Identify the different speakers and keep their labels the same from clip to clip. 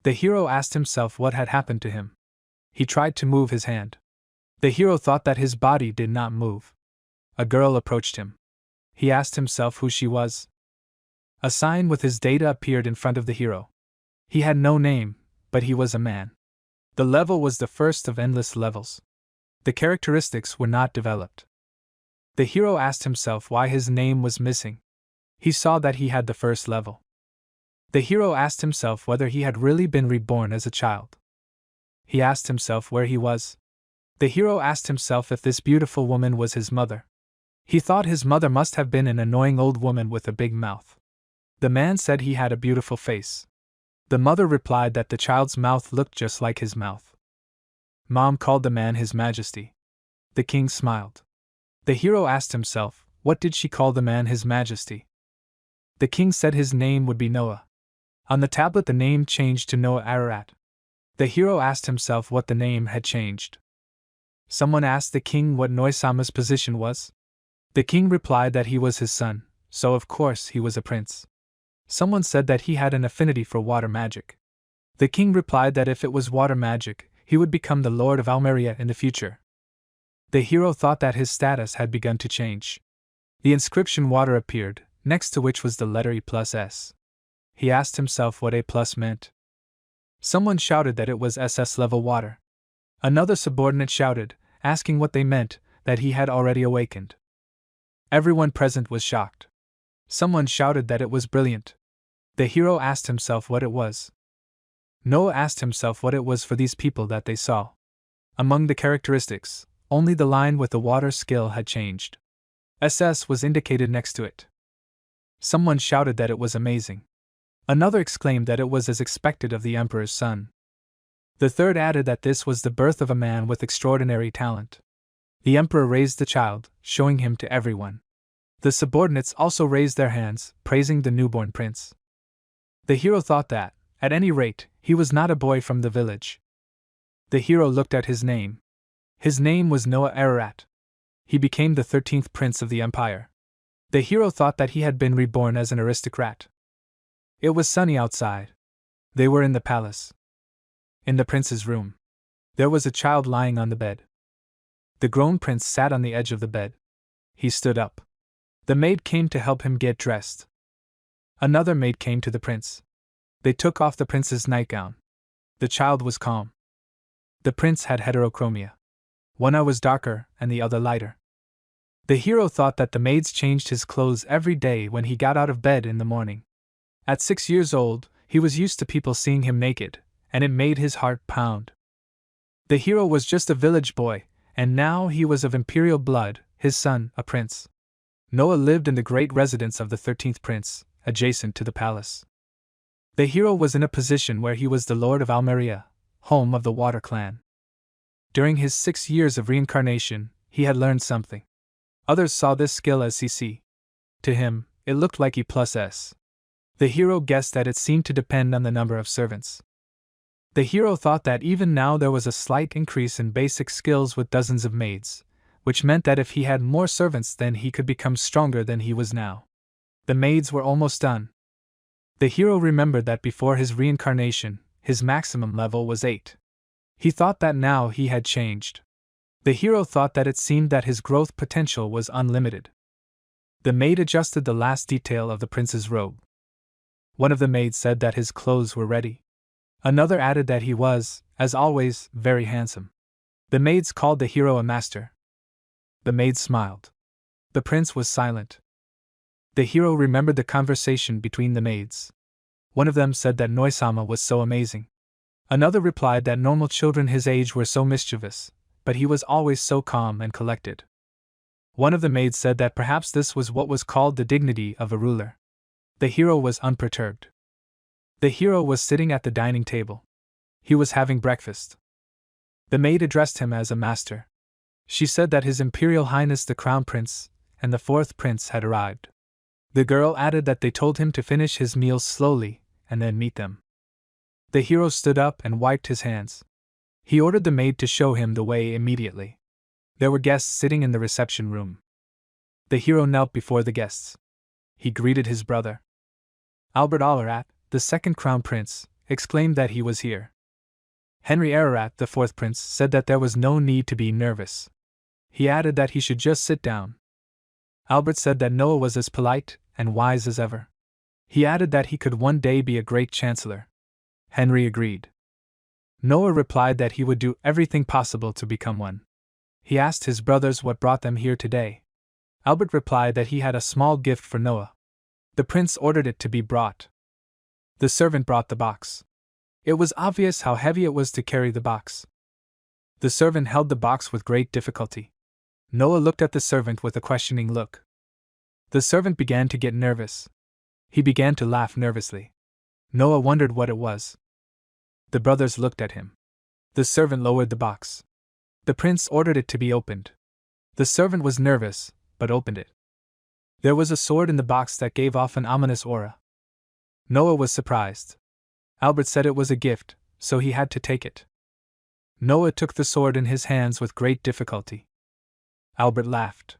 Speaker 1: The hero asked himself what had happened to him. He tried to move his hand. The hero thought that his body did not move. A girl approached him. He asked himself who she was. A sign with his data appeared in front of the hero. He had no name, but he was a man. The level was the first of endless levels. The characteristics were not developed. The hero asked himself why his name was missing. He saw that he had the first level. The hero asked himself whether he had really been reborn as a child. He asked himself where he was. The hero asked himself if this beautiful woman was his mother. He thought his mother must have been an annoying old woman with a big mouth. The man said he had a beautiful face. The mother replied that the child's mouth looked just like his mouth. Mom called the man His Majesty. The king smiled. The hero asked himself, what did she call the man His Majesty? The king said his name would be Noah. On the tablet the name changed to Noah Ararat. The hero asked himself what the name had changed. Someone asked the king what Noisama's position was. The king replied that he was his son, so of course he was a prince. Someone said that he had an affinity for water magic. The king replied that if it was water magic, he would become the Lord of Almeria in the future. The hero thought that his status had begun to change. The inscription water appeared, next to which was the letter E plus S. He asked himself what A plus meant. Someone shouted that it was SS level water. Another subordinate shouted, asking what they meant, that he had already awakened. Everyone present was shocked. Someone shouted that it was brilliant. The hero asked himself what it was. Noah asked himself what it was for these people that they saw. Among the characteristics, only the line with the water skill had changed. SS was indicated next to it. Someone shouted that it was amazing. Another exclaimed that it was as expected of the emperor's son. The third added that this was the birth of a man with extraordinary talent. The emperor raised the child, showing him to everyone. The subordinates also raised their hands, praising the newborn prince. The hero thought that, at any rate, he was not a boy from the village. The hero looked at his name. His name was Noah Ararat. He became the 13th prince of the empire. The hero thought that he had been reborn as an aristocrat. It was sunny outside. They were in the palace. In the prince's room. There was a child lying on the bed. The grown prince sat on the edge of the bed. He stood up. The maid came to help him get dressed. Another maid came to the prince. They took off the prince's nightgown. The child was calm. The prince had heterochromia. One eye was darker and the other lighter. The hero thought that the maids changed his clothes every day when he got out of bed in the morning. At 6 years old, he was used to people seeing him naked, and it made his heart pound. The hero was just a village boy, and now he was of imperial blood, his son, a prince. Noah lived in the great residence of the 13th prince, adjacent to the palace. The hero was in a position where he was the lord of Almeria, home of the Water clan. During his 6 years of reincarnation, he had learned something. Others saw this skill as CC. To him, it looked like E plus S. The hero guessed that it seemed to depend on the number of servants. The hero thought that even now there was a slight increase in basic skills with dozens of maids, which meant that if he had more servants then he could become stronger than he was now. The maids were almost done. The hero remembered that before his reincarnation, his maximum level was 8. He thought that now he had changed. The hero thought that it seemed that his growth potential was unlimited. The maid adjusted the last detail of the prince's robe. One of the maids said that his clothes were ready. Another added that he was, as always, very handsome. The maids called the hero a master. The maid smiled. The prince was silent. The hero remembered the conversation between the maids. One of them said that Noisama was so amazing. Another replied that normal children his age were so mischievous, but he was always so calm and collected. One of the maids said that perhaps this was what was called the dignity of a ruler. The hero was unperturbed. The hero was sitting at the dining table. He was having breakfast. The maid addressed him as a master. She said that His Imperial Highness the Crown Prince and the 4th Prince had arrived. The girl added that they told him to finish his meals slowly and then meet them. The hero stood up and wiped his hands. He ordered the maid to show him the way immediately. There were guests sitting in the reception room. The hero knelt before the guests. He greeted his brother. Albert Alarat, the 2nd Crown Prince, exclaimed that he was here. Henry Ararat, the fourth prince, said that there was no need to be nervous. He added that he should just sit down. Albert said that Noah was as polite and wise as ever. He added that he could one day be a great chancellor. Henry agreed. Noah replied that he would do everything possible to become one. He asked his brothers what brought them here today. Albert replied that he had a small gift for Noah. The prince ordered it to be brought. The servant brought the box. It was obvious how heavy it was to carry the box. The servant held the box with great difficulty. Noah looked at the servant with a questioning look. The servant began to get nervous. He began to laugh nervously. Noah wondered what it was. The brothers looked at him. The servant lowered the box. The prince ordered it to be opened. The servant was nervous, but opened it. There was a sword in the box that gave off an ominous aura. Noah was surprised. Albert said it was a gift, so he had to take it. Noah took the sword in his hands with great difficulty. Albert laughed.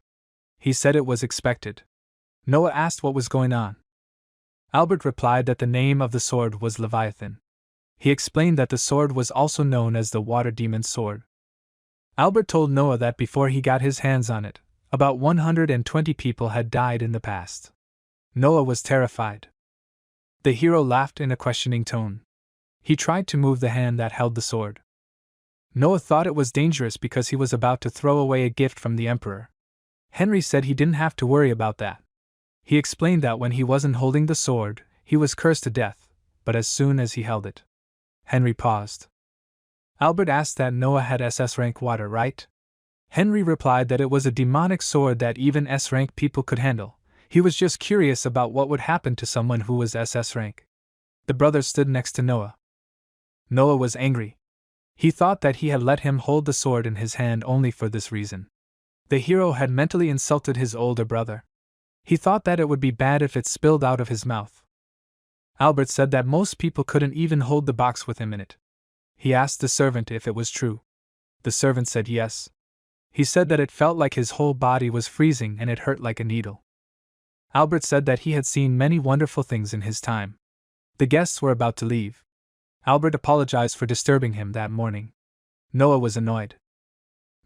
Speaker 1: He said it was expected. Noah asked what was going on. Albert replied that the name of the sword was Leviathan. He explained that the sword was also known as the water demon's sword. Albert told Noah that before he got his hands on it, about 120 people had died in the past. Noah was terrified. The hero laughed in a questioning tone. He tried to move the hand that held the sword. Noah thought it was dangerous because he was about to throw away a gift from the emperor. Henry said he didn't have to worry about that. He explained that when he wasn't holding the sword, he was cursed to death, but as soon as he held it. Henry paused. Albert asked that Noah had SS rank water, right? Henry replied that it was a demonic sword that even S rank people could handle. He was just curious about what would happen to someone who was SS rank. The brothers stood next to Noah. Noah was angry. He thought that he had let him hold the sword in his hand only for this reason. The hero had mentally insulted his older brother. He thought that it would be bad if it spilled out of his mouth. Albert said that most people couldn't even hold the box with him in it. He asked the servant if it was true. The servant said yes. He said that it felt like his whole body was freezing and it hurt like a needle. Albert said that he had seen many wonderful things in his time. The guests were about to leave. Albert apologized for disturbing him that morning. Noah was annoyed.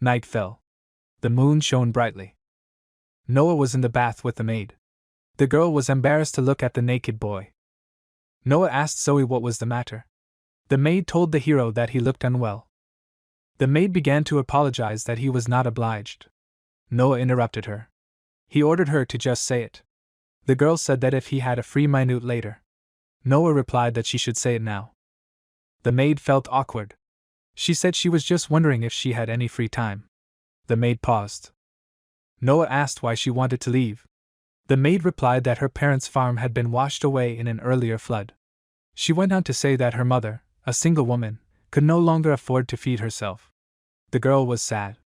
Speaker 1: Night fell. The moon shone brightly. Noah was in the bath with the maid. The girl was embarrassed to look at the naked boy. Noah asked Zoe what was the matter. The maid told the hero that he looked unwell. The maid began to apologize that he was not obliged. Noah interrupted her. He ordered her to just say it. The girl said that if he had a free minute later. Noah replied that she should say it now. The maid felt awkward. She said she was just wondering if she had any free time. The maid paused. Noah asked why she wanted to leave. The maid replied that her parents' farm had been washed away in an earlier flood. She went on to say that her mother, a single woman, could no longer afford to feed herself. The girl was sad.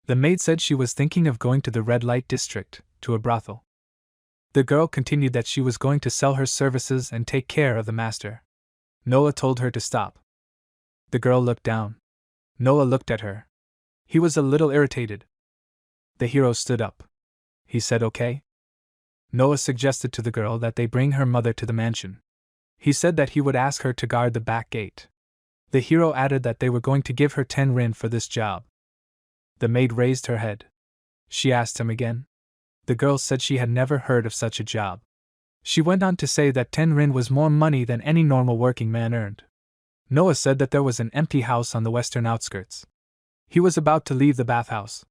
Speaker 1: The maid said she was thinking of going to the red light district, to a brothel. The girl continued that she was going to sell her services and take care of the master. Noah told her to stop. The girl looked down. Noah looked at her. He was a little irritated. The hero stood up. He said okay. Noah suggested to the girl that they bring her mother to the mansion. He said that he would ask her to guard the back gate. The hero added that they were going to give her 10 rin for this job. The maid raised her head. She asked him again. The girl said she had never heard of such a job. She went on to say that 10 rin was more money than any normal working man earned. Noah said that there was an empty house on the western outskirts. He was about to leave the bathhouse.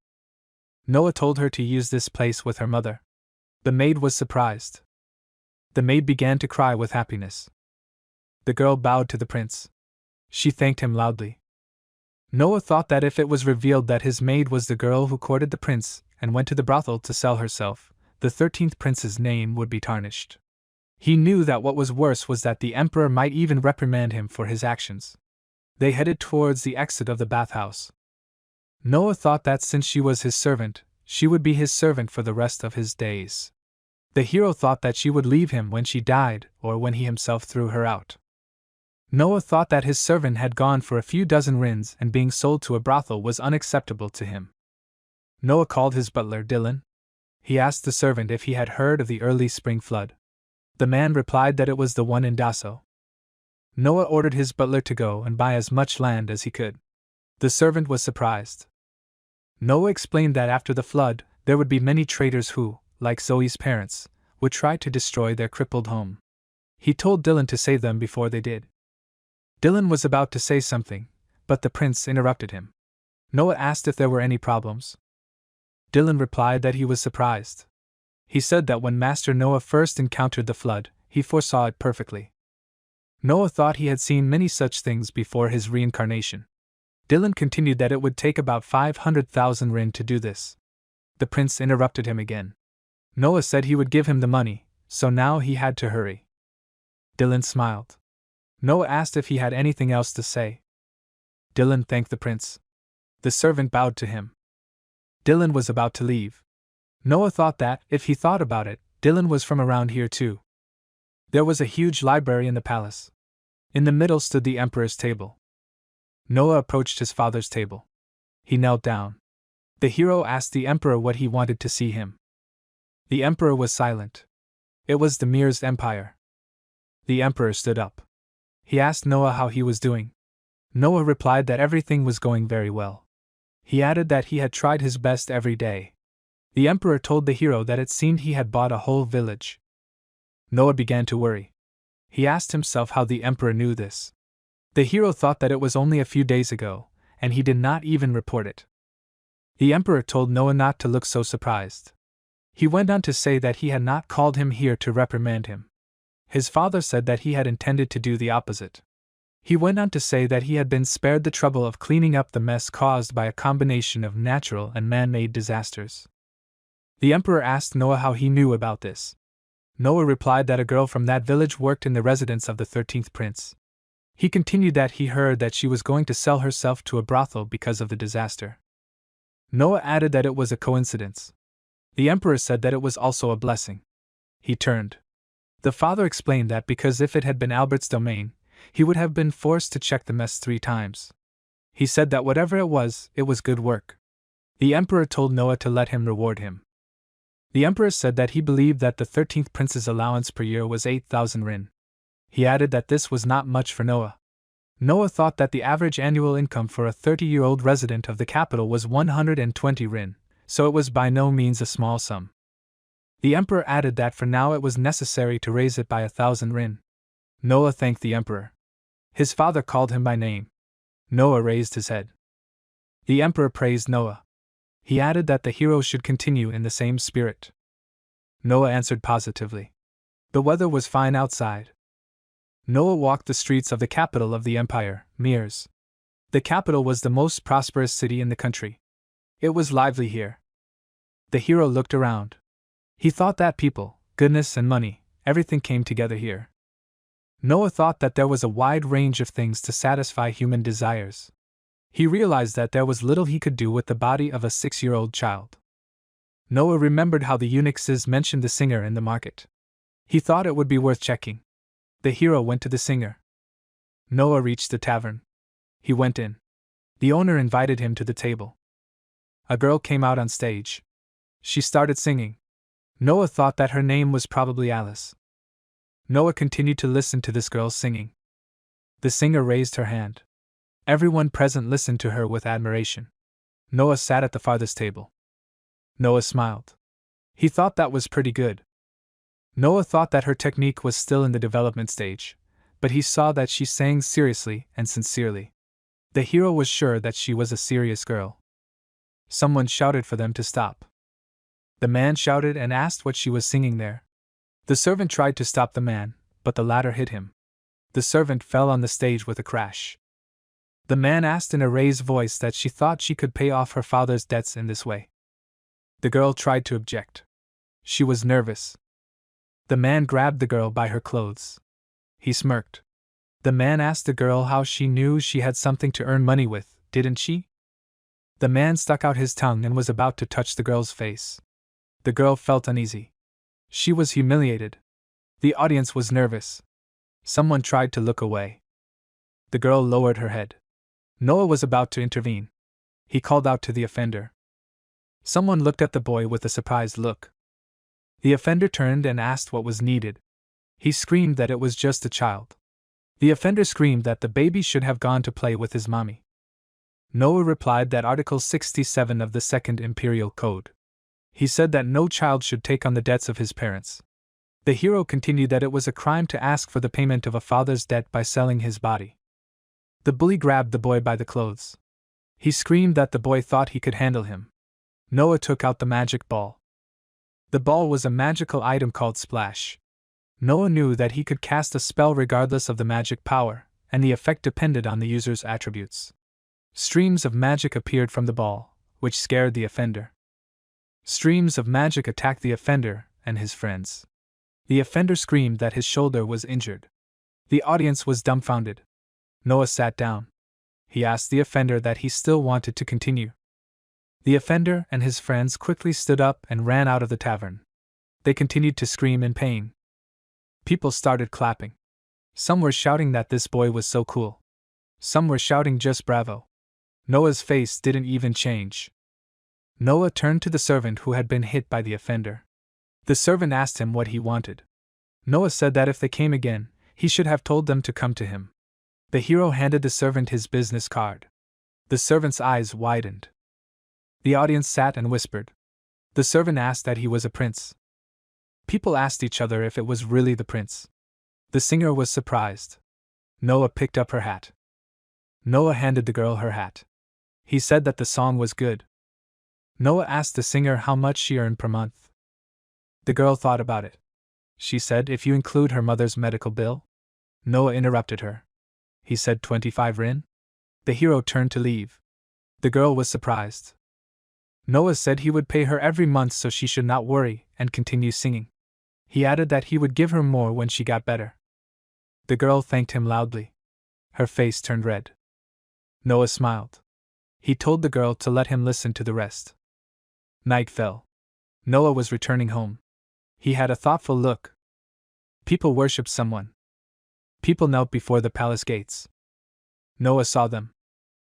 Speaker 1: Noah told her to use this place with her mother. The maid was surprised. The maid began to cry with happiness. The girl bowed to the prince. She thanked him loudly. Noah thought that if it was revealed that his maid was the girl who courted the prince and went to the brothel to sell herself, the 13th prince's name would be tarnished. He knew that what was worse was that the emperor might even reprimand him for his actions. They headed towards the exit of the bathhouse. Noah thought that since she was his servant, she would be his servant for the rest of his days. The hero thought that she would leave him when she died or when he himself threw her out. Noah thought that his servant had gone for a few dozen rins and being sold to a brothel was unacceptable to him. Noah called his butler Dylan. He asked the servant if he had heard of the early spring flood. The man replied that it was the one in Dasso. Noah ordered his butler to go and buy as much land as he could. The servant was surprised. Noah explained that after the flood, there would be many traders who, like Zoe's parents, would try to destroy their crippled home. He told Dylan to save them before they did. Dylan was about to say something, but the prince interrupted him. Noah asked if there were any problems. Dylan replied that he was surprised. He said that when Master Noah first encountered the flood, he foresaw it perfectly. Noah thought he had seen many such things before his reincarnation. Dylan continued that it would take about 500,000 rin to do this. The prince interrupted him again. Noah said he would give him the money, so now he had to hurry. Dylan smiled. Noah asked if he had anything else to say. Dylan thanked the prince. The servant bowed to him. Dylan was about to leave. Noah thought that, if he thought about it, Dylan was from around here too. There was a huge library in the palace. In the middle stood the emperor's table. Noah approached his father's table. He knelt down. The hero asked the emperor what he wanted to see him. The emperor was silent. It was the Mir's empire. The emperor stood up. He asked Noah how he was doing. Noah replied that everything was going very well. He added that he had tried his best every day. The emperor told the hero that it seemed he had bought a whole village. Noah began to worry. He asked himself how the emperor knew this. The hero thought that it was only a few days ago, and he did not even report it. The emperor told Noah not to look so surprised. He went on to say that he had not called him here to reprimand him. His father said that he had intended to do the opposite. He went on to say that he had been spared the trouble of cleaning up the mess caused by a combination of natural and man-made disasters. The emperor asked Noah how he knew about this. Noah replied that a girl from that village worked in the residence of the 13th prince. He continued that he heard that she was going to sell herself to a brothel because of the disaster. Noah added that it was a coincidence. The emperor said that it was also a blessing. He turned. The father explained that because if it had been Albert's domain, he would have been forced to check the mess 3 times. He said that whatever it was good work. The emperor told Noah to let him reward him. The emperor said that he believed that the 13th prince's allowance per year was 8,000 rin. He added that this was not much for Noah. Noah thought that the average annual income for a 30-year-old resident of the capital was 120 rin, so it was by no means a small sum. The emperor added that for now it was necessary to raise it by 1,000 rin. Noah thanked the emperor. His father called him by name. Noah raised his head. The emperor praised Noah. He added that the hero should continue in the same spirit. Noah answered positively. The weather was fine outside. Noah walked the streets of the capital of the empire, Mirs. The capital was the most prosperous city in the country. It was lively here. The hero looked around. He thought that people, goodness and money, everything came together here. Noah thought that there was a wide range of things to satisfy human desires. He realized that there was little he could do with the body of a 6-year-old child. Noah remembered how the eunuchs mentioned the singer in the market. He thought it would be worth checking. The hero went to the singer. Noah reached the tavern. He went in. The owner invited him to the table. A girl came out on stage. She started singing. Noah thought that her name was probably Alice. Noah continued to listen to this girl singing. The singer raised her hand. Everyone present listened to her with admiration. Noah sat at the farthest table. Noah smiled. He thought that was pretty good. Noah thought that her technique was still in the development stage, but he saw that she sang seriously and sincerely. The hero was sure that she was a serious girl. Someone shouted for them to stop. The man shouted and asked what she was singing there. The servant tried to stop the man, but the latter hit him. The servant fell on the stage with a crash. The man asked in a raised voice that she thought she could pay off her father's debts in this way. The girl tried to object. She was nervous. The man grabbed the girl by her clothes. He smirked. The man asked the girl how she knew she had something to earn money with, didn't she? The man stuck out his tongue and was about to touch the girl's face. The girl felt uneasy. She was humiliated. The audience was nervous. Someone tried to look away. The girl lowered her head. Noah was about to intervene. He called out to the offender. Someone looked at the boy with a surprised look. The offender turned and asked what was needed. He screamed that it was just a child. The offender screamed that the baby should have gone to play with his mommy. Noah replied that Article 67 of the Second Imperial Code. He said that no child should take on the debts of his parents. The hero continued that it was a crime to ask for the payment of a father's debt by selling his body. The bully grabbed the boy by the clothes. He screamed that the boy thought he could handle him. Noah took out the magic ball. The ball was a magical item called Splash. Noah knew that he could cast a spell regardless of the magic power, and the effect depended on the user's attributes. Streams of magic appeared from the ball, which scared the offender. Streams of magic attacked the offender and his friends. The offender screamed that his shoulder was injured. The audience was dumbfounded. Noah sat down. He asked the offender that he still wanted to continue. The offender and his friends quickly stood up and ran out of the tavern. They continued to scream in pain. People started clapping. Some were shouting that this boy was so cool. Some were shouting just bravo. Noah's face didn't even change. Noah turned to the servant who had been hit by the offender. The servant asked him what he wanted. Noah said that if they came again, he should have told them to come to him. The hero handed the servant his business card. The servant's eyes widened. The audience sat and whispered. The servant asked that he was a prince. People asked each other if it was really the prince. The singer was surprised. Noah picked up her hat. Noah handed the girl her hat. He said that the song was good. Noah asked the singer how much she earned per month. The girl thought about it. She said if you include her mother's medical bill. Noah interrupted her. He said 25 rin. The hero turned to leave. The girl was surprised. Noah said he would pay her every month so she should not worry and continue singing. He added that he would give her more when she got better. The girl thanked him loudly. Her face turned red. Noah smiled. He told the girl to let him listen to the rest. Night fell. Noah was returning home. He had a thoughtful look. People worshipped someone. People knelt before the palace gates. Noah saw them.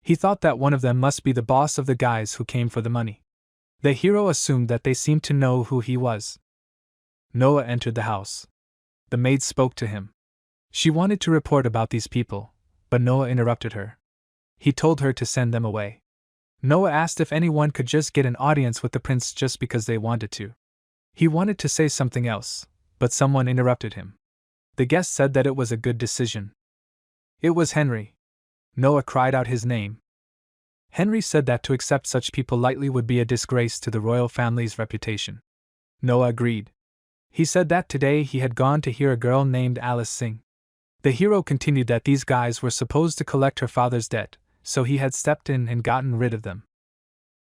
Speaker 1: He thought that one of them must be the boss of the guys who came for the money. The hero assumed that they seemed to know who he was. Noah entered the house. The maid spoke to him. She wanted to report about these people, but Noah interrupted her. He told her to send them away. Noah asked if anyone could just get an audience with the prince just because they wanted to. He wanted to say something else, but someone interrupted him. The guest said that it was a good decision. It was Henry. Noah cried out his name. Henry said that to accept such people lightly would be a disgrace to the royal family's reputation. Noah agreed. He said that today he had gone to hear a girl named Alice sing. The hero continued that these guys were supposed to collect her father's debt, so he had stepped in and gotten rid of them.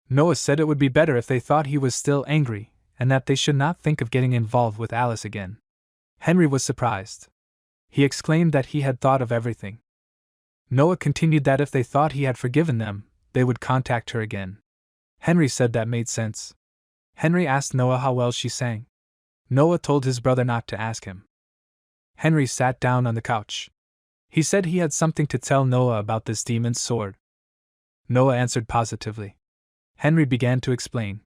Speaker 1: Noah said it would be better if they thought he was still angry, and that they should not think of getting involved with Alice again. Henry was surprised. He exclaimed that he had thought of everything. Noah continued that if they thought he had forgiven them, they would contact her again. Henry said that made sense. Henry asked Noah how well she sang. Noah told his brother not to ask him. Henry sat down on the couch. He said he had something to tell Noah about this demon's sword. Noah answered positively. Henry began to explain.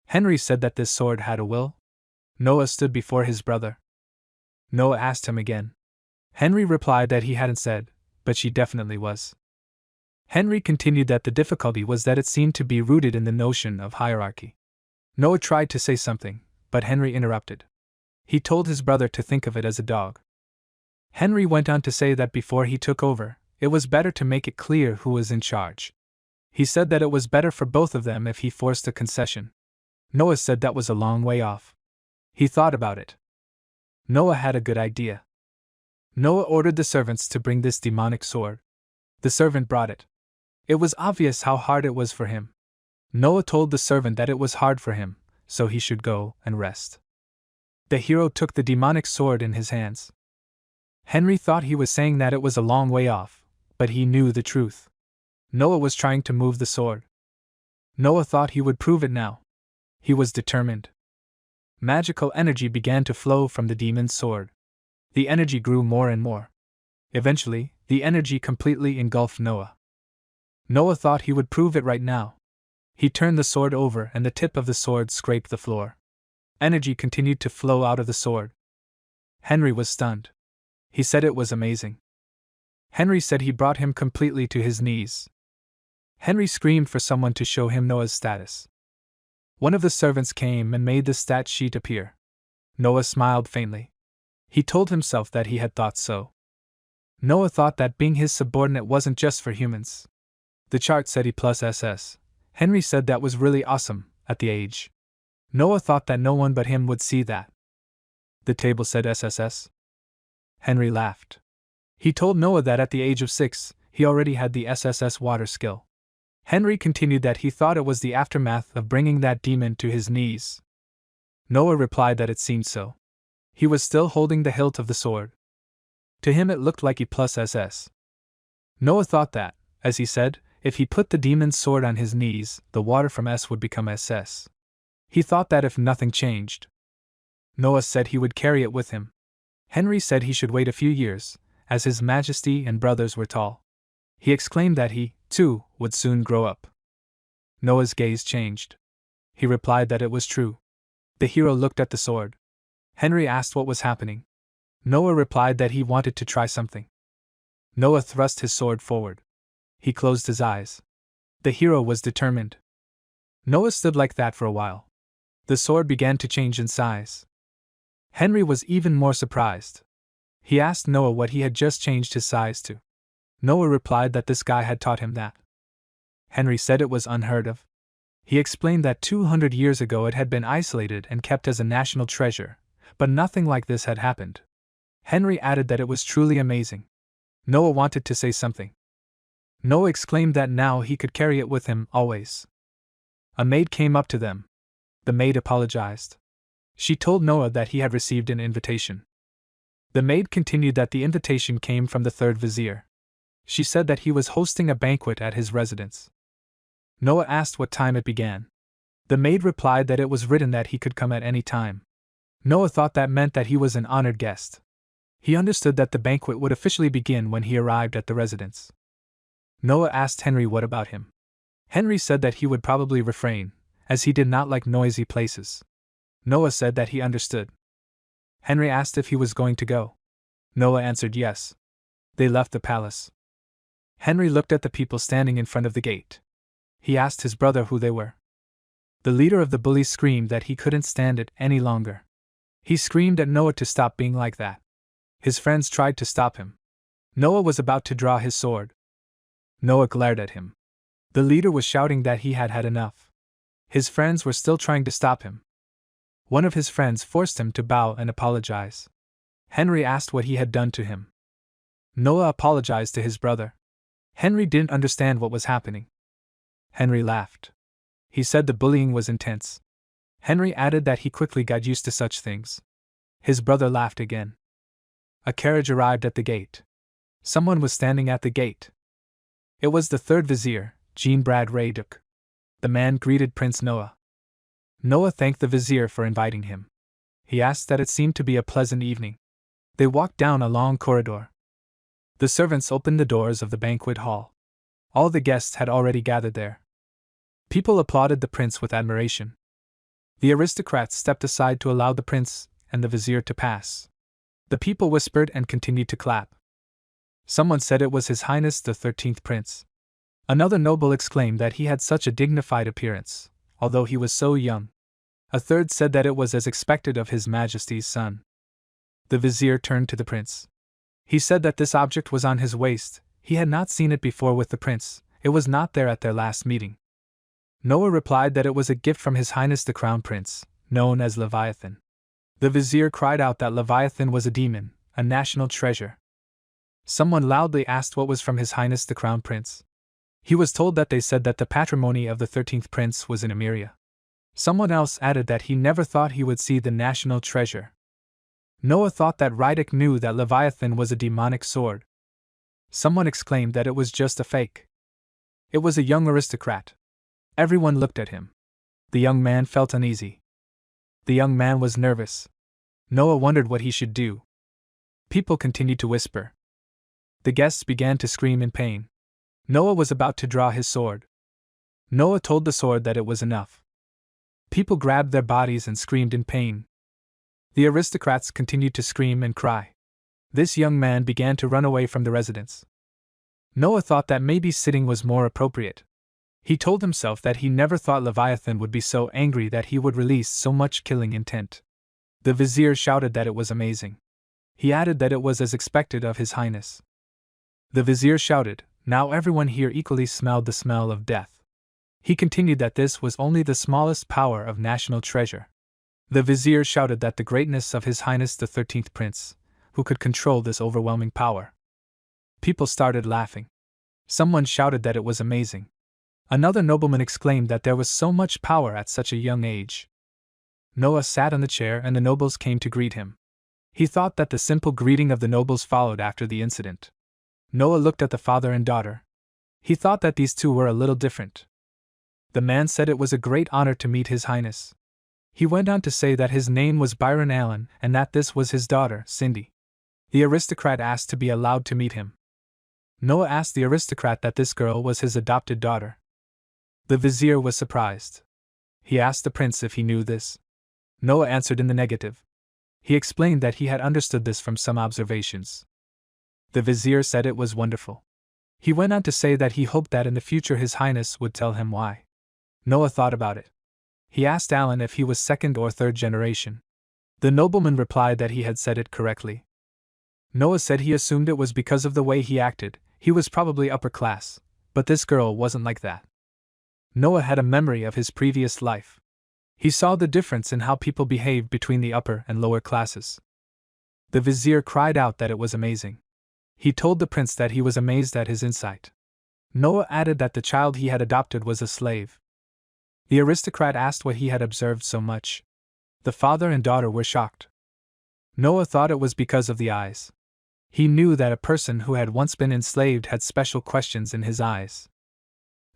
Speaker 1: Henry said that this sword had a will. Noah stood before his brother. Noah asked him again. Henry replied that he hadn't said, but she definitely was. Henry continued that the difficulty was that it seemed to be rooted in the notion of hierarchy. Noah tried to say something, but Henry interrupted. He told his brother to think of it as a dog. Henry went on to say that before he took over, it was better to make it clear who was in charge. He said that it was better for both of them if he forced a concession. Noah said that was a long way off. He thought about it. Noah had a good idea. Noah ordered the servants to bring this demonic sword. The servant brought it. It was obvious how hard it was for him. Noah told the servant that it was hard for him, so he should go and rest. The hero took the demonic sword in his hands. Henry thought he was saying that it was a long way off, but he knew the truth. Noah was trying to move the sword. Noah thought he would prove it now. He was determined. Magical energy began to flow from the demon's sword. The energy grew more and more. Eventually, the energy completely engulfed Noah. Noah thought he would prove it right now. He turned the sword over and the tip of the sword scraped the floor. Energy continued to flow out of the sword. Henry was stunned. He said it was amazing. Henry said he brought him completely to his knees. Henry screamed for someone to show him Noah's status. One of the servants came and made the stat sheet appear. Noah smiled faintly. He told himself that he had thought so. Noah thought that being his subordinate wasn't just for humans. The chart said E+SS. Henry said that was really awesome, at the age. Noah thought that no one but him would see that. The table said SSS. Henry laughed. He told Noah that at the age of 6, he already had the SSS water skill. Henry continued that he thought it was the aftermath of bringing that demon to his knees. Noah replied that it seemed so. He was still holding the hilt of the sword. To him it looked like E+SS. Noah thought that, as he said, if he put the demon's sword on his knees, the water from S would become SS. He thought that if nothing changed, Noah said he would carry it with him. Henry said he should wait a few years, as His Majesty and brothers were tall. He exclaimed that he, too, would soon grow up. Noah's gaze changed. He replied that it was true. The hero looked at the sword. Henry asked what was happening. Noah replied that he wanted to try something. Noah thrust his sword forward. He closed his eyes. The hero was determined. Noah stood like that for a while. The sword began to change in size. Henry was even more surprised. He asked Noah what he had just changed his size to. Noah replied that this guy had taught him that. Henry said it was unheard of. He explained that 200 years ago it had been isolated and kept as a national treasure, but nothing like this had happened. Henry added that it was truly amazing. Noah wanted to say something. Noah exclaimed that now he could carry it with him, always. A maid came up to them. The maid apologized. She told Noah that he had received an invitation. The maid continued that the invitation came from the third vizier. She said that he was hosting a banquet at his residence. Noah asked what time it began. The maid replied that it was written that he could come at any time. Noah thought that meant that he was an honored guest. He understood that the banquet would officially begin when he arrived at the residence. Noah asked Henry what about him. Henry said that he would probably refrain, as he did not like noisy places. Noah said that he understood. Henry asked if he was going to go. Noah answered yes. They left the palace. Henry looked at the people standing in front of the gate. He asked his brother who they were. The leader of the bullies screamed that he couldn't stand it any longer. He screamed at Noah to stop being like that. His friends tried to stop him. Noah was about to draw his sword. Noah glared at him. The leader was shouting that he had had enough. His friends were still trying to stop him. One of his friends forced him to bow and apologize. Henry asked what he had done to him. Noah apologized to his brother. Henry didn't understand what was happening. Henry laughed. He said the bullying was intense. Henry added that he quickly got used to such things. His brother laughed again. A carriage arrived at the gate. Someone was standing at the gate. It was the third vizier, Jean Brad Rayduk. The man greeted Prince Noah. Noah thanked the vizier for inviting him. He asked that it seemed to be a pleasant evening. They walked down a long corridor. The servants opened the doors of the banquet hall. All the guests had already gathered there. People applauded the prince with admiration. The aristocrats stepped aside to allow the prince and the vizier to pass. The people whispered and continued to clap. Someone said it was His Highness the 13th Prince. Another noble exclaimed that he had such a dignified appearance, although he was so young. A third said that it was as expected of His Majesty's son. The vizier turned to the prince. He said that this object was on his waist. He had not seen it before with the prince. It was not there at their last meeting. Noah replied that it was a gift from His Highness the Crown Prince, known as Leviathan. The vizier cried out that Leviathan was a demon, a national treasure. Someone loudly asked what was from His Highness the Crown Prince. He was told that they said that the patrimony of the 13th Prince was in Emeria. Someone else added that he never thought he would see the national treasure. Noah thought that Rayduk knew that Leviathan was a demonic sword. Someone exclaimed that it was just a fake. It was a young aristocrat. Everyone looked at him. The young man felt uneasy. The young man was nervous. Noah wondered what he should do. People continued to whisper. The guests began to scream in pain. Noah was about to draw his sword. Noah told the sword that it was enough. People grabbed their bodies and screamed in pain. The aristocrats continued to scream and cry. This young man began to run away from the residence. Noah thought that maybe sitting was more appropriate. He told himself that he never thought Leviathan would be so angry that he would release so much killing intent. The vizier shouted that it was amazing. He added that it was as expected of His Highness. The vizier shouted, now everyone here equally smelled the smell of death. He continued that this was only the smallest power of national treasure. The vizier shouted that the greatness of His Highness the 13th Prince, who could control this overwhelming power. People started laughing. Someone shouted that it was amazing. Another nobleman exclaimed that there was so much power at such a young age. Noah sat on the chair and the nobles came to greet him. He thought that the simple greeting of the nobles followed after the incident. Noah looked at the father and daughter. He thought that these two were a little different. The man said it was a great honor to meet His Highness. He went on to say that his name was Byron Allen and that this was his daughter, Cindy. The aristocrat asked to be allowed to meet him. Noah asked the aristocrat that this girl was his adopted daughter. The vizier was surprised. He asked the prince if he knew this. Noah answered in the negative. He explained that he had understood this from some observations. The vizier said it was wonderful. He went on to say that he hoped that in the future His Highness would tell him why. Noah thought about it. He asked Allen if he was second or third generation. The nobleman replied that he had said it correctly. Noah said he assumed it was because of the way he acted, he was probably upper class, but this girl wasn't like that. Noah had a memory of his previous life. He saw the difference in how people behaved between the upper and lower classes. The vizier cried out that it was amazing. He told the prince that he was amazed at his insight. Noah added that the child he had adopted was a slave. The aristocrat asked what he had observed so much. The father and daughter were shocked. Noah thought it was because of the eyes. He knew that a person who had once been enslaved had special questions in his eyes.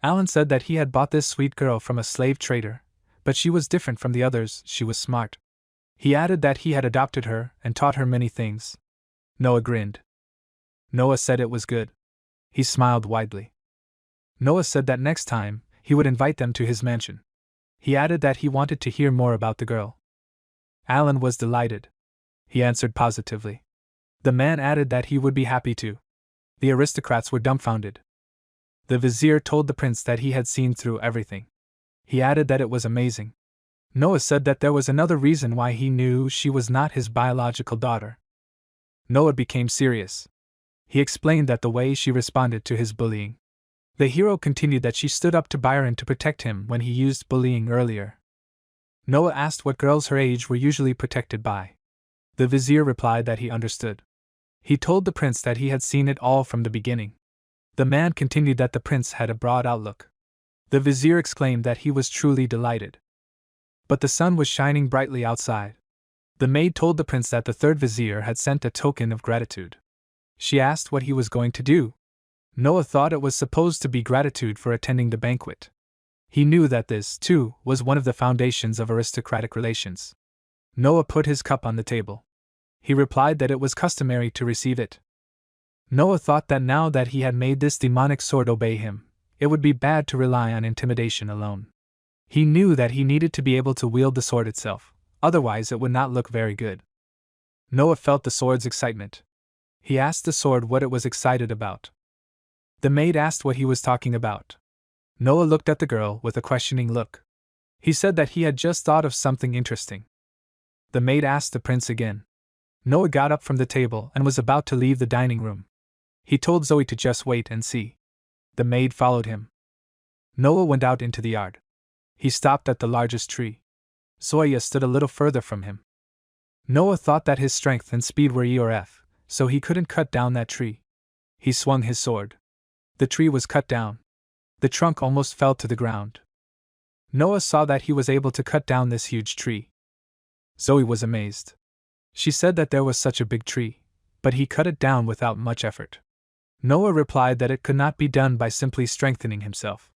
Speaker 1: Allen said that he had bought this sweet girl from a slave trader, but she was different from the others, she was smart. He added that he had adopted her and taught her many things. Noah grinned. Noah said it was good. He smiled widely. Noah said that next time, he would invite them to his mansion. He added that he wanted to hear more about the girl. Allen was delighted. He answered positively. The man added that he would be happy to. The aristocrats were dumbfounded. The vizier told the prince that he had seen through everything. He added that it was amazing. Noah said that there was another reason why he knew she was not his biological daughter. Noah became serious. He explained that the way she responded to his bullying. The hero continued that she stood up to Byron to protect him when he used bullying earlier. Noah asked what girls her age were usually protected by. The vizier replied that he understood. He told the prince that he had seen it all from the beginning. The man continued that the prince had a broad outlook. The vizier exclaimed that he was truly delighted. But the sun was shining brightly outside. The maid told the prince that the third vizier had sent a token of gratitude. She asked what he was going to do. Noah thought it was supposed to be gratitude for attending the banquet. He knew that this, too, was one of the foundations of aristocratic relations. Noah put his cup on the table. He replied that it was customary to receive it. Noah thought that now that he had made this demonic sword obey him, it would be bad to rely on intimidation alone. He knew that he needed to be able to wield the sword itself, otherwise it would not look very good. Noah felt the sword's excitement. He asked the sword what it was excited about. The maid asked what he was talking about. Noah looked at the girl with a questioning look. He said that he had just thought of something interesting. The maid asked the prince again. Noah got up from the table and was about to leave the dining room. He told Zoe to just wait and see. The maid followed him. Noah went out into the yard. He stopped at the largest tree. Zoya stood a little further from him. Noah thought that his strength and speed were E or F, so he couldn't cut down that tree. He swung his sword. The tree was cut down. The trunk almost fell to the ground. Noah saw that he was able to cut down this huge tree. Zoe was amazed. She said that there was such a big tree, but he cut it down without much effort. Noah replied that it could not be done by simply strengthening himself.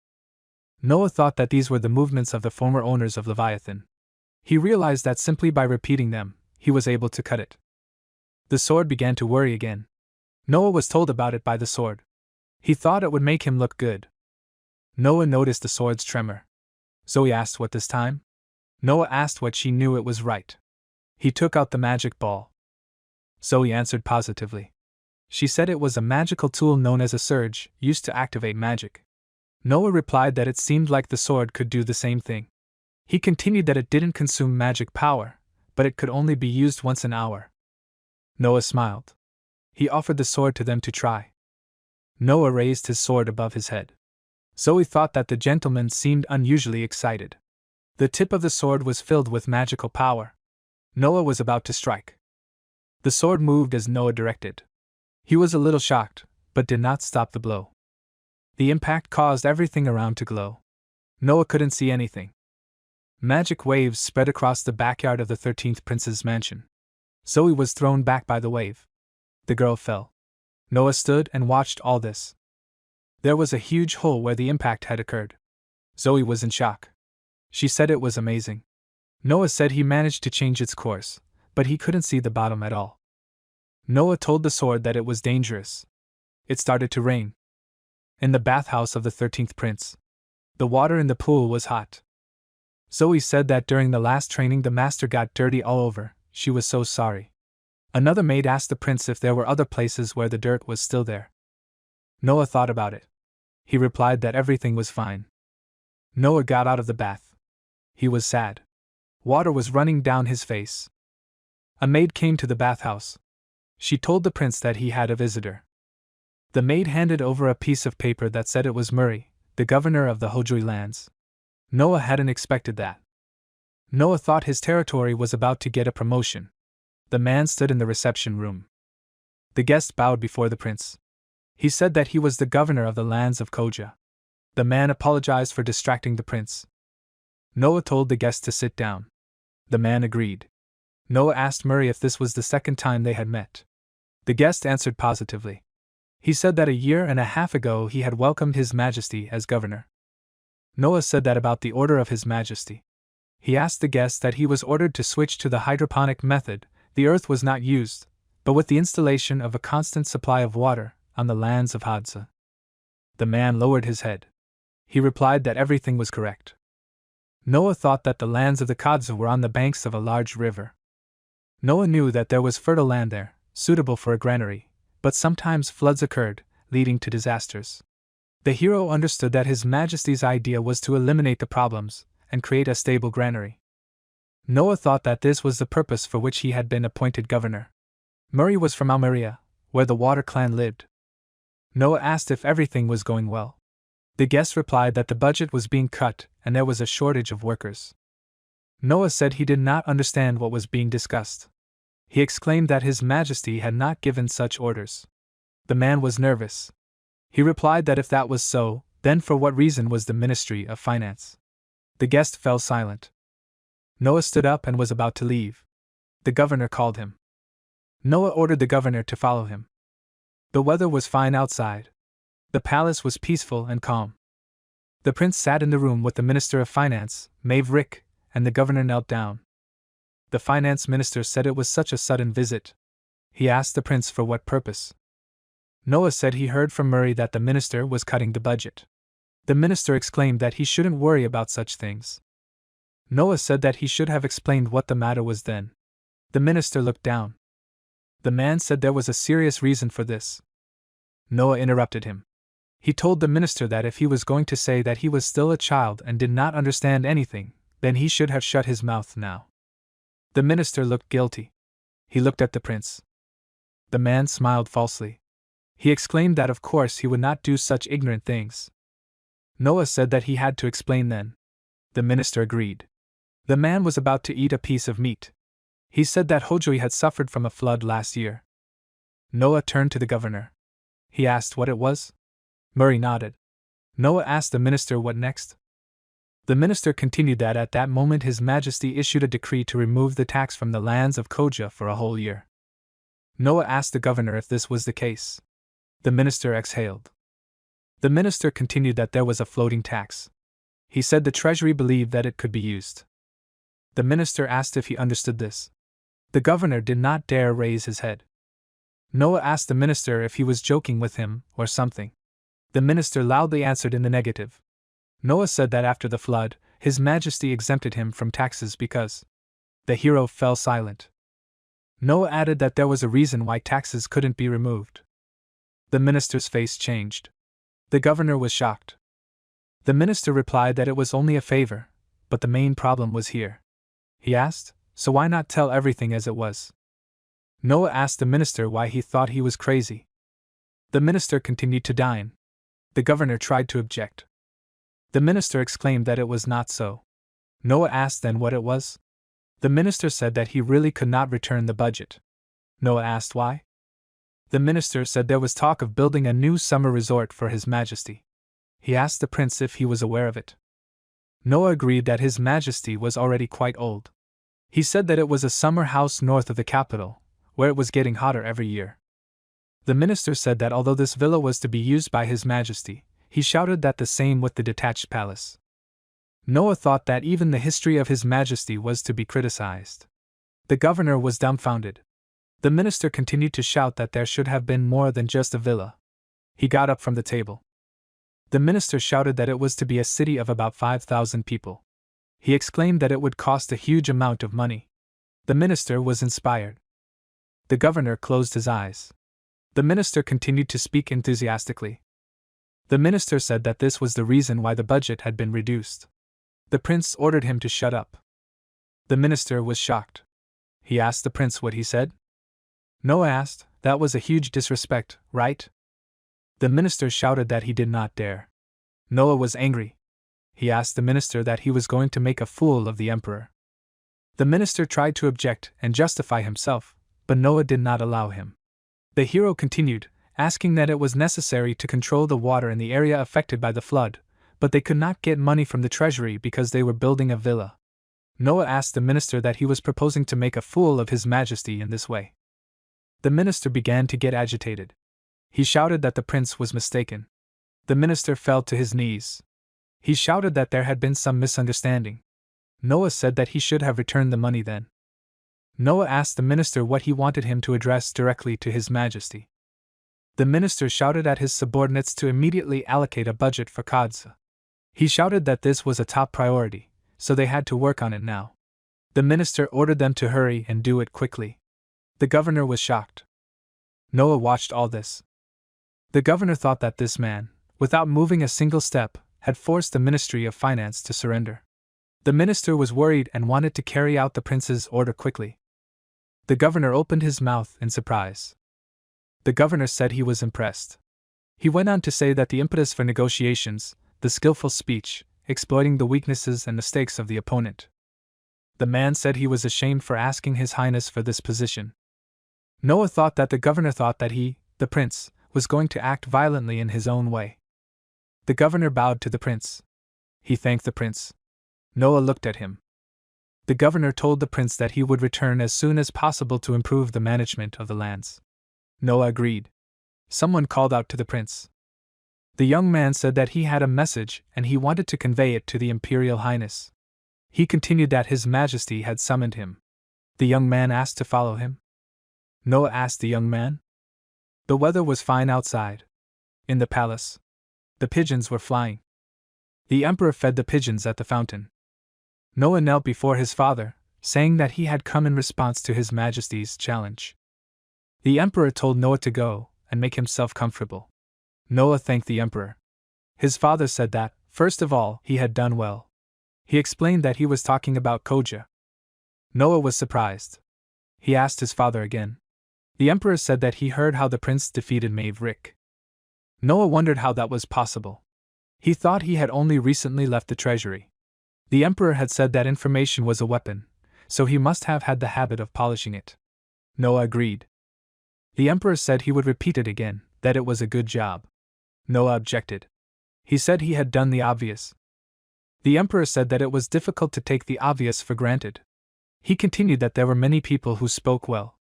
Speaker 1: Noah thought that these were the movements of the former owners of Leviathan. He realized that simply by repeating them, he was able to cut it. The sword began to worry again. Noah was told about it by the sword. He thought it would make him look good. Noah noticed the sword's tremor. Zoe asked what this time? Noah asked what she knew it was right. He took out the magic ball. Zoe answered positively. She said it was a magical tool known as a surge, used to activate magic. Noah replied that it seemed like the sword could do the same thing. He continued that it didn't consume magic power, but it could only be used once an hour. Noah smiled. He offered the sword to them to try. Noah raised his sword above his head. Zoe thought that the gentleman seemed unusually excited. The tip of the sword was filled with magical power. Noah was about to strike. The sword moved as Noah directed. He was a little shocked, but did not stop the blow. The impact caused everything around to glow. Noah couldn't see anything. Magic waves spread across the backyard of the 13th Prince's mansion. Zoe was thrown back by the wave. The girl fell. Noah stood and watched all this. There was a huge hole where the impact had occurred. Zoe was in shock. She said it was amazing. Noah said he managed to change its course, but he couldn't see the bottom at all. Noah told the sword that it was dangerous. It started to rain. In the bathhouse of the 13th Prince, the water in the pool was hot. Zoe said that during the last training the master got dirty all over. She was so sorry. Another maid asked the prince if there were other places where the dirt was still there. Noah thought about it. He replied that everything was fine. Noah got out of the bath. He was sad. Water was running down his face. A maid came to the bathhouse. She told the prince that he had a visitor. The maid handed over a piece of paper that said it was Murray, the governor of the Hojui lands. Noah hadn't expected that. Noah thought his territory was about to get a promotion. The man stood in the reception room. The guest bowed before the prince. He said that he was the governor of the lands of Koja. The man apologized for distracting the prince. Noah told the guest to sit down. The man agreed. Noah asked Murray if this was the second time they had met. The guest answered positively. He said that a year and a half ago he had welcomed His Majesty as governor. Noah said that about the order of His Majesty. He asked the guest that he was ordered to switch to the hydroponic method. The earth was not used, but with the installation of a constant supply of water on the lands of Hadza. The man lowered his head. He replied that everything was correct. Noah thought that the lands of the Kadza were on the banks of a large river. Noah knew that there was fertile land there, suitable for a granary, but sometimes floods occurred, leading to disasters. The hero understood that His Majesty's idea was to eliminate the problems and create a stable granary. Noah thought that this was the purpose for which he had been appointed governor. Murray was from Almeria, where the Water Clan lived. Noah asked if everything was going well. The guest replied that the budget was being cut and there was a shortage of workers. Noah said he did not understand what was being discussed. He exclaimed that His Majesty had not given such orders. The man was nervous. He replied that if that was so, then for what reason was the Ministry of Finance? The guest fell silent. Noah stood up and was about to leave. The governor called him. Noah ordered the governor to follow him. The weather was fine outside. The palace was peaceful and calm. The prince sat in the room with the Minister of Finance, Maeve Rick, and the governor knelt down. The finance minister said it was such a sudden visit. He asked the prince for what purpose. Noah said he heard from Murray that the minister was cutting the budget. The minister exclaimed that he shouldn't worry about such things. Noah said that he should have explained what the matter was then. The minister looked down. The man said there was a serious reason for this. Noah interrupted him. He told the minister that if he was going to say that he was still a child and did not understand anything, then he should have shut his mouth now. The minister looked guilty. He looked at the prince. The man smiled falsely. He exclaimed that of course he would not do such ignorant things. Noah said that he had to explain then. The minister agreed. The man was about to eat a piece of meat. He said that Hojui had suffered from a flood last year. Noah turned to the governor. He asked what it was. Murray nodded. Noah asked the minister what next. The minister continued that at that moment His Majesty issued a decree to remove the tax from the lands of Koja for a whole year. Noah asked the governor if this was the case. The minister exhaled. The minister continued that there was a floating tax. He said the treasury believed that it could be used. The minister asked if he understood this. The governor did not dare raise his head. Noah asked the minister if he was joking with him or something. The minister loudly answered in the negative. Noah said that after the flood, His Majesty exempted him from taxes because. The hero fell silent. Noah added that there was a reason why taxes couldn't be removed. The minister's face changed. The governor was shocked. The minister replied that it was only a favor, but the main problem was here. He asked, so why not tell everything as it was? Noah asked the minister why he thought he was crazy. The minister continued to dine. The governor tried to object. The minister exclaimed that it was not so. Noah asked then what it was. The minister said that he really could not return the budget. Noah asked why. The minister said there was talk of building a new summer resort for His Majesty. He asked the prince if he was aware of it. Noah agreed that His Majesty was already quite old. He said that it was a summer house north of the capital, where it was getting hotter every year. The minister said that although this villa was to be used by His Majesty, he shouted that the same with the detached palace. Noah thought that even the history of His Majesty was to be criticized. The governor was dumbfounded. The minister continued to shout that there should have been more than just a villa. He got up from the table. The minister shouted that it was to be a city of about 5,000 people. He exclaimed that it would cost a huge amount of money. The minister was inspired. The governor closed his eyes. The minister continued to speak enthusiastically. The minister said that this was the reason why the budget had been reduced. The prince ordered him to shut up. The minister was shocked. He asked the prince what he said. Noah asked, that was a huge disrespect, right? The minister shouted that he did not dare. Noah was angry. He asked the minister that he was going to make a fool of the emperor. The minister tried to object and justify himself, but Noah did not allow him. The hero continued, asking that it was necessary to control the water in the area affected by the flood, but they could not get money from the treasury because they were building a villa. Noah asked the minister that he was proposing to make a fool of His Majesty in this way. The minister began to get agitated. He shouted that the prince was mistaken. The minister fell to his knees. He shouted that there had been some misunderstanding. Noah said that he should have returned the money then. Noah asked the minister what he wanted him to address directly to His Majesty. The minister shouted at his subordinates to immediately allocate a budget for Qadza. He shouted that this was a top priority, so they had to work on it now. The minister ordered them to hurry and do it quickly. The governor was shocked. Noah watched all this. The governor thought that this man, without moving a single step, had forced the Ministry of Finance to surrender. The minister was worried and wanted to carry out the prince's order quickly. The governor opened his mouth in surprise. The governor said he was impressed. He went on to say that the impetus for negotiations, the skillful speech, exploiting the weaknesses and mistakes of the opponent. The man said he was ashamed for asking His Highness for this position. Noah thought that the governor thought that he, the prince, was going to act violently in his own way. The governor bowed to the prince. He thanked the prince. Noah looked at him. The governor told the prince that he would return as soon as possible to improve the management of the lands. Noah agreed. Someone called out to the prince. The young man said that he had a message and he wanted to convey it to the Imperial Highness. He continued that His Majesty had summoned him. The young man asked to follow him. Noah asked the young man. The weather was fine outside. In the palace, the pigeons were flying. The emperor fed the pigeons at the fountain. Noah knelt before his father, saying that he had come in response to His Majesty's challenge. The emperor told Noah to go and make himself comfortable. Noah thanked the emperor. His father said that, first of all, he had done well. He explained that he was talking about Koja. Noah was surprised. He asked his father again. The emperor said that he heard how the prince defeated Maverick. Noah wondered how that was possible. He thought he had only recently left the treasury. The emperor had said that information was a weapon, so he must have had the habit of polishing it. Noah agreed. The emperor said he would repeat it again, that it was a good job. Noah objected. He said he had done the obvious. The emperor said that it was difficult to take the obvious for granted. He continued that there were many people who spoke well.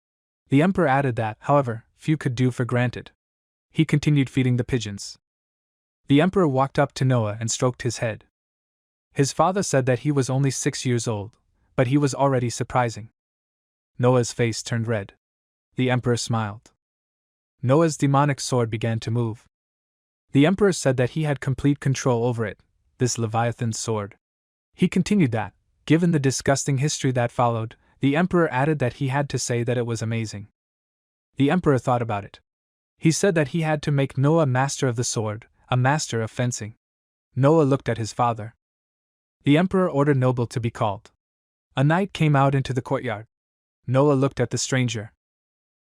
Speaker 1: The emperor added that, however, few could do for granted. He continued feeding the pigeons. The emperor walked up to Noah and stroked his head. His father said that he was only 6 years old, but he was already surprising. Noah's face turned red. The emperor smiled. Noah's demonic sword began to move. The emperor said that he had complete control over it, this Leviathan's sword. He continued that, given the disgusting history that followed, the emperor added that he had to say that it was amazing. The emperor thought about it. He said that he had to make Noah master of the sword, a master of fencing. Noah looked at his father. The emperor ordered Noble to be called. A knight came out into the courtyard. Noah looked at the stranger.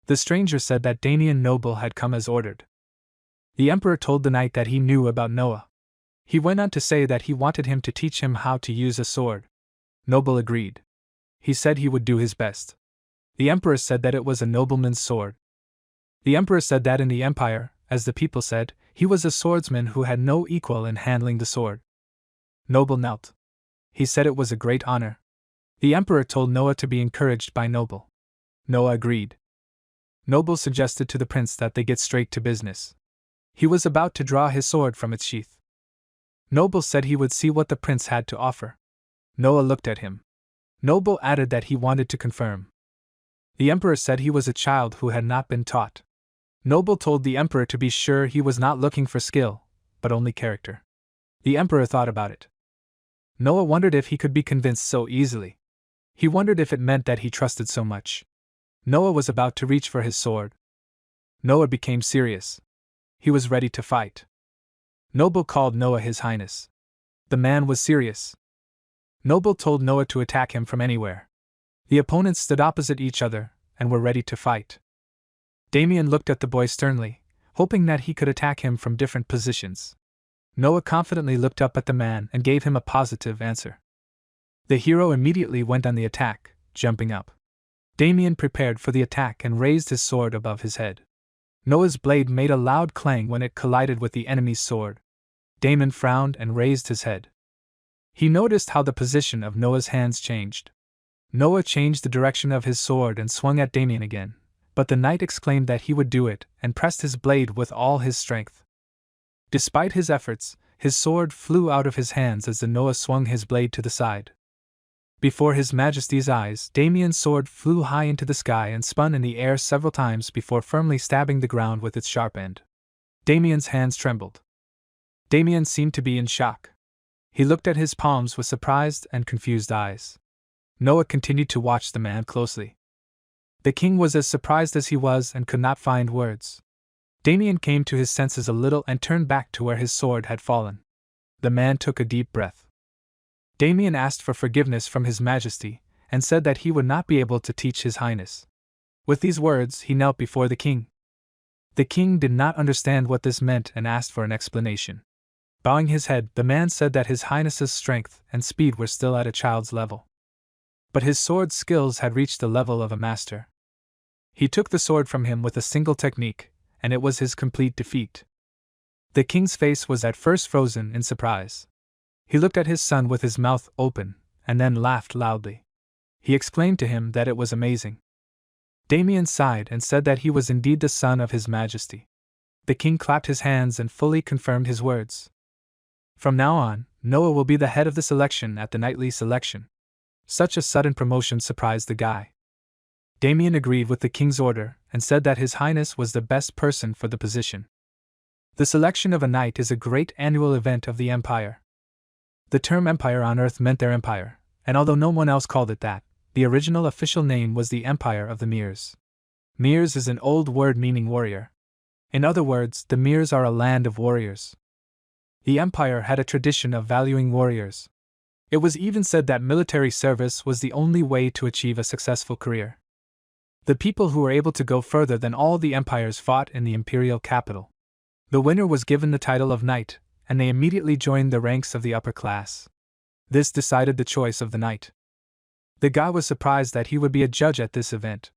Speaker 1: The stranger said that Damian Noble had come as ordered. The emperor told the knight that he knew about Noah. He went on to say that he wanted him to teach him how to use a sword. Noble agreed. He said he would do his best. The emperor said that it was a nobleman's sword. The emperor said that in the empire, as the people said, he was a swordsman who had no equal in handling the sword. Noble knelt. He said it was a great honor. The emperor told Noah to be encouraged by Noble. Noah agreed. Noble suggested to the prince that they get straight to business. He was about to draw his sword from its sheath. Noble said he would see what the prince had to offer. Noah looked at him. Noble added that he wanted to confirm. The emperor said he was a child who had not been taught. Noble told the emperor to be sure he was not looking for skill, but only character. The emperor thought about it. Noah wondered if he could be convinced so easily. He wondered if it meant that he trusted so much. Noah was about to reach for his sword. Noah became serious. He was ready to fight. Noble called Noah His Highness. The man was serious. Noble told Noah to attack him from anywhere. The opponents stood opposite each other and were ready to fight. Damian looked at the boy sternly, hoping that he could attack him from different positions. Noah confidently looked up at the man and gave him a positive answer. The hero immediately went on the attack, jumping up. Damian prepared for the attack and raised his sword above his head. Noah's blade made a loud clang when it collided with the enemy's sword. Damian frowned and raised his head. He noticed how the position of Noah's hands changed. Noah changed the direction of his sword and swung at Damian again, but the knight exclaimed that he would do it and pressed his blade with all his strength. Despite his efforts, his sword flew out of his hands as the Noah swung his blade to the side. Before His Majesty's eyes, Damian's sword flew high into the sky and spun in the air several times before firmly stabbing the ground with its sharp end. Damian's hands trembled. Damian seemed to be in shock. He looked at his palms with surprised and confused eyes. Noah continued to watch the man closely. The king was as surprised as he was and could not find words. Damian came to his senses a little and turned back to where his sword had fallen. The man took a deep breath. Damian asked for forgiveness from His Majesty, and said that he would not be able to teach His Highness. With these words, he knelt before the king. The king did not understand what this meant and asked for an explanation. Bowing his head, the man said that His Highness's strength and speed were still at a child's level. But his sword skills had reached the level of a master. He took the sword from him with a single technique, and it was his complete defeat. The king's face was at first frozen in surprise. He looked at his son with his mouth open, and then laughed loudly. He exclaimed to him that it was amazing. Damian sighed and said that he was indeed the son of His Majesty. The king clapped his hands and fully confirmed his words. From now on, Noah will be the head of the selection at the knightly selection. Such a sudden promotion surprised the guy. Damian agreed with the king's order and said that His Highness was the best person for the position. The selection of a knight is a great annual event of the empire. The term empire on earth meant their empire, and although no one else called it that, the original official name was the Empire of the Meres. Meres is an old word meaning warrior. In other words, the Meres are a land of warriors. The empire had a tradition of valuing warriors. It was even said that military service was the only way to achieve a successful career. The people who were able to go further than all the empires fought in the imperial capital. The winner was given the title of knight, and they immediately joined the ranks of the upper class. This decided the choice of the knight. The guy was surprised that he would be a judge at this event.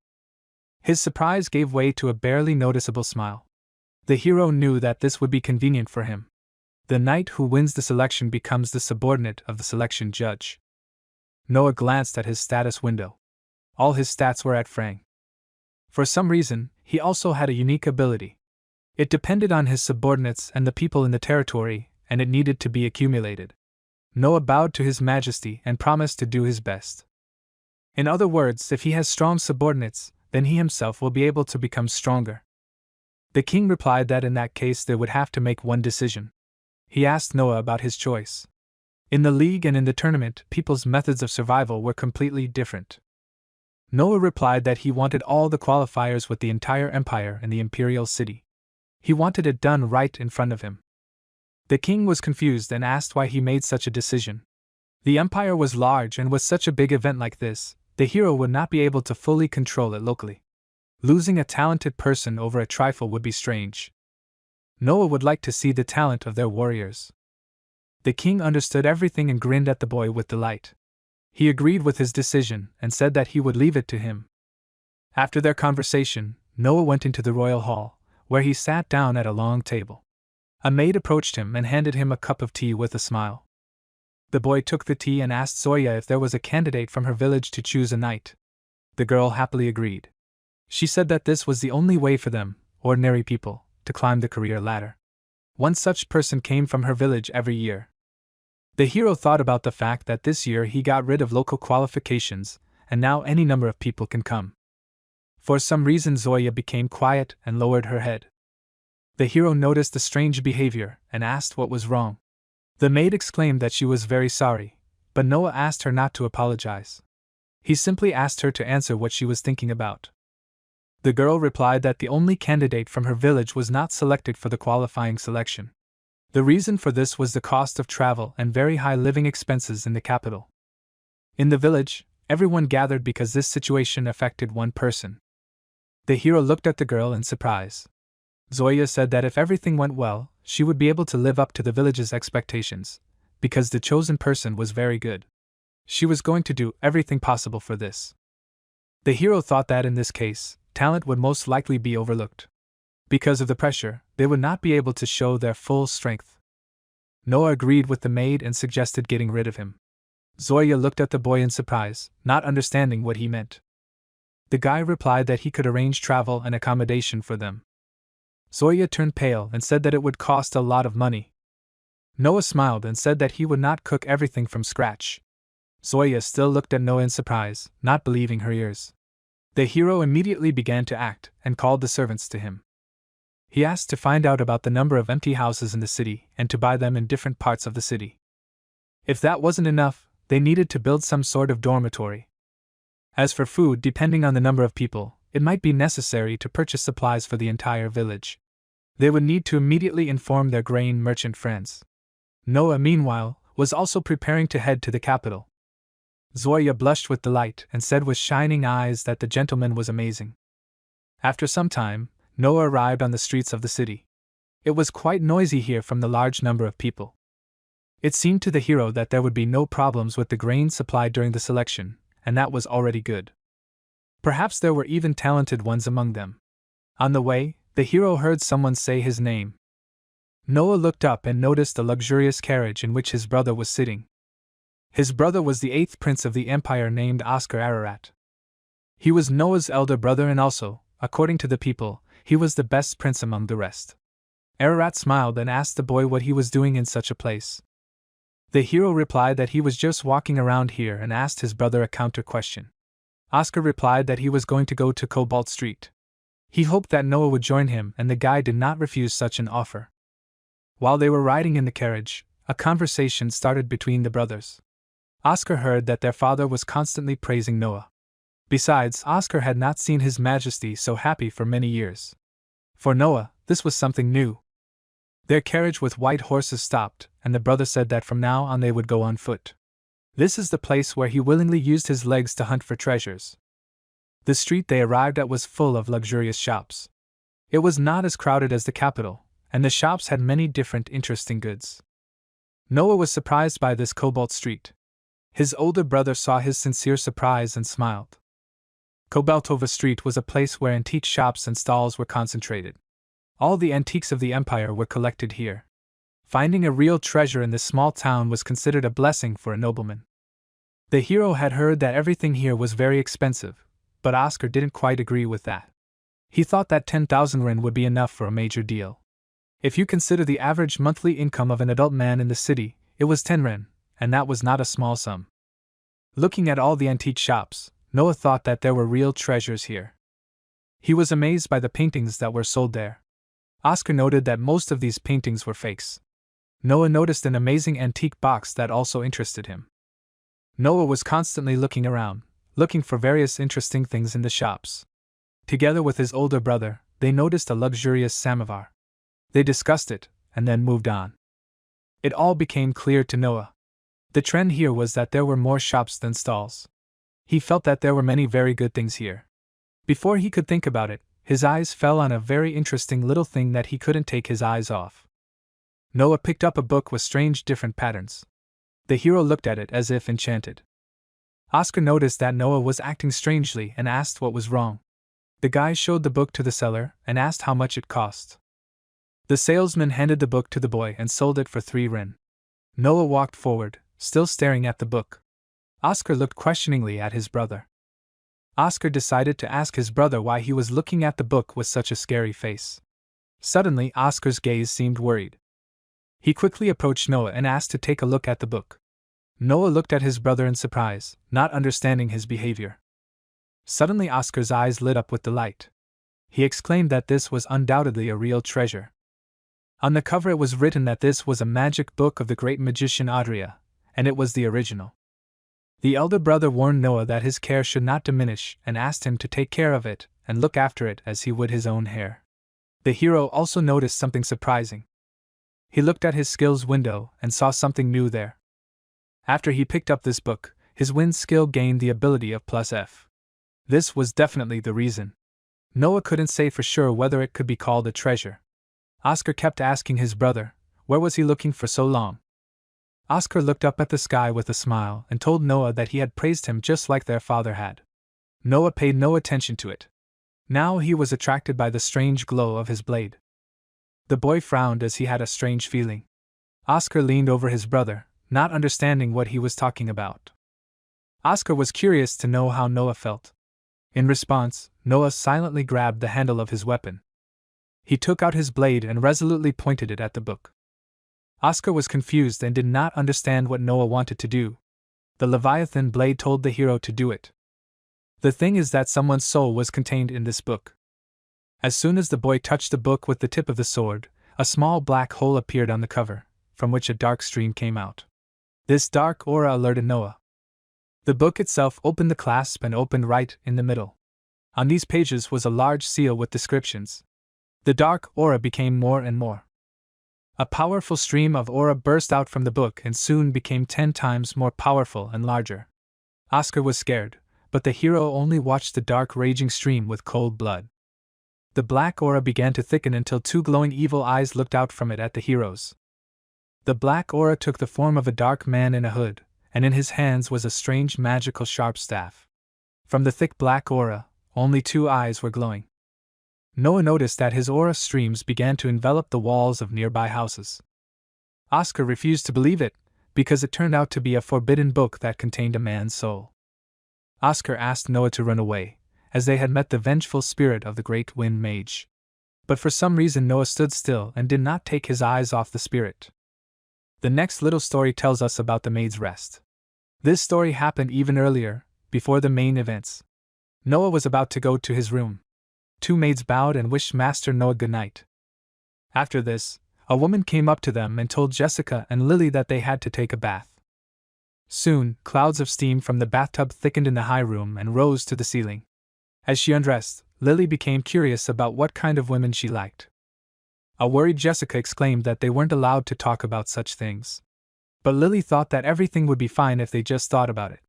Speaker 1: His surprise gave way to a barely noticeable smile. The hero knew that this would be convenient for him. The knight who wins the selection becomes the subordinate of the selection judge. Noah glanced at his status window. All his stats were at frang. For some reason, he also had a unique ability. It depended on his subordinates and the people in the territory, and it needed to be accumulated. Noah bowed to His Majesty and promised to do his best. In other words, if he has strong subordinates, then he himself will be able to become stronger. The king replied that in that case they would have to make one decision. He asked Noah about his choice. In the league and in the tournament, people's methods of survival were completely different. Noah replied that he wanted all the qualifiers with the entire empire and the imperial city. He wanted it done right in front of him. The king was confused and asked why he made such a decision. The empire was large, and with such a big event like this, the hero would not be able to fully control it locally. Losing a talented person over a trifle would be strange. Noah would like to see the talent of their warriors. The king understood everything and grinned at the boy with delight. He agreed with his decision and said that he would leave it to him. After their conversation, Noah went into the royal hall, where he sat down at a long table. A maid approached him and handed him a cup of tea with a smile. The boy took the tea and asked Zoya if there was a candidate from her village to choose a knight. The girl happily agreed. She said that this was the only way for them, ordinary people, to climb the career ladder. One such person came from her village every year. The hero thought about the fact that this year he got rid of local qualifications, and now any number of people can come. For some reason Zoya became quiet and lowered her head. The hero noticed the strange behavior and asked what was wrong. The maid exclaimed that she was very sorry, but Noah asked her not to apologize. He simply asked her to answer what she was thinking about. The girl replied that the only candidate from her village was not selected for the qualifying selection. The reason for this was the cost of travel and very high living expenses in the capital. In the village, everyone gathered because this situation affected one person. The hero looked at the girl in surprise. Zoya said that if everything went well, she would be able to live up to the village's expectations, because the chosen person was very good. She was going to do everything possible for this. The hero thought that in this case, talent would most likely be overlooked. Because of the pressure, they would not be able to show their full strength. Noah agreed with the maid and suggested getting rid of him. Zoya looked at the boy in surprise, not understanding what he meant. The guy replied that he could arrange travel and accommodation for them. Zoya turned pale and said that it would cost a lot of money. Noah smiled and said that he would not cook everything from scratch. Zoya still looked at Noah in surprise, not believing her ears. The hero immediately began to act and called the servants to him. He asked to find out about the number of empty houses in the city and to buy them in different parts of the city. If that wasn't enough, they needed to build some sort of dormitory. As for food, depending on the number of people, it might be necessary to purchase supplies for the entire village. They would need to immediately inform their grain merchant friends. Noah, meanwhile, was also preparing to head to the capital. Zoya blushed with delight and said with shining eyes that the gentleman was amazing. After some time, Noah arrived on the streets of the city. It was quite noisy here from the large number of people. It seemed to the hero that there would be no problems with the grain supply during the selection, and that was already good. Perhaps there were even talented ones among them. On the way, the hero heard someone say his name. Noah looked up and noticed a luxurious carriage in which his brother was sitting. His brother was the 8th prince of the empire named Oscar Ararat. He was Noah's elder brother and also, according to the people, he was the best prince among the rest. Ararat smiled and asked the boy what he was doing in such a place. The hero replied that he was just walking around here and asked his brother a counter question. Oscar replied that he was going to go to Cobalt Street. He hoped that Noah would join him, and the guy did not refuse such an offer. While they were riding in the carriage, a conversation started between the brothers. Oscar heard that their father was constantly praising Noah. Besides, Oscar had not seen His Majesty so happy for many years. For Noah, this was something new. Their carriage with white horses stopped, and the brother said that from now on they would go on foot. This is the place where he willingly used his legs to hunt for treasures. The street they arrived at was full of luxurious shops. It was not as crowded as the capital, and the shops had many different interesting goods. Noah was surprised by this Cobalt Street. His older brother saw his sincere surprise and smiled. Cobaltova Street was a place where antique shops and stalls were concentrated. All the antiques of the empire were collected here. Finding a real treasure in this small town was considered a blessing for a nobleman. The hero had heard that everything here was very expensive, but Oscar didn't quite agree with that. He thought that 10,000 ren would be enough for a major deal. If you consider the average monthly income of an adult man in the city, it was 10 ren, and that was not a small sum. Looking at all the antique shops, Noah thought that there were real treasures here. He was amazed by the paintings that were sold there. Oscar noted that most of these paintings were fakes. Noah noticed an amazing antique box that also interested him. Noah was constantly looking around, looking for various interesting things in the shops. Together with his older brother, they noticed a luxurious samovar. They discussed it, and then moved on. It all became clear to Noah. The trend here was that there were more shops than stalls. He felt that there were many very good things here. Before he could think about it, his eyes fell on a very interesting little thing that he couldn't take his eyes off. Noah picked up a book with strange different patterns. The hero looked at it as if enchanted. Oscar noticed that Noah was acting strangely and asked what was wrong. The guy showed the book to the seller and asked how much it cost. The salesman handed the book to the boy and sold it for 3 ren. Noah walked forward, still staring at the book. Oscar looked questioningly at his brother. Oscar decided to ask his brother why he was looking at the book with such a scary face. Suddenly, Oscar's gaze seemed worried. He quickly approached Noah and asked to take a look at the book. Noah looked at his brother in surprise, not understanding his behavior. Suddenly, Oscar's eyes lit up with delight. He exclaimed that this was undoubtedly a real treasure. On the cover it was written that this was a magic book of the great magician Adria, and it was the original. The elder brother warned Noah that his care should not diminish and asked him to take care of it and look after it as he would his own hair. The hero also noticed something surprising. He looked at his skills window and saw something new there. After he picked up this book, his wind skill gained the ability of +F. This was definitely the reason. Noah couldn't say for sure whether it could be called a treasure. Oscar kept asking his brother, where was he looking for so long? Oscar looked up at the sky with a smile and told Noah that he had praised him just like their father had. Noah paid no attention to it. Now he was attracted by the strange glow of his blade. The boy frowned as he had a strange feeling. Oscar leaned over his brother, not understanding what he was talking about. Oscar was curious to know how Noah felt. In response, Noah silently grabbed the handle of his weapon. He took out his blade and resolutely pointed it at the book. Oscar was confused and did not understand what Noah wanted to do. The Leviathan blade told the hero to do it. The thing is that someone's soul was contained in this book. As soon as the boy touched the book with the tip of the sword, a small black hole appeared on the cover, from which a dark stream came out. This dark aura alerted Noah. The book itself opened the clasp and opened right in the middle. On these pages was a large seal with descriptions. The dark aura became more and more. A powerful stream of aura burst out from the book and soon became 10 times more powerful and larger. Oscar was scared, but the hero only watched the dark raging stream with cold blood. The black aura began to thicken until 2 glowing evil eyes looked out from it at the heroes. The black aura took the form of a dark man in a hood, and in his hands was a strange magical sharp staff. From the thick black aura, only 2 eyes were glowing. Noah noticed that his aura streams began to envelop the walls of nearby houses. Oscar refused to believe it, because it turned out to be a forbidden book that contained a man's soul. Oscar asked Noah to run away, as they had met the vengeful spirit of the great wind mage. But for some reason Noah stood still and did not take his eyes off the spirit. The next little story tells us about the Maid's Rest. This story happened even earlier, before the main events. Noah was about to go to his room. 2 maids bowed and wished Master Noah good night. After this, a woman came up to them and told Jessica and Lily that they had to take a bath. Soon, clouds of steam from the bathtub thickened in the high room and rose to the ceiling. As she undressed, Lily became curious about what kind of women she liked. A worried Jessica exclaimed that they weren't allowed to talk about such things. But Lily thought that everything would be fine if they just thought about it.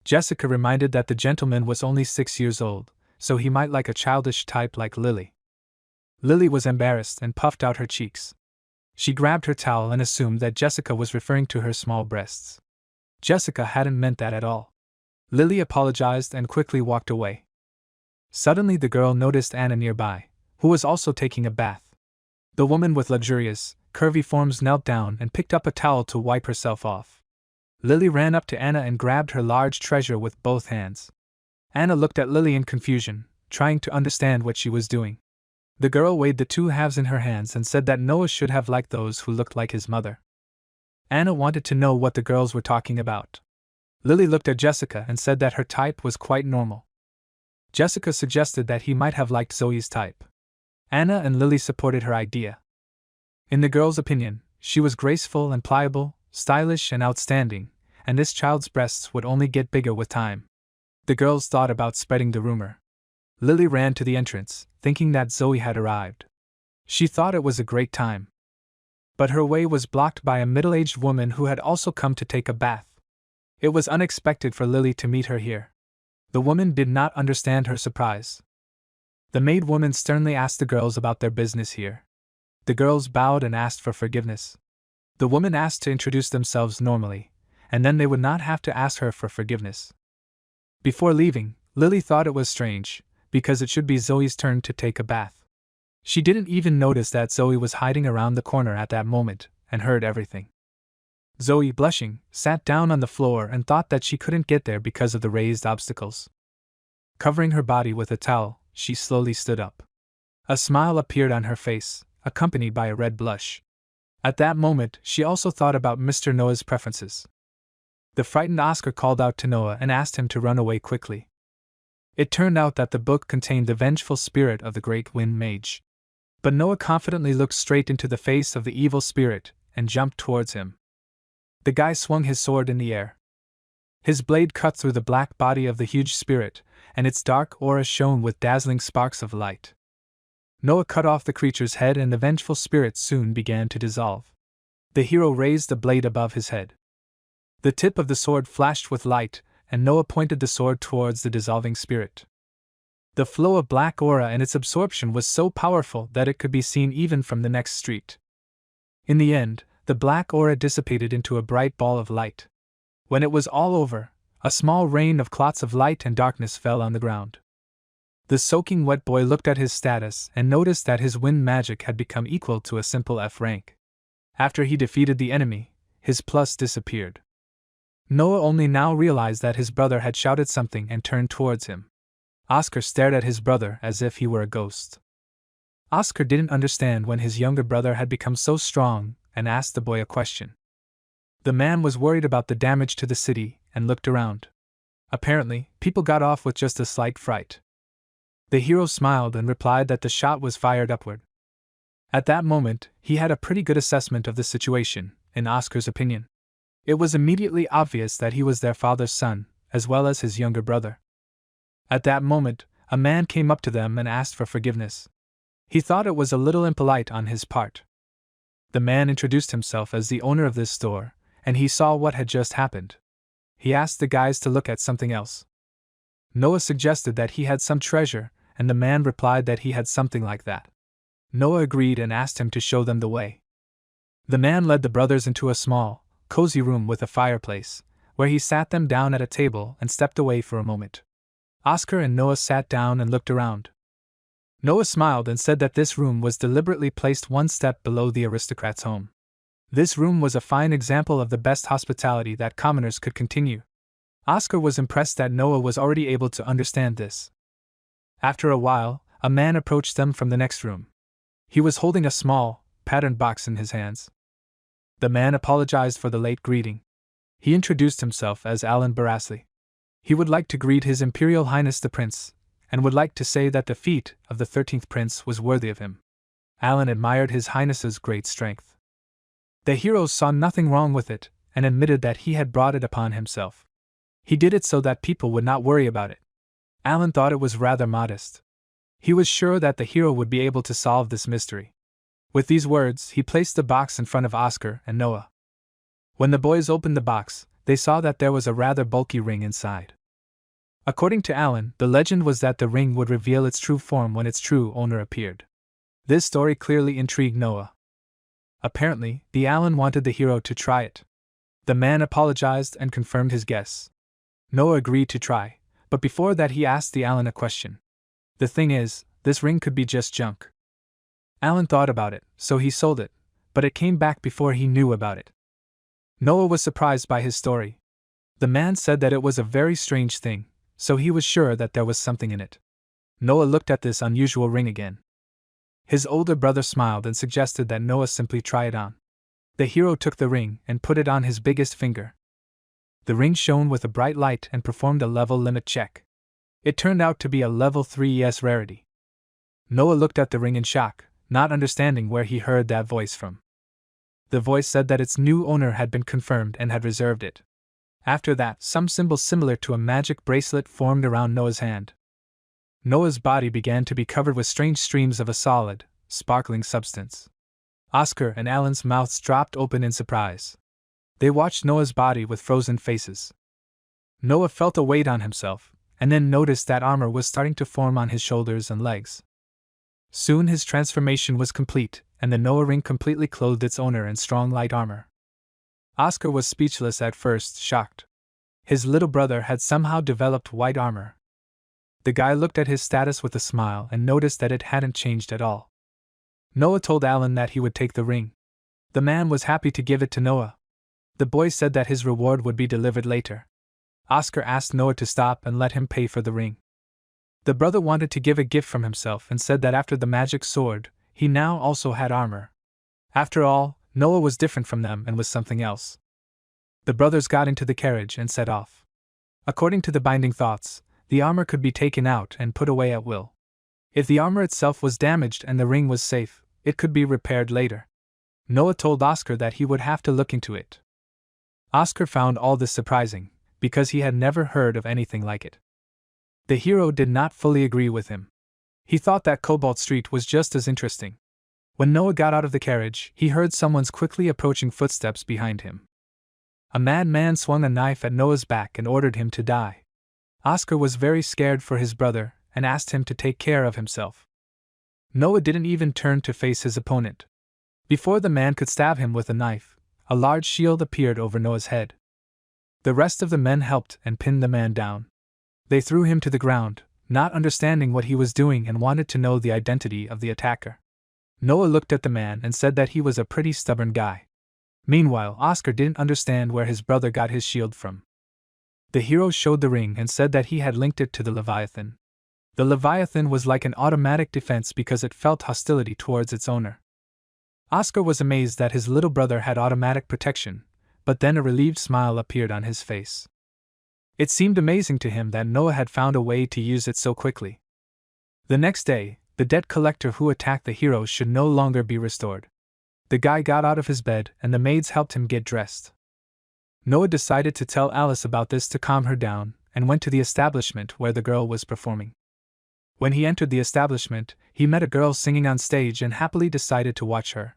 Speaker 1: Jessica reminded that the gentleman was only 6 years old, so he might like a childish type like Lily. Lily was embarrassed and puffed out her cheeks. She grabbed her towel and assumed that Jessica was referring to her small breasts. Jessica hadn't meant that at all. Lily apologized and quickly walked away. Suddenly the girl noticed Anna nearby, who was also taking a bath. The woman with luxurious, curvy forms knelt down and picked up a towel to wipe herself off. Lily ran up to Anna and grabbed her large treasure with both hands. Anna looked at Lily in confusion, trying to understand what she was doing. The girl weighed the 2 halves in her hands and said that Noah should have liked those who looked like his mother. Anna wanted to know what the girls were talking about. Lily looked at Jessica and said that her type was quite normal. Jessica suggested that he might have liked Zoe's type. Anna and Lily supported her idea. In the girl's opinion, she was graceful and pliable, stylish and outstanding, and this child's breasts would only get bigger with time. The girls thought about spreading the rumor. Lily ran to the entrance, thinking that Zoe had arrived. She thought it was a great time. But her way was blocked by a middle-aged woman who had also come to take a bath. It was unexpected for Lily to meet her here. The woman did not understand her surprise. The maid woman sternly asked the girls about their business here. The girls bowed and asked for forgiveness. The woman asked to introduce themselves normally, and then they would not have to ask her for forgiveness. Before leaving, Lily thought it was strange, because it should be Zoe's turn to take a bath. She didn't even notice that Zoe was hiding around the corner at that moment, and heard everything. Zoe, blushing, sat down on the floor and thought that she couldn't get there because of the raised obstacles. Covering her body with a towel, she slowly stood up. A smile appeared on her face, accompanied by a red blush. At that moment, she also thought about Mr. Noah's preferences. The frightened Oscar called out to Noah and asked him to run away quickly. It turned out that the book contained the vengeful spirit of the great wind mage. But Noah confidently looked straight into the face of the evil spirit and jumped towards him. The guy swung his sword in the air. His blade cut through the black body of the huge spirit, and its dark aura shone with dazzling sparks of light. Noah cut off the creature's head and the vengeful spirit soon began to dissolve. The hero raised the blade above his head. The tip of the sword flashed with light, and Noah pointed the sword towards the dissolving spirit. The flow of black aura and its absorption was so powerful that it could be seen even from the next street. In the end, the black aura dissipated into a bright ball of light. When it was all over, a small rain of clots of light and darkness fell on the ground. The soaking wet boy looked at his status and noticed that his wind magic had become equal to a simple F rank. After he defeated the enemy, his plus disappeared. Noah only now realized that his brother had shouted something and turned towards him. Oscar stared at his brother as if he were a ghost. Oscar didn't understand when his younger brother had become so strong and asked the boy a question. The man was worried about the damage to the city and looked around. Apparently, people got off with just a slight fright. The hero smiled and replied that the shot was fired upward. At that moment, he had a pretty good assessment of the situation, in Oscar's opinion. It was immediately obvious that he was their father's son, as well as his younger brother. At that moment, a man came up to them and asked for forgiveness. He thought it was a little impolite on his part. The man introduced himself as the owner of this store, and he saw what had just happened. He asked the guys to look at something else. Noah suggested that he had some treasure, and the man replied that he had something like that. Noah agreed and asked him to show them the way. The man led the brothers into a small, cozy room with a fireplace, where he sat them down at a table and stepped away for a moment. Oscar and Noah sat down and looked around. Noah smiled and said that this room was deliberately placed one step below the aristocrat's home. This room was a fine example of the best hospitality that commoners could continue. Oscar was impressed that Noah was already able to understand this. After a while, a man approached them from the next room. He was holding a small, patterned box in his hands. The man apologized for the late greeting. He introduced himself as Alan Barasli. He would like to greet His Imperial Highness the Prince, and would like to say that the feat of the 13th Prince was worthy of him. Alan admired His Highness's great strength. The hero saw nothing wrong with it, and admitted that he had brought it upon himself. He did it so that people would not worry about it. Alan thought it was rather modest. He was sure that the hero would be able to solve this mystery. With these words, he placed the box in front of Oscar and Noah. When the boys opened the box, they saw that there was a rather bulky ring inside. According to Alan, the legend was that the ring would reveal its true form when its true owner appeared. This story clearly intrigued Noah. Apparently, the Alan wanted the hero to try it. The man apologized and confirmed his guess. Noah agreed to try, but before that he asked the Alan a question. The thing is, this ring could be just junk. Alan thought about it, so he sold it, but it came back before he knew about it. Noah was surprised by his story. The man said that it was a very strange thing, so he was sure that there was something in it. Noah looked at this unusual ring again. His older brother smiled and suggested that Noah simply try it on. The hero took the ring and put it on his biggest finger. The ring shone with a bright light and performed a level limit check. It turned out to be a level 3 ES rarity. Noah looked at the ring in shock, not understanding where he heard that voice from. The voice said that its new owner had been confirmed and had reserved it. After that, some symbol similar to a magic bracelet formed around Noah's hand. Noah's body began to be covered with strange streams of a solid, sparkling substance. Oscar and Alan's mouths dropped open in surprise. They watched Noah's body with frozen faces. Noah felt a weight on himself, and then noticed that armor was starting to form on his shoulders and legs. Soon his transformation was complete, and the Noah ring completely clothed its owner in strong light armor. Oscar was speechless at first, shocked. His little brother had somehow developed white armor. The guy looked at his status with a smile and noticed that it hadn't changed at all. Noah told Alan that he would take the ring. The man was happy to give it to Noah. The boy said that his reward would be delivered later. Oscar asked Noah to stop and let him pay for the ring. The brother wanted to give a gift from himself and said that after the magic sword, he now also had armor. After all, Noah was different from them and was something else. The brothers got into the carriage and set off. According to the binding thoughts, the armor could be taken out and put away at will. If the armor itself was damaged and the ring was safe, it could be repaired later. Noah told Oscar that he would have to look into it. Oscar found all this surprising, because he had never heard of anything like it. The hero did not fully agree with him. He thought that Cobalt Street was just as interesting. When Noah got out of the carriage, he heard someone's quickly approaching footsteps behind him. A madman swung a knife at Noah's back and ordered him to die. Oscar was very scared for his brother and asked him to take care of himself. Noah didn't even turn to face his opponent. Before the man could stab him with a knife, a large shield appeared over Noah's head. The rest of the men helped and pinned the man down. They threw him to the ground, not understanding what he was doing, and wanted to know the identity of the attacker. Noah looked at the man and said that he was a pretty stubborn guy. Meanwhile, Oscar didn't understand where his brother got his shield from. The hero showed the ring and said that he had linked it to the Leviathan. The Leviathan was like an automatic defense because it felt hostility towards its owner. Oscar was amazed that his little brother had automatic protection, but then a relieved smile appeared on his face. It seemed amazing to him that Noah had found a way to use it so quickly. The next day, the debt collector who attacked the hero should no longer be restored. The guy got out of his bed and the maids helped him get dressed. Noah decided to tell Alice about this to calm her down and went to the establishment where the girl was performing. When he entered the establishment, he met a girl singing on stage and happily decided to watch her.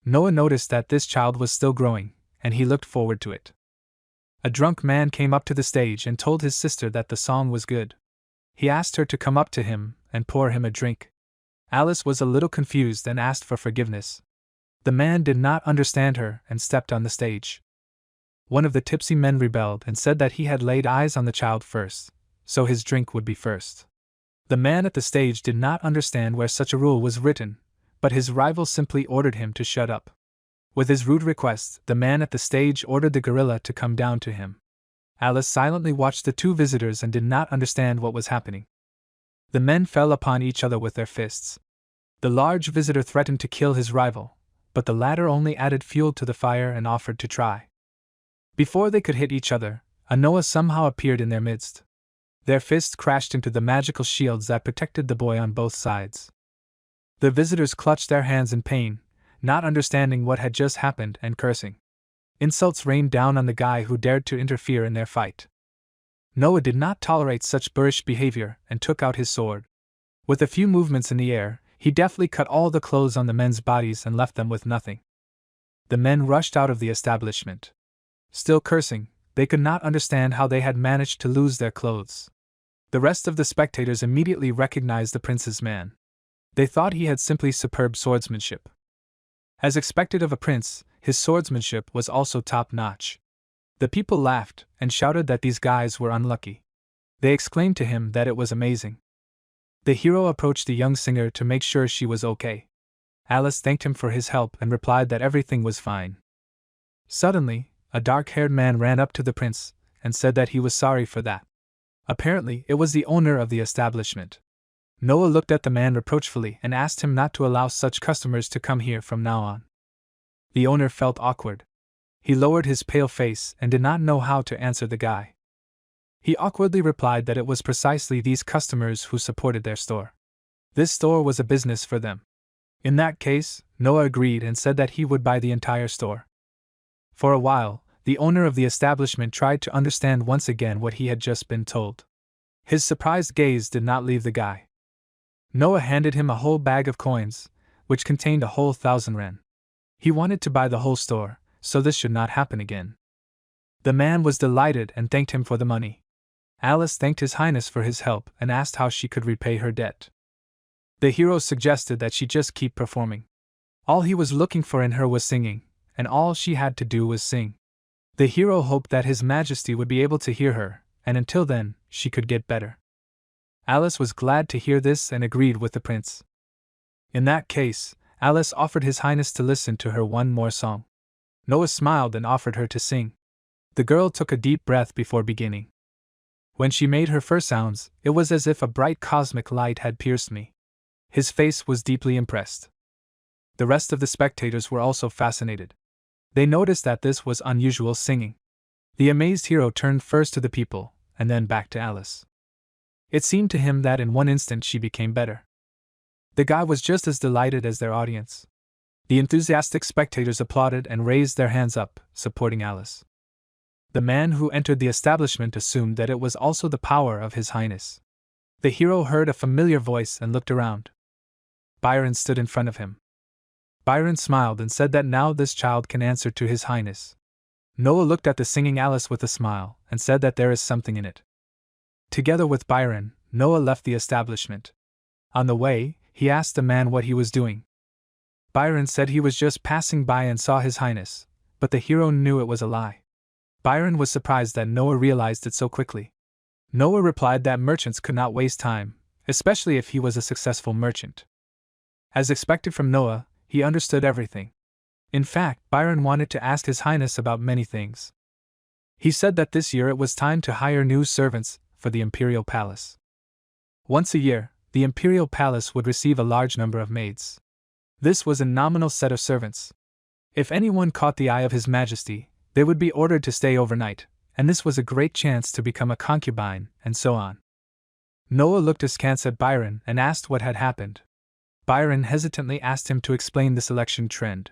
Speaker 1: Noah noticed that this child was still growing, and he looked forward to it. A drunk man came up to the stage and told his sister that the song was good. He asked her to come up to him and pour him a drink. Alice was a little confused and asked for forgiveness. The man did not understand her and stepped on the stage. One of the tipsy men rebelled and said that he had laid eyes on the child first, so his drink would be first. The man at the stage did not understand where such a rule was written, but his rival simply ordered him to shut up. With his rude request, the man at the stage ordered the gorilla to come down to him. Alice silently watched the two visitors and did not understand what was happening. The men fell upon each other with their fists. The large visitor threatened to kill his rival, but the latter only added fuel to the fire and offered to try. Before they could hit each other, a Noah somehow appeared in their midst. Their fists crashed into the magical shields that protected the boy on both sides. The visitors clutched their hands in pain, not understanding what had just happened and cursing. Insults rained down on the guy who dared to interfere in their fight. Noah did not tolerate such boorish behavior and took out his sword. With a few movements in the air, he deftly cut all the clothes on the men's bodies and left them with nothing. The men rushed out of the establishment. Still cursing, they could not understand how they had managed to lose their clothes. The rest of the spectators immediately recognized the prince's man. They thought he had simply superb swordsmanship. As expected of a prince, his swordsmanship was also top-notch. The people laughed and shouted that these guys were unlucky. They exclaimed to him that it was amazing. The hero approached the young singer to make sure she was okay. Alice thanked him for his help and replied that everything was fine. Suddenly, a dark-haired man ran up to the prince and said that he was sorry for that. Apparently, it was the owner of the establishment. Noah looked at the man reproachfully and asked him not to allow such customers to come here from now on. The owner felt awkward. He lowered his pale face and did not know how to answer the guy. He awkwardly replied that it was precisely these customers who supported their store. This store was a business for them. In that case, Noah agreed and said that he would buy the entire store. For a while, the owner of the establishment tried to understand once again what he had just been told. His surprised gaze did not leave the guy. Noah handed him a whole bag of coins which contained a whole 1,000 ren. He wanted to buy the whole store, so this should not happen again. The man was delighted and thanked him for the money. Alice thanked His Highness for his help and asked how she could repay her debt. The hero suggested that she just keep performing. All he was looking for in her was singing, and all she had to do was sing. The hero hoped that His Majesty would be able to hear her, and until then, she could get better. Alice was glad to hear this and agreed with the prince. In that case, Alice offered His Highness to listen to her one more song. Noah smiled and offered her to sing. The girl took a deep breath before beginning. When she made her first sounds, it was as if a bright cosmic light had pierced me. His face was deeply impressed. The rest of the spectators were also fascinated. They noticed that this was unusual singing. The amazed hero turned first to the people, and then back to Alice. It seemed to him that in one instant she became better. The guy was just as delighted as their audience. The enthusiastic spectators applauded and raised their hands up, supporting Alice. The man who entered the establishment assumed that it was also the power of His Highness. The hero heard a familiar voice and looked around. Byron stood in front of him. Byron smiled and said that now this child can answer to His Highness. Noah looked at the singing Alice with a smile and said that there is something in it. Together with Byron, Noah left the establishment. On the way, he asked the man what he was doing. Byron said he was just passing by and saw His Highness, but the hero knew it was a lie. Byron was surprised that Noah realized it so quickly. Noah replied that merchants could not waste time, especially if he was a successful merchant. As expected from Noah, he understood everything. In fact, Byron wanted to ask His Highness about many things. He said that this year it was time to hire new servants for the imperial palace. Once a year, the imperial palace would receive a large number of maids. This was a nominal set of servants. If anyone caught the eye of His Majesty, they would be ordered to stay overnight, and this was a great chance to become a concubine, and so on. Noah looked askance at Byron and asked what had happened. Byron hesitantly asked him to explain the selection trend.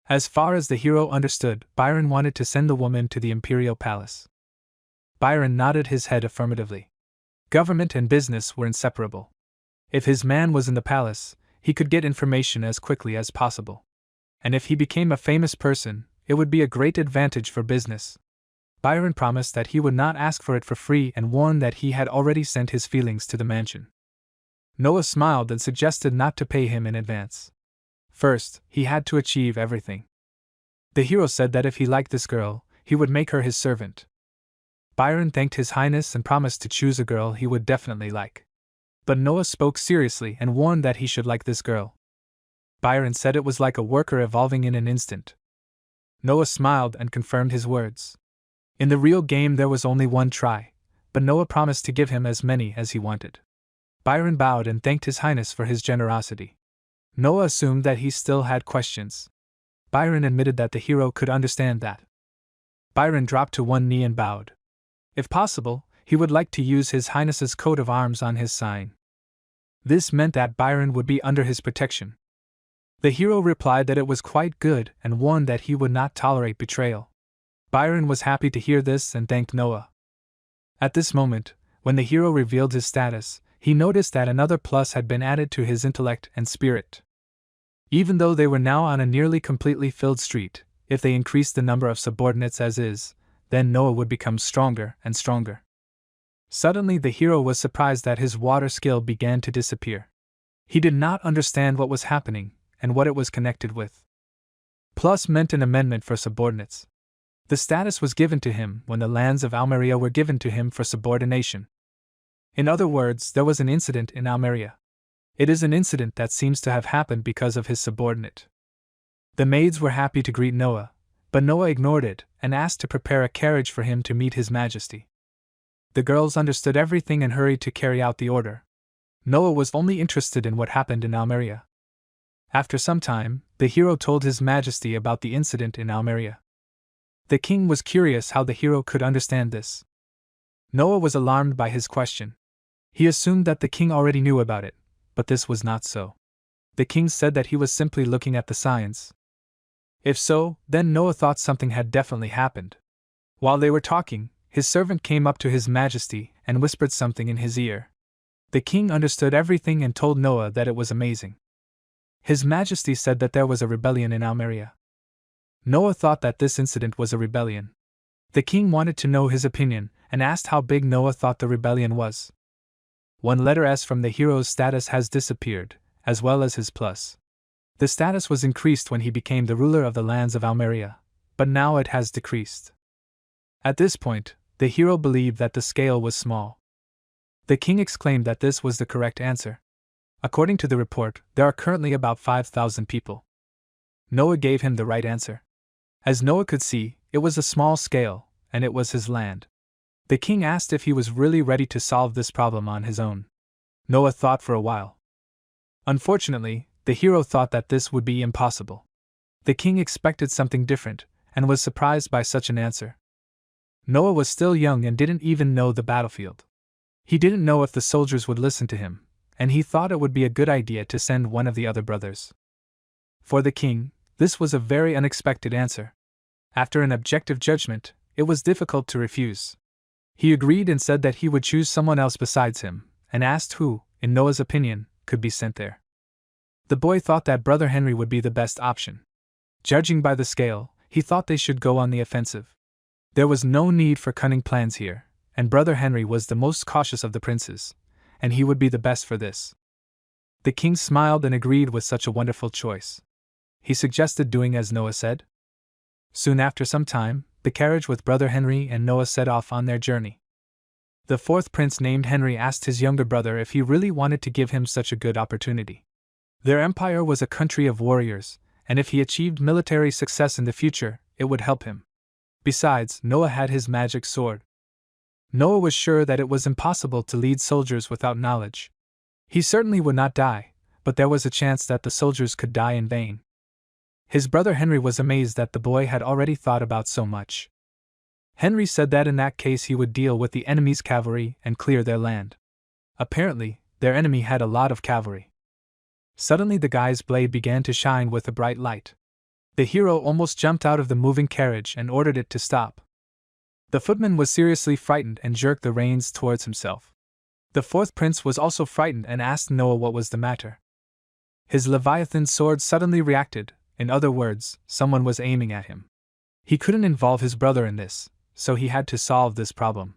Speaker 1: As far as the hero understood, Byron wanted to send the woman to the imperial palace. Byron nodded his head affirmatively. Government and business were inseparable. If his man was in the palace, he could get information as quickly as possible. And if he became a famous person, it would be a great advantage for business. Byron promised that he would not ask for it for free and warned that he had already sent his feelings to the mansion. Noah smiled and suggested not to pay him in advance. First, he had to achieve everything. The hero said that if he liked this girl, he would make her his servant. Byron thanked His Highness and promised to choose a girl he would definitely like. But Noah spoke seriously and warned that he should like this girl. Byron said it was like a worker evolving in an instant. Noah smiled and confirmed his words. In the real game there was only one try, but Noah promised to give him as many as he wanted. Byron bowed and thanked His Highness for his generosity. Noah assumed that he still had questions. Byron admitted that the hero could understand that. Byron dropped to one knee and bowed. If possible, he would like to use His Highness's coat of arms on his sign. This meant that Byron would be under his protection. The hero replied that it was quite good and warned that he would not tolerate betrayal. Byron was happy to hear this and thanked Noah. At this moment, when the hero revealed his status, he noticed that another plus had been added to his intellect and spirit. Even though they were now on a nearly completely filled street, if they increased the number of subordinates as is, then Noah would become stronger and stronger. Suddenly the hero was surprised that his water skill began to disappear. He did not understand what was happening and what it was connected with. Plus meant an amendment for subordinates. The status was given to him when the lands of Almeria were given to him for subordination. In other words, there was an incident in Almeria. It is an incident that seems to have happened because of his subordinate. The maids were happy to greet Noah, but Noah ignored it and asked to prepare a carriage for him to meet His Majesty. The girls understood everything and hurried to carry out the order. Noah was only interested in what happened in Almeria. After some time, the hero told His Majesty about the incident in Almeria. The king was curious how the hero could understand this. Noah was alarmed by his question. He assumed that the king already knew about it, but this was not so. The king said that he was simply looking at the signs. If so, then Noah thought something had definitely happened. While they were talking, his servant came up to His Majesty and whispered something in his ear. The king understood everything and told Noah that it was amazing. His Majesty said that there was a rebellion in Almeria. Noah thought that this incident was a rebellion. The king wanted to know his opinion and asked how big Noah thought the rebellion was. One letter S from the hero's status has disappeared, as well as his plus. The status was increased when he became the ruler of the lands of Almeria, but now it has decreased. At this point, the hero believed that the scale was small. The king exclaimed that this was the correct answer. According to the report, there are currently about 5,000 people. Noah gave him the right answer. As Noah could see, it was a small scale, and it was his land. The king asked if he was really ready to solve this problem on his own. Noah thought for a while. Unfortunately, the hero thought that this would be impossible. The king expected something different, and was surprised by such an answer. Noah was still young and didn't even know the battlefield. He didn't know if the soldiers would listen to him, and he thought it would be a good idea to send one of the other brothers. For the king, this was a very unexpected answer. After an objective judgment, it was difficult to refuse. He agreed and said that he would choose someone else besides him, and asked who, in Noah's opinion, could be sent there. The boy thought that Brother Henry would be the best option. Judging by the scale, he thought they should go on the offensive. There was no need for cunning plans here, and Brother Henry was the most cautious of the princes, and he would be the best for this. The king smiled and agreed with such a wonderful choice. He suggested doing as Noah said. Soon after some time, the carriage with Brother Henry and Noah set off on their journey. The fourth prince named Henry asked his younger brother if he really wanted to give him such a good opportunity. Their empire was a country of warriors, and if he achieved military success in the future, it would help him. Besides, Noah had his magic sword. Noah was sure that it was impossible to lead soldiers without knowledge. He certainly would not die, but there was a chance that the soldiers could die in vain. His brother Henry was amazed that the boy had already thought about so much. Henry said that in that case he would deal with the enemy's cavalry and clear their land. Apparently, their enemy had a lot of cavalry. Suddenly the guy's blade began to shine with a bright light. The hero almost jumped out of the moving carriage and ordered it to stop. The footman was seriously frightened and jerked the reins towards himself. The fourth prince was also frightened and asked Noah what was the matter. His Leviathan sword suddenly reacted. In other words, someone was aiming at him. He couldn't involve his brother in this, so he had to solve this problem.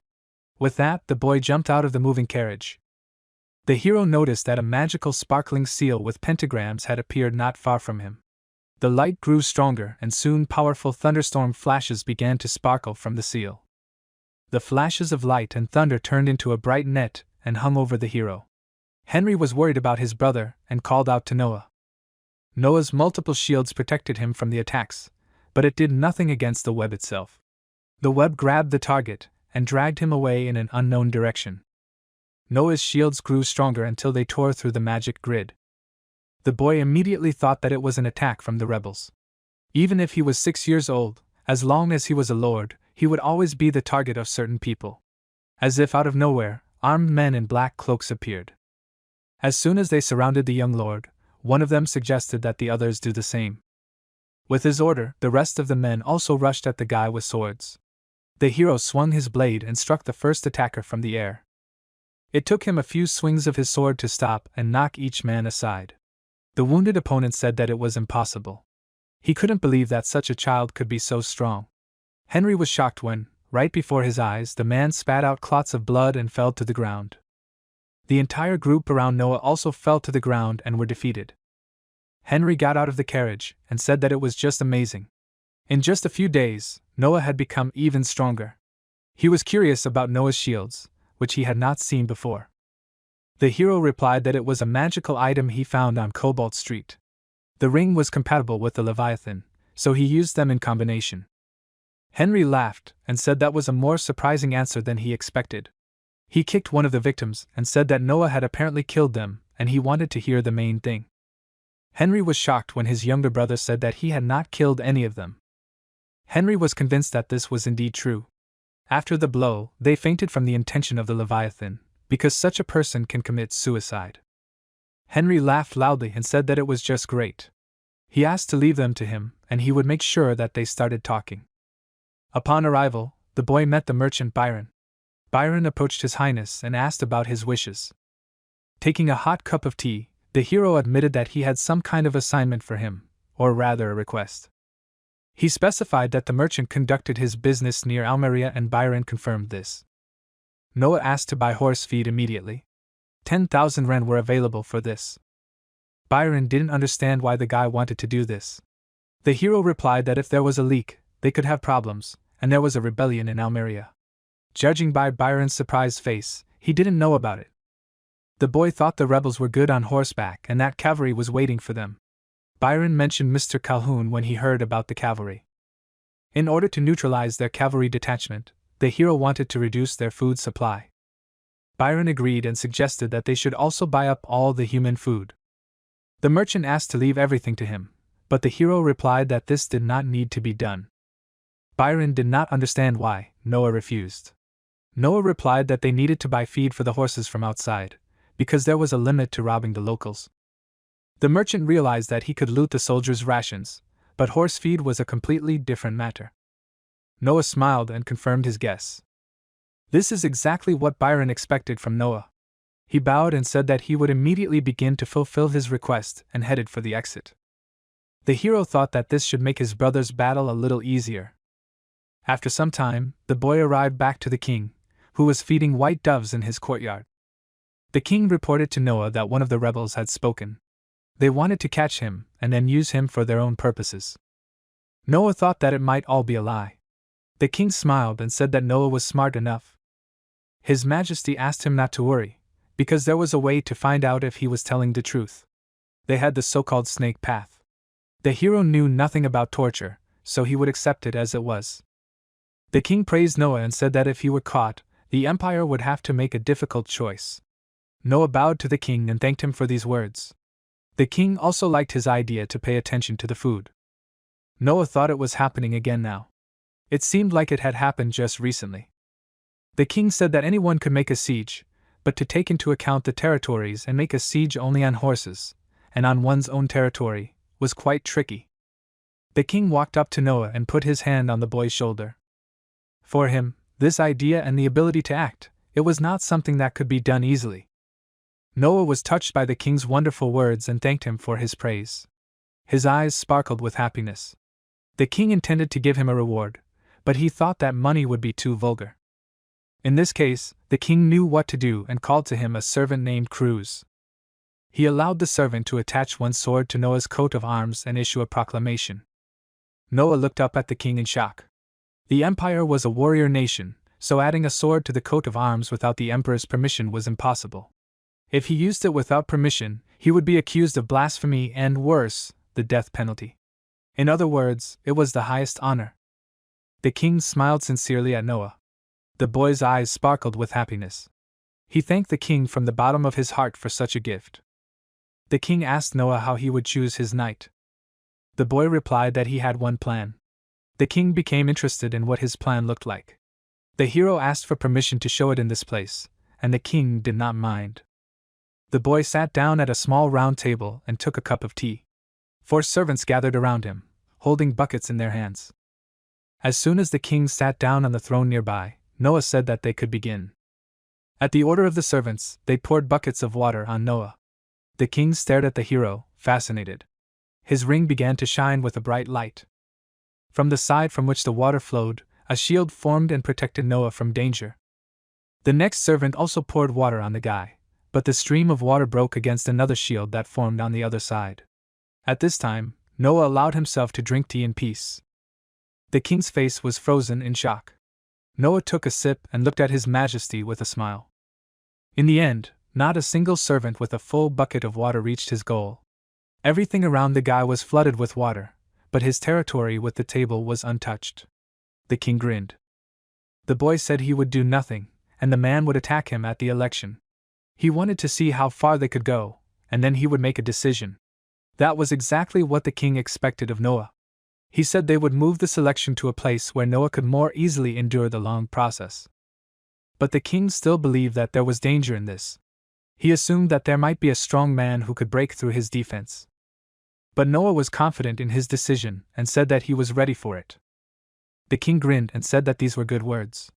Speaker 1: With that, the boy jumped out of the moving carriage. The hero noticed that a magical sparkling seal with pentagrams had appeared not far from him. The light grew stronger and soon powerful thunderstorm flashes began to sparkle from the seal. The flashes of light and thunder turned into a bright net and hung over the hero. Henry was worried about his brother and called out to Noah. Noah's multiple shields protected him from the attacks, but it did nothing against the web itself. The web grabbed the target and dragged him away in an unknown direction. Noah's shields grew stronger until they tore through the magic grid. The boy immediately thought that it was an attack from the rebels. Even if he was 6 years old, as long as he was a lord, he would always be the target of certain people. As if out of nowhere, armed men in black cloaks appeared. As soon as they surrounded the young lord, one of them suggested that the others do the same. With his order, the rest of the men also rushed at the guy with swords. The hero swung his blade and struck the first attacker from the air. It took him a few swings of his sword to stop and knock each man aside. The wounded opponent said that it was impossible. He couldn't believe that such a child could be so strong. Henry was shocked when, right before his eyes, the man spat out clots of blood and fell to the ground. The entire group around Noah also fell to the ground and were defeated. Henry got out of the carriage and said that it was just amazing. In just a few days, Noah had become even stronger. He was curious about Noah's shields, which he had not seen before. The hero replied that it was a magical item he found on Cobalt Street. The ring was compatible with the Leviathan, so he used them in combination. Henry laughed and said that was a more surprising answer than he expected. He kicked one of the victims and said that Noah had apparently killed them, and he wanted to hear the main thing. Henry was shocked when his younger brother said that he had not killed any of them. Henry was convinced that this was indeed true. After the blow, they fainted from the intention of the Leviathan, because such a person can commit suicide. Henry laughed loudly and said that it was just great. He asked to leave them to him, and he would make sure that they started talking. Upon arrival, the boy met the merchant Byron. Byron approached His Highness and asked about his wishes. Taking a hot cup of tea, The hero admitted that he had some kind of assignment for him, or rather a request. He specified that the merchant conducted his business near Almeria, and Byron confirmed this. Noah asked to buy horse feed immediately. 10,000 ren were available for this. Byron didn't understand why the guy wanted to do this. The hero replied that if there was a leak, they could have problems, and there was a rebellion in Almeria. Judging by Byron's surprised face, he didn't know about it. The boy thought the rebels were good on horseback and that cavalry was waiting for them. Byron mentioned Mr. Calhoun when he heard about the cavalry. In order to neutralize their cavalry detachment, the hero wanted to reduce their food supply. Byron agreed and suggested that they should also buy up all the human food. The merchant asked to leave everything to him, but the hero replied that this did not need to be done. Byron did not understand why Noah refused. Noah replied that they needed to buy feed for the horses from outside, because there was a limit to robbing the locals. The merchant realized that he could loot the soldiers' rations, but horse feed was a completely different matter. Noah smiled and confirmed his guess. This is exactly what Byron expected from Noah. He bowed and said that he would immediately begin to fulfill his request and headed for the exit. The hero thought that this should make his brother's battle a little easier. After some time, the boy arrived back to the king, who was feeding white doves in his courtyard. The king reported to Noah that one of the rebels had spoken. They wanted to catch him and then use him for their own purposes. Noah thought that it might all be a lie. The king smiled and said that Noah was smart enough. His Majesty asked him not to worry, because there was a way to find out if he was telling the truth. They had the so-called snake path. The hero knew nothing about torture, so he would accept it as it was. The king praised Noah and said that if he were caught, the empire would have to make a difficult choice. Noah bowed to the king and thanked him for these words. The king also liked his idea to pay attention to the food. Noah thought it was happening again now. It seemed like it had happened just recently. The king said that anyone could make a siege, but to take into account the territories and make a siege only on horses, and on one's own territory, was quite tricky. The king walked up to Noah and put his hand on the boy's shoulder. For him, this idea and the ability to act, it was not something that could be done easily. Noah was touched by the king's wonderful words and thanked him for his praise. His eyes sparkled with happiness. The king intended to give him a reward, but he thought that money would be too vulgar. In this case, the king knew what to do and called to him a servant named Cruz. He allowed the servant to attach one sword to Noah's coat of arms and issue a proclamation. Noah looked up at the king in shock. The empire was a warrior nation, so adding a sword to the coat of arms without the emperor's permission was impossible. If he used it without permission, he would be accused of blasphemy and, worse, the death penalty. In other words, it was the highest honor. The king smiled sincerely at Noah. The boy's eyes sparkled with happiness. He thanked the king from the bottom of his heart for such a gift. The king asked Noah how he would choose his knight. The boy replied that he had one plan. The king became interested in what his plan looked like. The hero asked for permission to show it in this place, and the king did not mind. The boy sat down at a small round table and took a cup of tea. 4 servants gathered around him, holding buckets in their hands. As soon as the king sat down on the throne nearby, Noah said that they could begin. At the order of the servants, they poured buckets of water on Noah. The king stared at the hero, fascinated. His ring began to shine with a bright light. From the side from which the water flowed, a shield formed and protected Noah from danger. The next servant also poured water on the guy, but the stream of water broke against another shield that formed on the other side. At this time, Noah allowed himself to drink tea in peace. The king's face was frozen in shock. Noah took a sip and looked at his Majesty with a smile. In the end, not a single servant with a full bucket of water reached his goal. Everything around the guy was flooded with water, but his territory with the table was untouched. The king grinned. The boy said he would do nothing, and the man would attack him at the election. He wanted to see how far they could go, and then he would make a decision. That was exactly what the king expected of Noah. He said they would move the selection to a place where Noah could more easily endure the long process. But the king still believed that there was danger in this. He assumed that there might be a strong man who could break through his defense. But Noah was confident in his decision and said that he was ready for it. The king grinned and said that these were good words.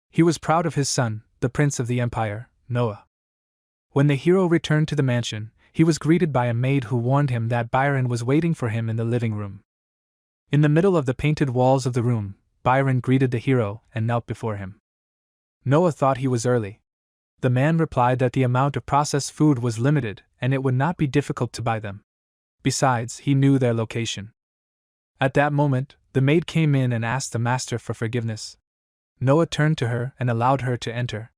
Speaker 1: He was proud of his son, the prince of the empire, Noah. When the hero returned to the mansion, he was greeted by a maid who warned him that Byron was waiting for him in the living room. In the middle of the painted walls of the room, Byron greeted the hero and knelt before him. Noah thought he was early. The man replied that the amount of processed food was limited and it would not be difficult to buy them. Besides, he knew their location. At that moment, the maid came in and asked the master for forgiveness. Noah turned to her and allowed her to enter.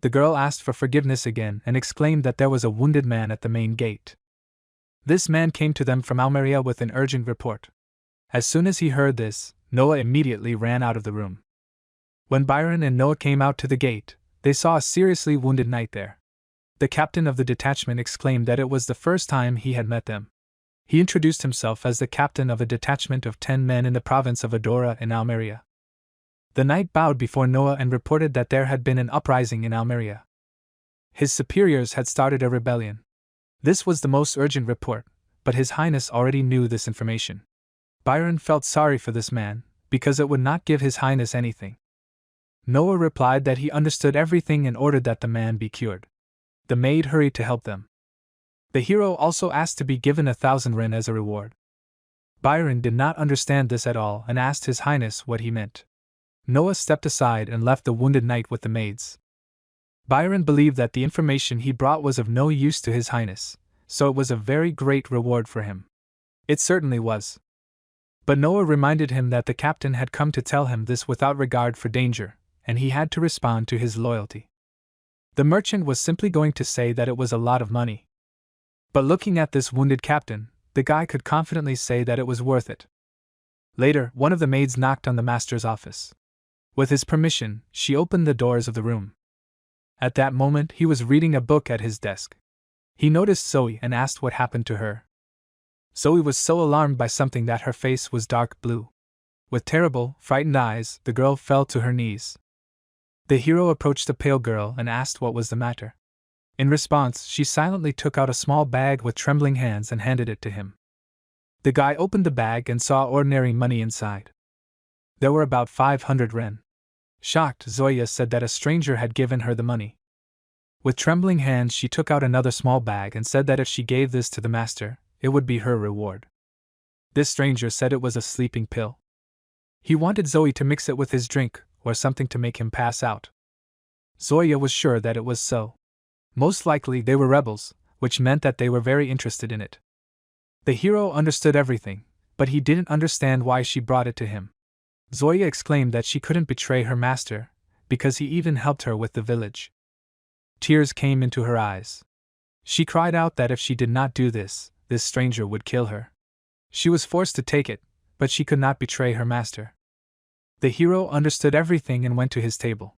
Speaker 1: The girl asked for forgiveness again and exclaimed that there was a wounded man at the main gate. This man came to them from Almeria with an urgent report. As soon as he heard this, Noah immediately ran out of the room. When Byron and Noah came out to the gate, they saw a seriously wounded knight there. The captain of the detachment exclaimed that it was the first time he had met them. He introduced himself as the captain of a detachment of 10 men in the province of Adora in Almeria. The knight bowed before Noah and reported that there had been an uprising in Almeria. His superiors had started a rebellion. This was the most urgent report, but His Highness already knew this information. Byron felt sorry for this man, because it would not give His Highness anything. Noah replied that he understood everything and ordered that the man be cured. The maid hurried to help them. The hero also asked to be given 1,000 ren as a reward. Byron did not understand this at all and asked His Highness what he meant. Noah stepped aside and left the wounded knight with the maids. Byron believed that the information he brought was of no use to His Highness, so it was a very great reward for him. It certainly was. But Noah reminded him that the captain had come to tell him this without regard for danger, and he had to respond to his loyalty. The merchant was simply going to say that it was a lot of money. But looking at this wounded captain, the guy could confidently say that it was worth it. Later, one of the maids knocked on the master's office. With his permission, she opened the doors of the room. At that moment, he was reading a book at his desk. He noticed Zoe and asked what happened to her. Zoe was so alarmed by something that her face was dark blue. With terrible, frightened eyes, the girl fell to her knees. The hero approached the pale girl and asked what was the matter. In response, she silently took out a small bag with trembling hands and handed it to him. The guy opened the bag and saw ordinary money inside. There were about 500 ren. Shocked, Zoya said that a stranger had given her the money. With trembling hands, she took out another small bag and said that if she gave this to the master, it would be her reward. This stranger said it was a sleeping pill. He wanted Zoe to mix it with his drink, or something to make him pass out. Zoya was sure that it was so. Most likely they were rebels, which meant that they were very interested in it. The hero understood everything, but he didn't understand why she brought it to him. Zoya exclaimed that she couldn't betray her master, because he even helped her with the village. Tears came into her eyes. She cried out that if she did not do this, this stranger would kill her. She was forced to take it, but she could not betray her master. The hero understood everything and went to his table.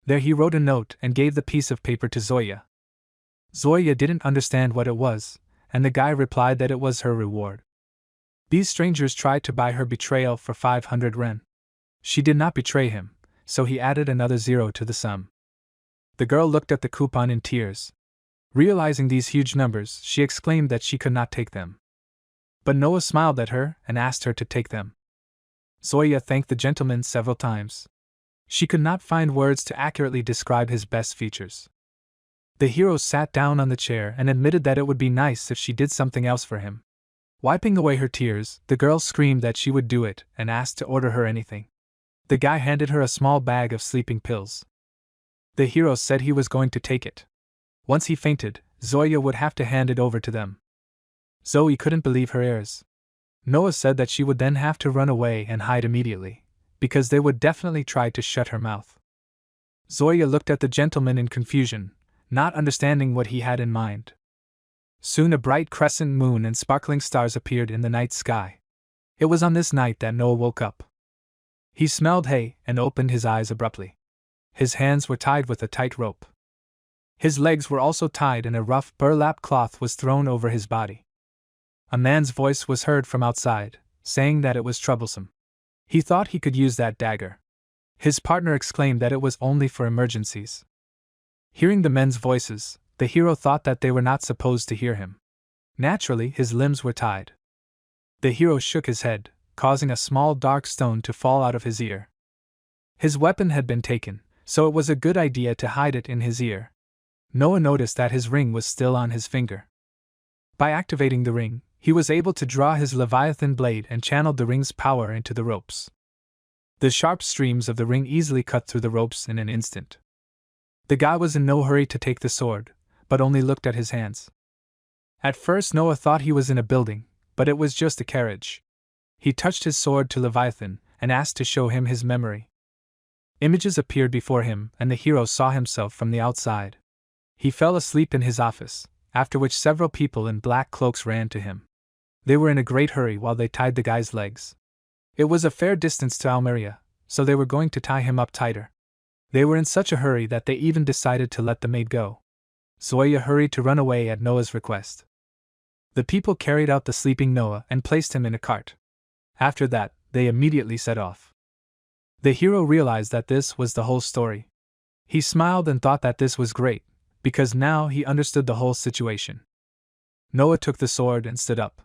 Speaker 1: There he wrote a note and gave the piece of paper to Zoya. Zoya didn't understand what it was, and the guy replied that it was her reward. These strangers tried to buy her betrayal for 500 ren. She did not betray him, so he added another 0 to the sum. The girl looked at the coupon in tears. Realizing these huge numbers, she exclaimed that she could not take them. But Noah smiled at her and asked her to take them. Zoya thanked the gentleman several times. She could not find words to accurately describe his best features. The hero sat down on the chair and admitted that it would be nice if she did something else for him. Wiping away her tears, the girl screamed that she would do it and asked to order her anything. The guy handed her a small bag of sleeping pills. The hero said he was going to take it. Once he fainted, Zoya would have to hand it over to them. Zoe couldn't believe her ears. Noah said that she would then have to run away and hide immediately, because they would definitely try to shut her mouth. Zoya looked at the gentleman in confusion, not understanding what he had in mind. Soon a bright crescent moon and sparkling stars appeared in the night sky. It was on this night that Noah woke up. He smelled hay and opened his eyes abruptly. His hands were tied with a tight rope. His legs were also tied and a rough burlap cloth was thrown over his body. A man's voice was heard from outside, saying that it was troublesome. He thought he could use that dagger. His partner exclaimed that it was only for emergencies. Hearing the men's voices, the hero thought that they were not supposed to hear him. Naturally, his limbs were tied. The hero shook his head, causing a small dark stone to fall out of his ear. His weapon had been taken, so it was a good idea to hide it in his ear. Noah noticed that his ring was still on his finger. By activating the ring, he was able to draw his Leviathan blade and channeled the ring's power into the ropes. The sharp streams of the ring easily cut through the ropes in an instant. The guy was in no hurry to take the sword, but only looked at his hands. At first Noah thought he was in a building, but it was just a carriage. He touched his sword to Leviathan and asked to show him his memory. Images appeared before him, and the hero saw himself from the outside. He fell asleep in his office, after which several people in black cloaks ran to him. They were in a great hurry while they tied the guy's legs. It was a fair distance to Almeria, so they were going to tie him up tighter. They were in such a hurry that they even decided to let the maid go. Zoya hurried to run away at Noah's request. The people carried out the sleeping Noah and placed him in a cart. After that, they immediately set off. The hero realized that this was the whole story. He smiled and thought that this was great, because now he understood the whole situation. Noah took the sword and stood up.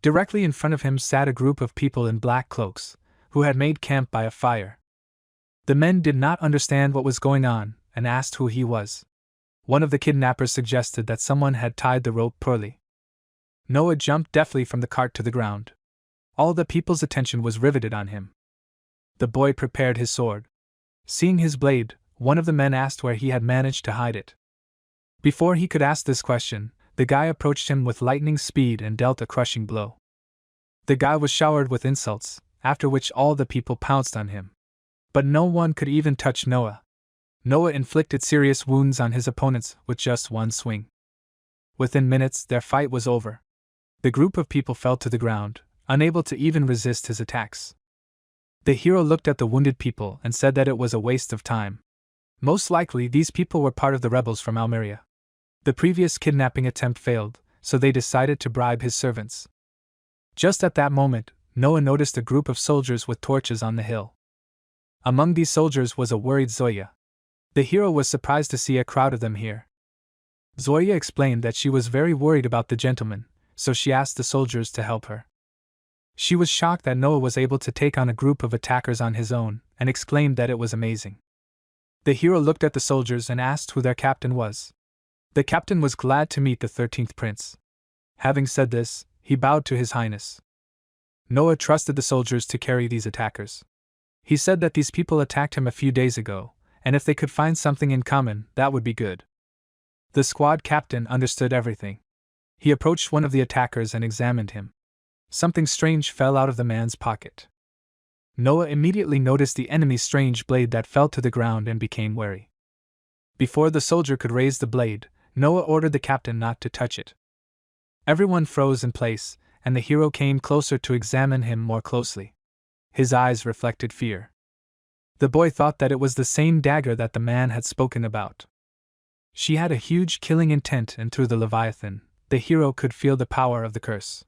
Speaker 1: Directly in front of him sat a group of people in black cloaks, who had made camp by a fire. The men did not understand what was going on and asked who he was. One of the kidnappers suggested that someone had tied the rope poorly. Noah jumped deftly from the cart to the ground. All the people's attention was riveted on him. The boy prepared his sword. Seeing his blade, one of the men asked where he had managed to hide it. Before he could ask this question, the guy approached him with lightning speed and dealt a crushing blow. The guy was showered with insults, after which all the people pounced on him. But no one could even touch Noah. Noah inflicted serious wounds on his opponents with just one swing. Within minutes, their fight was over. The group of people fell to the ground, unable to even resist his attacks. The hero looked at the wounded people and said that it was a waste of time. Most likely these people were part of the rebels from Almeria. The previous kidnapping attempt failed, so they decided to bribe his servants. Just at that moment, Noah noticed a group of soldiers with torches on the hill. Among these soldiers was a worried Zoya. The hero was surprised to see a crowd of them here. Zoya explained that she was very worried about the gentleman, so she asked the soldiers to help her. She was shocked that Noah was able to take on a group of attackers on his own, and exclaimed that it was amazing. The hero looked at the soldiers and asked who their captain was. The captain was glad to meet the 13th prince. Having said this, he bowed to His Highness. Noah trusted the soldiers to carry these attackers. He said that these people attacked him a few days ago, and if they could find something in common, that would be good. The squad captain understood everything. He approached one of the attackers and examined him. Something strange fell out of the man's pocket. Noah immediately noticed the enemy's strange blade that fell to the ground and became wary. Before the soldier could raise the blade, Noah ordered the captain not to touch it. Everyone froze in place, and the hero came closer to examine him more closely. His eyes reflected fear. The boy thought that it was the same dagger that the man had spoken about. She had a huge killing intent, and through the Leviathan, the hero could feel the power of the curse.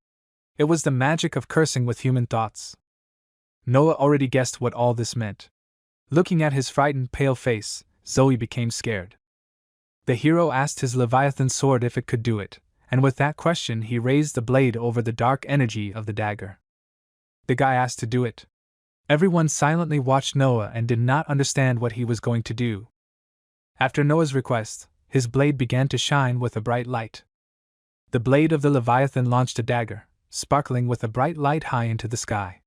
Speaker 1: It was the magic of cursing with human thoughts. Noah already guessed what all this meant. Looking at his frightened, pale face, Zoe became scared. The hero asked his Leviathan sword if it could do it, and with that question he raised the blade over the dark energy of the dagger. The guy asked to do it. Everyone silently watched Noah and did not understand what he was going to do. After Noah's request, his blade began to shine with a bright light. The blade of the Leviathan launched a dagger, sparkling with a bright light high into the sky.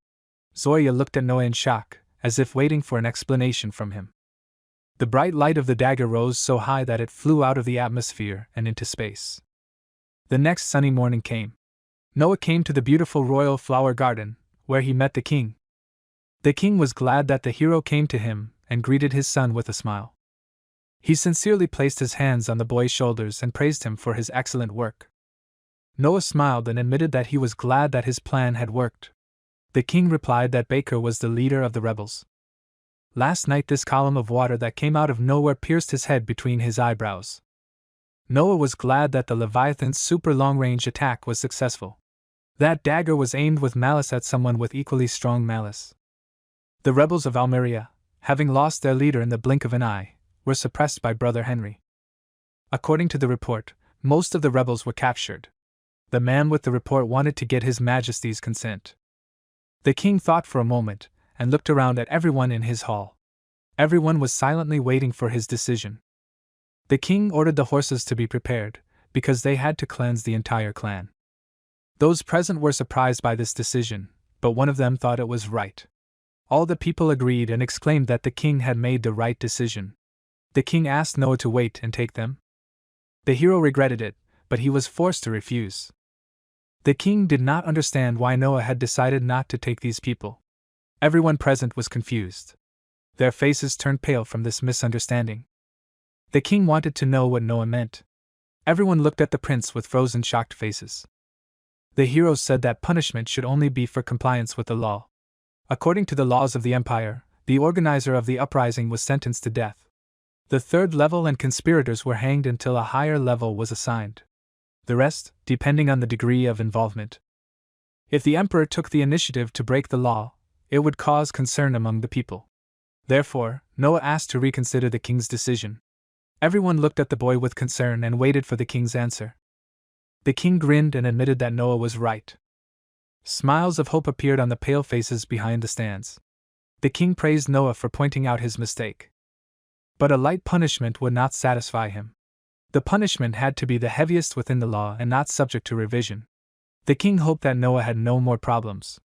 Speaker 1: Zoya looked at Noah in shock, as if waiting for an explanation from him. The bright light of the dagger rose so high that it flew out of the atmosphere and into space. The next sunny morning came. Noah came to the beautiful royal flower garden, where he met the king. The king was glad that the hero came to him and greeted his son with a smile. He sincerely placed his hands on the boy's shoulders and praised him for his excellent work. Noah smiled and admitted that he was glad that his plan had worked. The king replied that Baker was the leader of the rebels. Last night this column of water that came out of nowhere pierced his head between his eyebrows. Noah was glad that the Leviathan's super long-range attack was successful. That dagger was aimed with malice at someone with equally strong malice. The rebels of Almeria, having lost their leader in the blink of an eye, were suppressed by Brother Henry. According to the report, most of the rebels were captured. The man with the report wanted to get His Majesty's consent. The king thought for a moment, and looked around at everyone in his hall. Everyone was silently waiting for his decision. The king ordered the horses to be prepared, because they had to cleanse the entire clan. Those present were surprised by this decision, but one of them thought it was right. All the people agreed and exclaimed that the king had made the right decision. The king asked Noah to wait and take them. The hero regretted it, but he was forced to refuse. The king did not understand why Noah had decided not to take these people. Everyone present was confused. Their faces turned pale from this misunderstanding. The king wanted to know what Noah meant. Everyone looked at the prince with frozen, shocked faces. The hero said that punishment should only be for compliance with the law. According to the laws of the empire, the organizer of the uprising was sentenced to death. The third level and conspirators were hanged until a higher level was assigned. The rest, depending on the degree of involvement. If the emperor took the initiative to break the law, it would cause concern among the people. Therefore, Noah asked to reconsider the king's decision. Everyone looked at the boy with concern and waited for the king's answer. The king grinned and admitted that Noah was right. Smiles of hope appeared on the pale faces behind the stands. The king praised Noah for pointing out his mistake. But a light punishment would not satisfy him. The punishment had to be the heaviest within the law and not subject to revision. The king hoped that Noah had no more problems.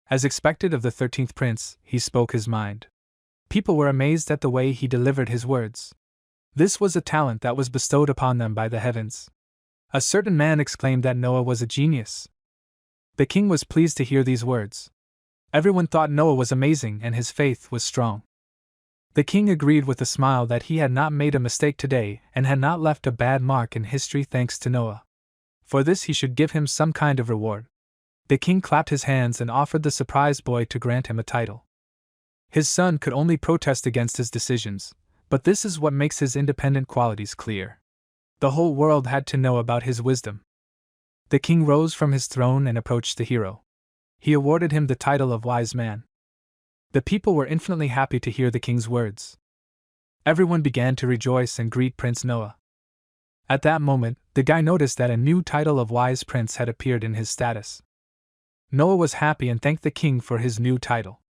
Speaker 1: As expected of the 13th prince, he spoke his mind. People were amazed at the way he delivered his words. This was a talent that was bestowed upon them by the heavens. A certain man exclaimed that Noah was a genius. The king was pleased to hear these words. Everyone thought Noah was amazing and his faith was strong. The king agreed with a smile that he had not made a mistake today and had not left a bad mark in history thanks to Noah. For this he should give him some kind of reward. The king clapped his hands and offered the surprised boy to grant him a title. His son could only protest against his decisions, but this is what makes his independent qualities clear. The whole world had to know about his wisdom. The king rose from his throne and approached the hero. He awarded him the title of wise man. The people were infinitely happy to hear the king's words. Everyone began to rejoice and greet Prince Noah. At that moment, the guy noticed that a new title of wise prince had appeared in his status. Noah was happy and thanked the king for his new title.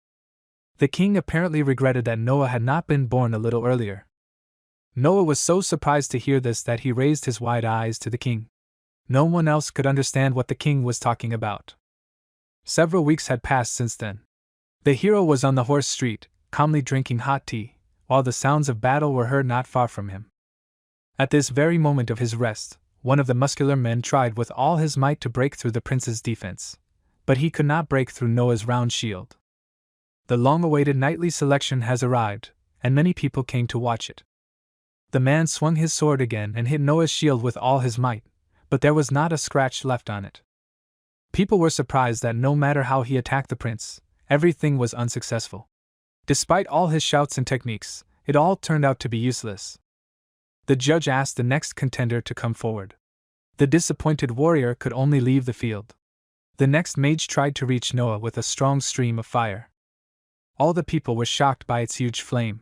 Speaker 1: The king apparently regretted that Noah had not been born a little earlier. Noah was so surprised to hear this that he raised his wide eyes to the king. No one else could understand what the king was talking about. Several weeks had passed since then. The hero was on the horse street, calmly drinking hot tea, while the sounds of battle were heard not far from him. At this very moment of his rest, one of the muscular men tried with all his might to break through the prince's defense, but he could not break through Noah's round shield. The long-awaited nightly selection has arrived, and many people came to watch it. The man swung his sword again and hit Noah's shield with all his might, but there was not a scratch left on it. People were surprised that no matter how he attacked the prince, everything was unsuccessful. Despite all his shouts and techniques, it all turned out to be useless. The judge asked the next contender to come forward. The disappointed warrior could only leave the field. The next mage tried to reach Noah with a strong stream of fire. All the people were shocked by its huge flame.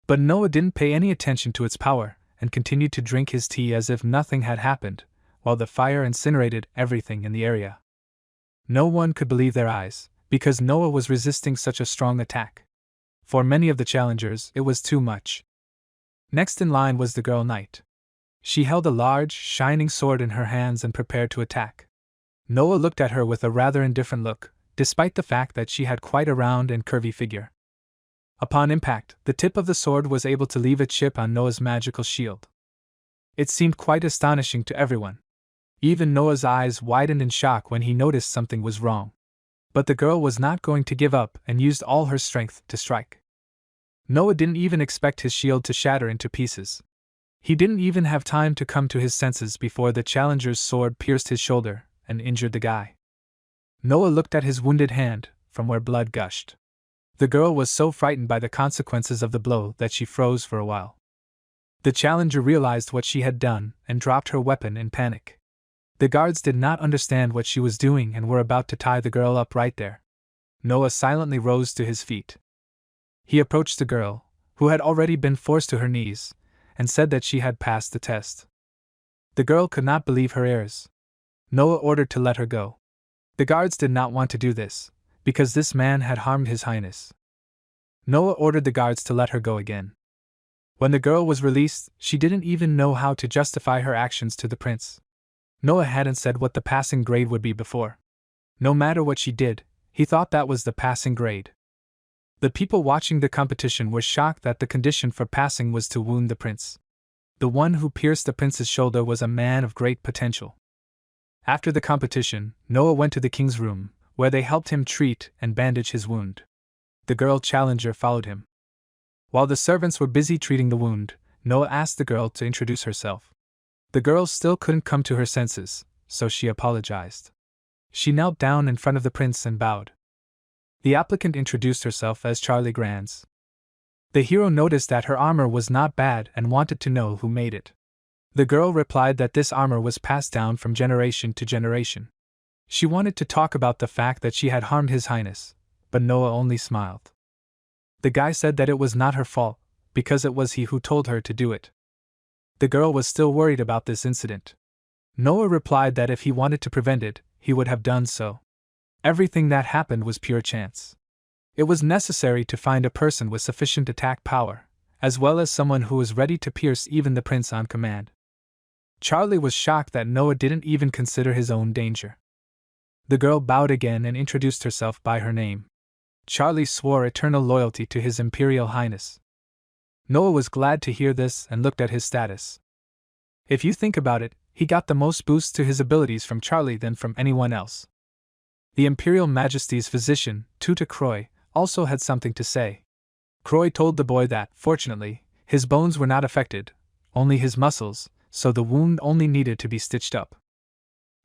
Speaker 1: But Noah didn't pay any attention to its power, and continued to drink his tea as if nothing had happened, while the fire incinerated everything in the area. No one could believe their eyes, because Noah was resisting such a strong attack. For many of the challengers, it was too much. Next in line was the girl knight. She held a large, shining sword in her hands and prepared to attack. Noah looked at her with a rather indifferent look, despite the fact that she had quite a round and curvy figure. Upon impact, the tip of the sword was able to leave a chip on Noah's magical shield. It seemed quite astonishing to everyone. Even Noah's eyes widened in shock when he noticed something was wrong. But the girl was not going to give up and used all her strength to strike. Noah didn't even expect his shield to shatter into pieces. He didn't even have time to come to his senses before the challenger's sword pierced his shoulder and injured the guy. Noah looked at his wounded hand, from where blood gushed. The girl was so frightened by the consequences of the blow that she froze for a while. The challenger realized what she had done and dropped her weapon in panic. The guards did not understand what she was doing and were about to tie the girl up right there. Noah silently rose to his feet. He approached the girl, who had already been forced to her knees, and said that she had passed the test. The girl could not believe her ears. Noah ordered to let her go. The guards did not want to do this, because this man had harmed His Highness. Noah ordered the guards to let her go again. When the girl was released, she didn't even know how to justify her actions to the prince. Noah hadn't said what the passing grade would be before. No matter what she did, he thought that was the passing grade. The people watching the competition were shocked that the condition for passing was to wound the prince. The one who pierced the prince's shoulder was a man of great potential. After the competition, Noah went to the king's room, where they helped him treat and bandage his wound. The girl challenger followed him. While the servants were busy treating the wound, Noah asked the girl to introduce herself. The girl still couldn't come to her senses, so she apologized. She knelt down in front of the prince and bowed. The applicant introduced herself as Charlie Grands. The hero noticed that her armor was not bad and wanted to know who made it. The girl replied that this armor was passed down from generation to generation. She wanted to talk about the fact that she had harmed His Highness, but Noah only smiled. The guy said that it was not her fault, because it was he who told her to do it. The girl was still worried about this incident. Noah replied that if he wanted to prevent it, he would have done so. Everything that happened was pure chance. It was necessary to find a person with sufficient attack power, as well as someone who was ready to pierce even the prince on command. Charlie was shocked that Noah didn't even consider his own danger. The girl bowed again and introduced herself by her name. Charlie swore eternal loyalty to His Imperial Highness. Noah was glad to hear this and looked at his status. If you think about it, he got the most boosts to his abilities from Charlie than from anyone else. The Imperial Majesty's physician, Tuta Croy, also had something to say. Croy told the boy that, fortunately, his bones were not affected, only his muscles, so the wound only needed to be stitched up.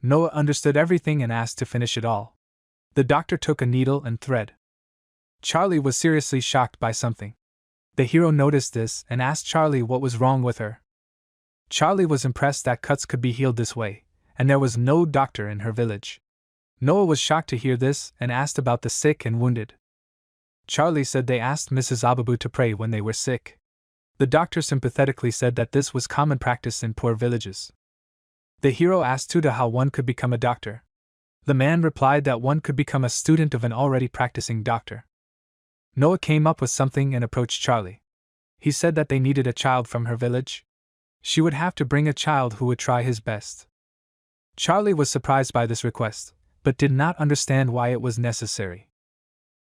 Speaker 1: Noah understood everything and asked to finish it all. The doctor took a needle and thread. Charlie was seriously shocked by something. The hero noticed this and asked Charlie what was wrong with her. Charlie was impressed that cuts could be healed this way, and there was no doctor in her village. Noah was shocked to hear this and asked about the sick and wounded. Charlie said they asked Mrs. Ababu to pray when they were sick. The doctor sympathetically said that this was common practice in poor villages. The hero asked Tuta how one could become a doctor. The man replied that one could become a student of an already practicing doctor. Noah came up with something and approached Charlie. He said that they needed a child from her village. She would have to bring a child who would try his best. Charlie was surprised by this request, but did not understand why it was necessary.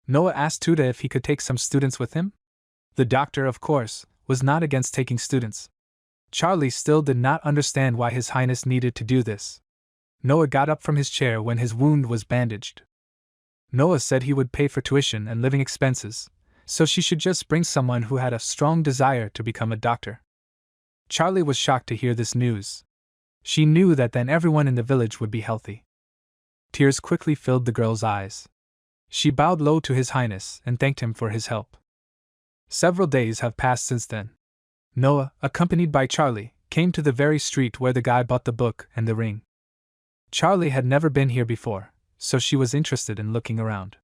Speaker 1: Noah asked Tuta if he could take some students with him. The doctor, of course, was not against taking students. Charlie still did not understand why His Highness needed to do this. Noah got up from his chair when his wound was bandaged. Noah said he would pay for tuition and living expenses, so she should just bring someone who had a strong desire to become a doctor. Charlie was shocked to hear this news. She knew that then everyone in the village would be healthy. Tears quickly filled the girl's eyes. She bowed low to His Highness and thanked him for his help. Several days have passed since then. Noah, accompanied by Charlie, came to the very street where the guy bought the book and the ring. Charlie had never been here before, so she was interested in looking around.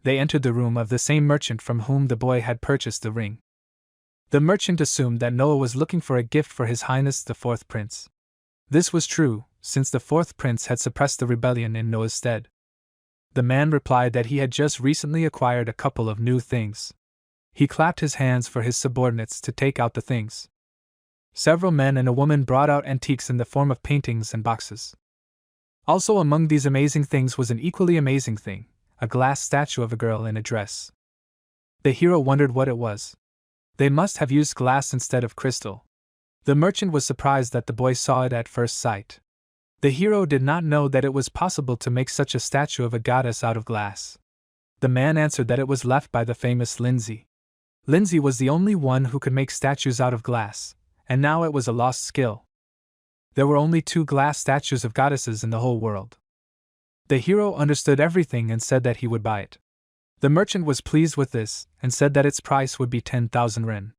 Speaker 1: They entered the room of the same merchant from whom the boy had purchased the ring. The merchant assumed that Noah was looking for a gift for His Highness the Fourth Prince. This was true, since the Fourth Prince had suppressed the rebellion in Noah's stead. The man replied that he had just recently acquired a couple of new things. He clapped his hands for his subordinates to take out the things. Several men and a woman brought out antiques in the form of paintings and boxes. Also among these amazing things was an equally amazing thing, a glass statue of a girl in a dress. The hero wondered what it was. They must have used glass instead of crystal. The merchant was surprised that the boy saw it at first sight. The hero did not know that it was possible to make such a statue of a goddess out of glass. The man answered that it was left by the famous Lindsay. Lindsay was the only one who could make statues out of glass, and now it was a lost skill. There were only 2 glass statues of goddesses in the whole world. The hero understood everything and said that he would buy it. The merchant was pleased with this and said that its price would be 10,000 ren.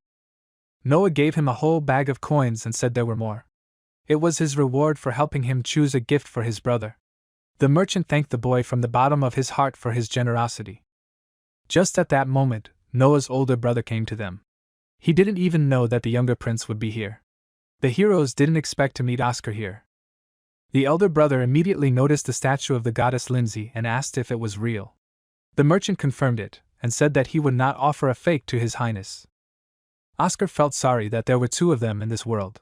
Speaker 1: Noah gave him a whole bag of coins and said there were more. It was his reward for helping him choose a gift for his brother. The merchant thanked the boy from the bottom of his heart for his generosity. Just at that moment, Noah's older brother came to them. He didn't even know that the younger prince would be here. The heroes didn't expect to meet Oscar here. The elder brother immediately noticed the statue of the goddess Lindsay and asked if it was real. The merchant confirmed it, and said that he would not offer a fake to His Highness. Oscar felt sorry that there were two of them in this world.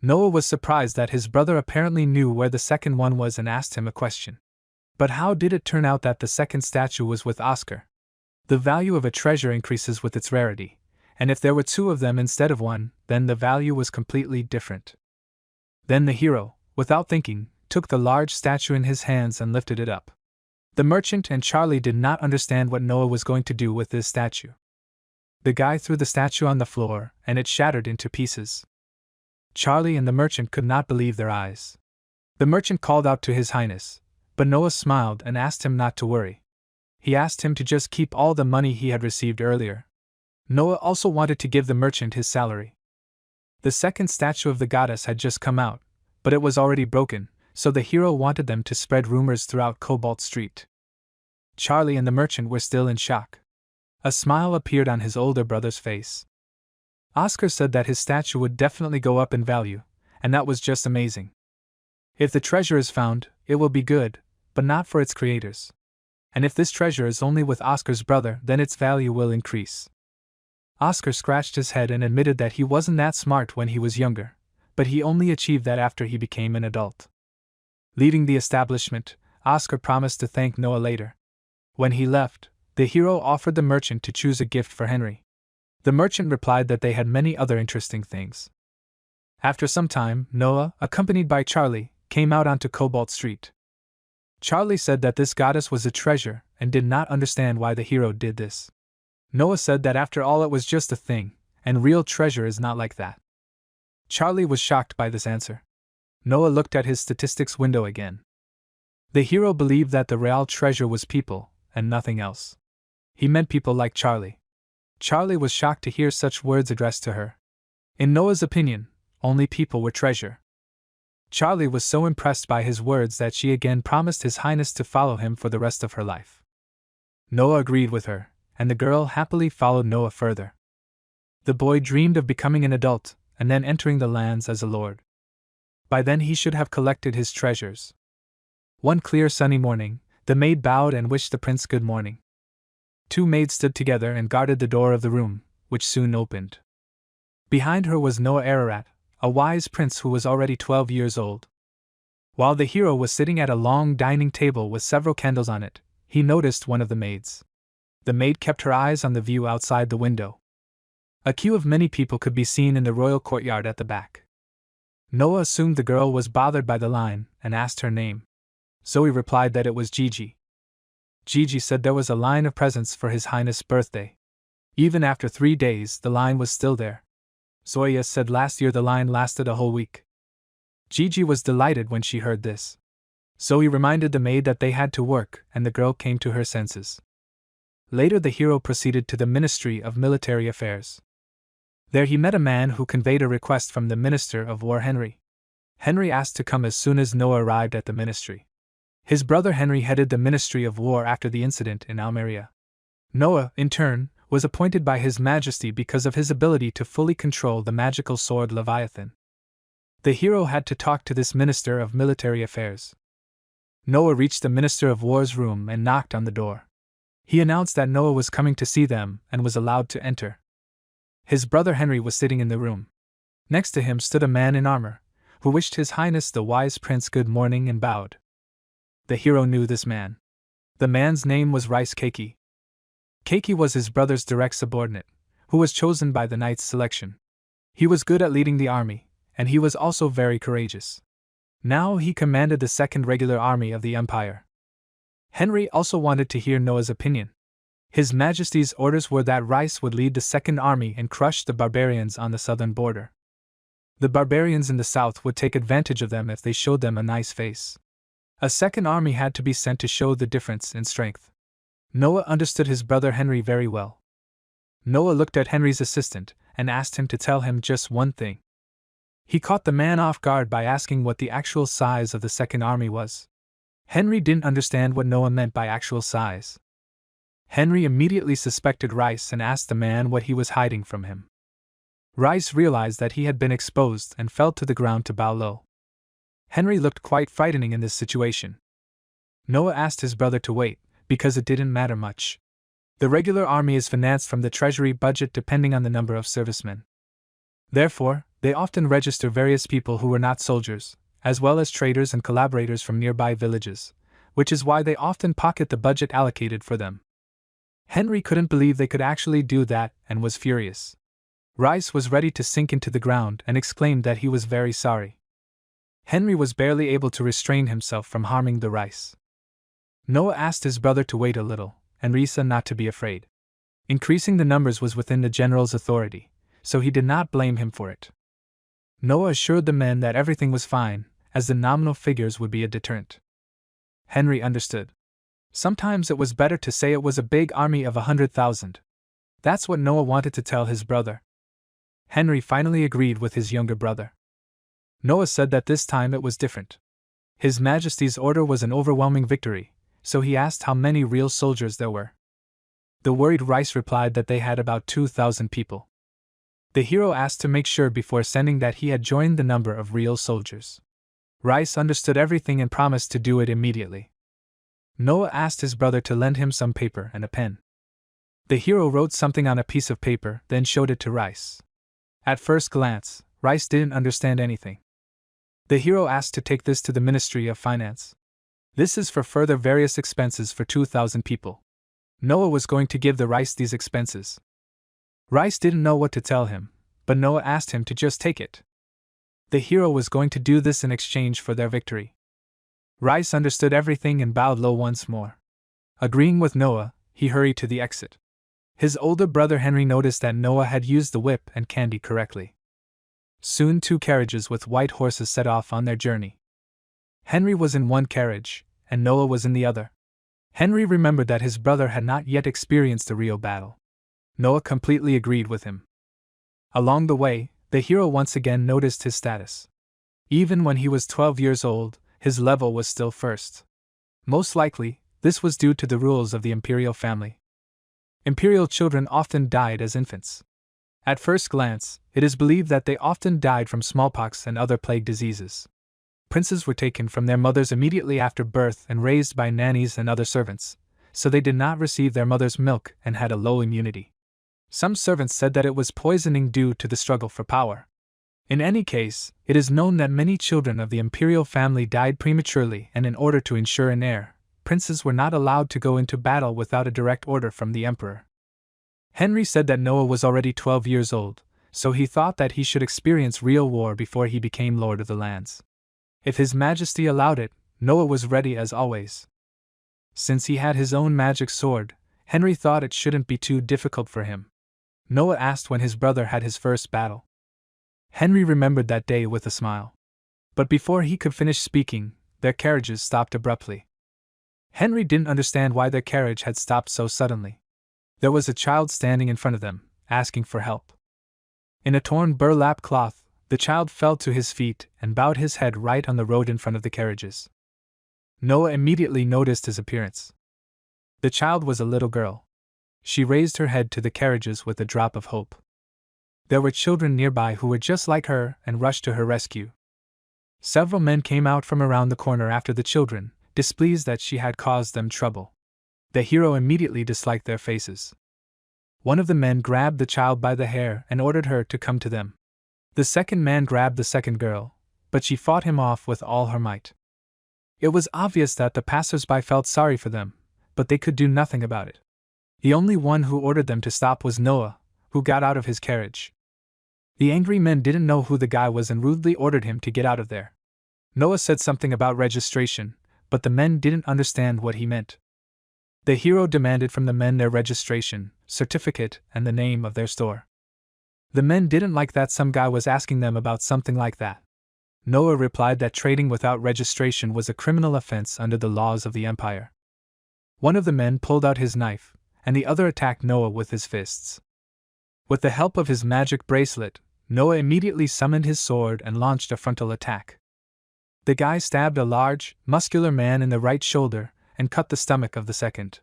Speaker 1: Noah was surprised that his brother apparently knew where the second one was and asked him a question. But how did it turn out that the second statue was with Oscar? The value of a treasure increases with its rarity, and if there were two of them instead of one, then the value was completely different. Then the hero, without thinking, took the large statue in his hands and lifted it up. The merchant and Charlie did not understand what Noah was going to do with this statue. The guy threw the statue on the floor, and it shattered into pieces. Charlie and the merchant could not believe their eyes. The merchant called out to His Highness, but Noah smiled and asked him not to worry. He asked him to just keep all the money he had received earlier. Noah also wanted to give the merchant his salary. The second statue of the goddess had just come out, but it was already broken, so the hero wanted them to spread rumors throughout Cobalt Street. Charlie and the merchant were still in shock. A smile appeared on his older brother's face. Oscar said that his statue would definitely go up in value, and that was just amazing. If the treasure is found, it will be good, but not for its creators. And if this treasure is only with Oscar's brother, then its value will increase. Oscar scratched his head and admitted that he wasn't that smart when he was younger, but he only achieved that after he became an adult. Leaving the establishment, Oscar promised to thank Noah later. When he left, the hero offered the merchant to choose a gift for Henry. The merchant replied that they had many other interesting things. After some time, Noah, accompanied by Charlie, came out onto Cobalt Street. Charlie said that this goddess was a treasure and did not understand why the hero did this. Noah said that after all it was just a thing, and real treasure is not like that. Charlie was shocked by this answer. Noah looked at his statistics window again. The hero believed that the real treasure was people, and nothing else. He meant people like Charlie. Charlie was shocked to hear such words addressed to her. In Noah's opinion, only people were treasure. Charlie was so impressed by his words that she again promised His Highness to follow him for the rest of her life. Noah agreed with her, and the girl happily followed Noah further. The boy dreamed of becoming an adult, and then entering the lands as a lord. By then he should have collected his treasures. One clear sunny morning, the maid bowed and wished the prince good morning. Two maids stood together and guarded the door of the room, which soon opened. Behind her was Noah Ararat, a wise prince who was already 12 years old. While the hero was sitting at a long dining table with several candles on it, he noticed one of the maids. The maid kept her eyes on the view outside the window. A queue of many people could be seen in the royal courtyard at the back. Noah assumed the girl was bothered by the line and asked her name. Zoe replied that it was Gigi. Gigi said there was a line of presents for His Highness' birthday. Even after 3 days, the line was still there. Zoya said last year the line lasted a whole week. Gigi was delighted when she heard this. Zoe reminded the maid that they had to work, and the girl came to her senses. Later the hero proceeded to the Ministry of Military Affairs. There he met a man who conveyed a request from the Minister of War Henry. Henry asked to come as soon as Noah arrived at the ministry. His brother Henry headed the Ministry of War after the incident in Almeria. Noah, in turn, was appointed by His Majesty because of his ability to fully control the magical sword Leviathan. The hero had to talk to this Minister of Military Affairs. Noah reached the Minister of War's room and knocked on the door. He announced that Noah was coming to see them and was allowed to enter. His brother Henry was sitting in the room. Next to him stood a man in armor, who wished His Highness the wise prince good morning and bowed. The hero knew this man. The man's name was Rice Keiki. Keiki was his brother's direct subordinate, who was chosen by the knight's selection. He was good at leading the army, and he was also very courageous. Now he commanded the second regular army of the empire. Henry also wanted to hear Noah's opinion. His Majesty's orders were that Rice would lead the second army and crush the barbarians on the southern border. The barbarians in the south would take advantage of them if they showed them a nice face. A second army had to be sent to show the difference in strength. Noah understood his brother Henry very well. Noah looked at Henry's assistant and asked him to tell him just one thing. He caught the man off guard by asking what the actual size of the second army was. Henry didn't understand what Noah meant by actual size. Henry immediately suspected Rice and asked the man what he was hiding from him. Rice realized that he had been exposed and fell to the ground to bow low. Henry looked quite frightening in this situation. Noah asked his brother to wait, because it didn't matter much. The regular army is financed from the treasury budget depending on the number of servicemen. Therefore, they often register various people who were not soldiers, as well as traders and collaborators from nearby villages, which is why they often pocket the budget allocated for them. Henry couldn't believe they could actually do that and was furious. Rice was ready to sink into the ground and exclaimed that he was very sorry. Henry was barely able to restrain himself from harming the rice. Noah asked his brother to wait a little, and Risa not to be afraid. Increasing the numbers was within the general's authority, so he did not blame him for it. Noah assured the men that everything was fine, as the nominal figures would be a deterrent. Henry understood. Sometimes it was better to say it was a big army of 100,000. That's what Noah wanted to tell his brother. Henry finally agreed with his younger brother. Noah said that this time it was different. His Majesty's order was an overwhelming victory, so he asked how many real soldiers there were. The worried Rice replied that they had about 2,000 people. The hero asked to make sure before sending that he had joined the number of real soldiers. Rice understood everything and promised to do it immediately. Noah asked his brother to lend him some paper and a pen. The hero wrote something on a piece of paper, then showed it to Rice. At first glance, Rice didn't understand anything. The hero asked to take this to the Ministry of Finance. This is for further various expenses for 2,000 people. Noah was going to give the Rice these expenses. Rice didn't know what to tell him, but Noah asked him to just take it. The hero was going to do this in exchange for their victory. Rice understood everything and bowed low once more. Agreeing with Noah, he hurried to the exit. His older brother Henry noticed that Noah had used the whip and candy correctly. Soon 2 carriages with white horses set off on their journey. Henry was in one carriage, and Noah was in the other. Henry remembered that his brother had not yet experienced a real battle. Noah completely agreed with him. Along the way, the hero once again noticed his status. Even when he was 12 years old, his level was still first. Most likely, this was due to the rules of the imperial family. Imperial children often died as infants. At first glance, it is believed that they often died from smallpox and other plague diseases. Princes were taken from their mothers immediately after birth and raised by nannies and other servants, so they did not receive their mother's milk and had a low immunity. Some servants said that it was poisoning due to the struggle for power. In any case, it is known that many children of the imperial family died prematurely, and in order to ensure an heir, princes were not allowed to go into battle without a direct order from the emperor. Henry said that Noah was already 12 years old, so he thought that he should experience real war before he became Lord of the Lands. If His Majesty allowed it, Noah was ready as always. Since he had his own magic sword, Henry thought it shouldn't be too difficult for him. Noah asked when his brother had his first battle. Henry remembered that day with a smile. But before he could finish speaking, their carriages stopped abruptly. Henry didn't understand why their carriage had stopped so suddenly. There was a child standing in front of them, asking for help. In a torn burlap cloth, the child fell to his feet and bowed his head right on the road in front of the carriages. Noah immediately noticed his appearance. The child was a little girl. She raised her head to the carriages with a drop of hope. There were children nearby who were just like her and rushed to her rescue. Several men came out from around the corner after the children, displeased that she had caused them trouble. The hero immediately disliked their faces. One of the men grabbed the child by the hair and ordered her to come to them. The second man grabbed the second girl, but she fought him off with all her might. It was obvious that the passers-by felt sorry for them, but they could do nothing about it. The only one who ordered them to stop was Noah, who got out of his carriage. The angry men didn't know who the guy was and rudely ordered him to get out of there. Noah said something about registration, but the men didn't understand what he meant. The hero demanded from the men their registration, certificate, and the name of their store. The men didn't like that some guy was asking them about something like that. Noah replied that trading without registration was a criminal offense under the laws of the empire. One of the men pulled out his knife, and the other attacked Noah with his fists. With the help of his magic bracelet, Noah immediately summoned his sword and launched a frontal attack. The guy stabbed a large, muscular man in the right shoulder and cut the stomach of the second.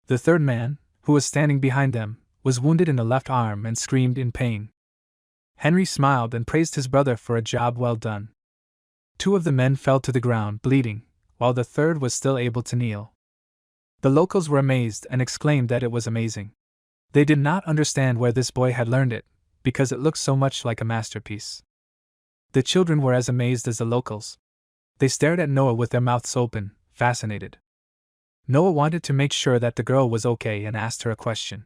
Speaker 1: The third man, who was standing behind them, was wounded in the left arm and screamed in pain. Henry smiled and praised his brother for a job well done. 2 of the men fell to the ground bleeding, while the third was still able to kneel. The locals were amazed and exclaimed that it was amazing. They did not understand where this boy had learned it, because it looked so much like a masterpiece. The children were as amazed as the locals. They stared at Noah with their mouths open, fascinated. Noah wanted to make sure that the girl was okay and asked her a question.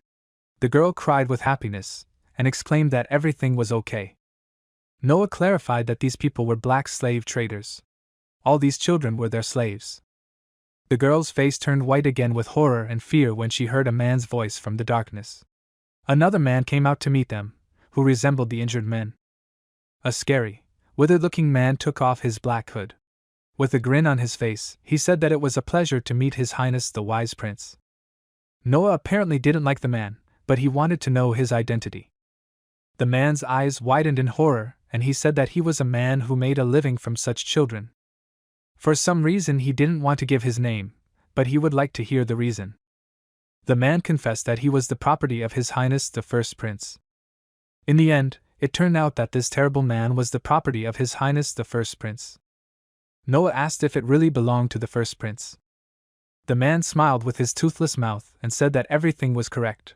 Speaker 1: The girl cried with happiness and exclaimed that everything was okay. Noah clarified that these people were black slave traders. All these children were their slaves. The girl's face turned white again with horror and fear when she heard a man's voice from the darkness. Another man came out to meet them, who resembled the injured men. A scary, withered-looking man took off his black hood. With a grin on his face, he said that it was a pleasure to meet His Highness the Wise Prince. Noah apparently didn't like the man, but he wanted to know his identity. The man's eyes widened in horror, and he said that he was a man who made a living from such children. For some reason he didn't want to give his name, but he would like to hear the reason. The man confessed that he was the property of His Highness the First Prince. In the end, it turned out that this terrible man was the property of His Highness the First Prince. Noah asked if it really belonged to the First Prince. The man smiled with his toothless mouth and said that everything was correct.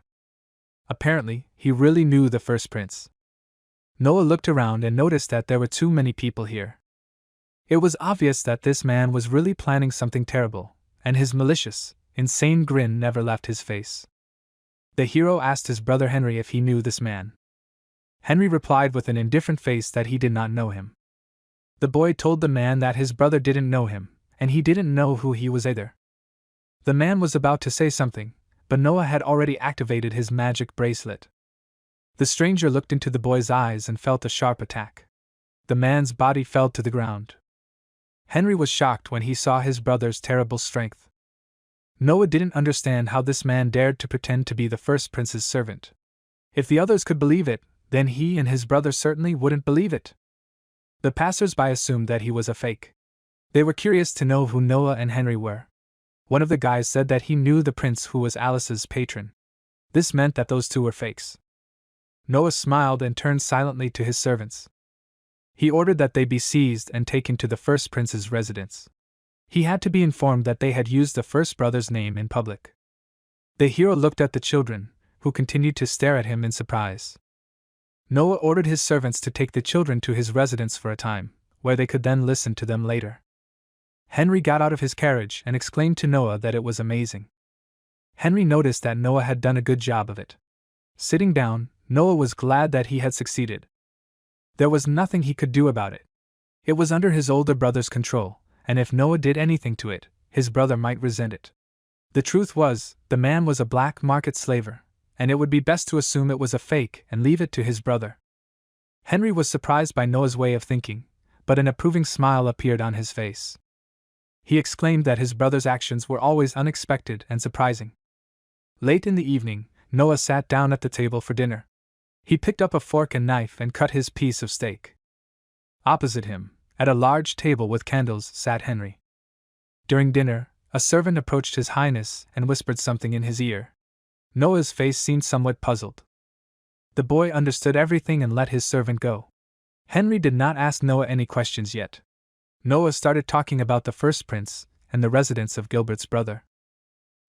Speaker 1: Apparently, he really knew the First Prince. Noah looked around and noticed that there were too many people here. It was obvious that this man was really planning something terrible, and his malicious, insane grin never left his face. The hero asked his brother Henry if he knew this man. Henry replied with an indifferent face that he did not know him. The boy told the man that his brother didn't know him, and he didn't know who he was either. The man was about to say something, but Noah had already activated his magic bracelet. The stranger looked into the boy's eyes and felt a sharp attack. The man's body fell to the ground. Henry was shocked when he saw his brother's terrible strength. Noah didn't understand how this man dared to pretend to be the First Prince's servant. If the others could believe it, then he and his brother certainly wouldn't believe it. The passers-by assumed that he was a fake. They were curious to know who Noah and Henry were. One of the guys said that he knew the prince who was Alice's patron. This meant that those two were fakes. Noah smiled and turned silently to his servants. He ordered that they be seized and taken to the First Prince's residence. He had to be informed that they had used the first brother's name in public. The hero looked at the children, who continued to stare at him in surprise. Noah ordered his servants to take the children to his residence for a time, where they could then listen to them later. Henry got out of his carriage and exclaimed to Noah that it was amazing. Henry noticed that Noah had done a good job of it. Sitting down, Noah was glad that he had succeeded. There was nothing he could do about it. It was under his older brother's control, and if Noah did anything to it, his brother might resent it. The truth was, the man was a black market slaver, and it would be best to assume it was a fake and leave it to his brother. Henry was surprised by Noah's way of thinking, but an approving smile appeared on his face. He exclaimed that his brother's actions were always unexpected and surprising. Late in the evening, Noah sat down at the table for dinner. He picked up a fork and knife and cut his piece of steak. Opposite him, at a large table with candles, sat Henry. During dinner, a servant approached His Highness and whispered something in his ear. Noah's face seemed somewhat puzzled. The boy understood everything and let his servant go. Henry did not ask Noah any questions yet. Noah started talking about the First Prince and the residence of Gilbert's brother.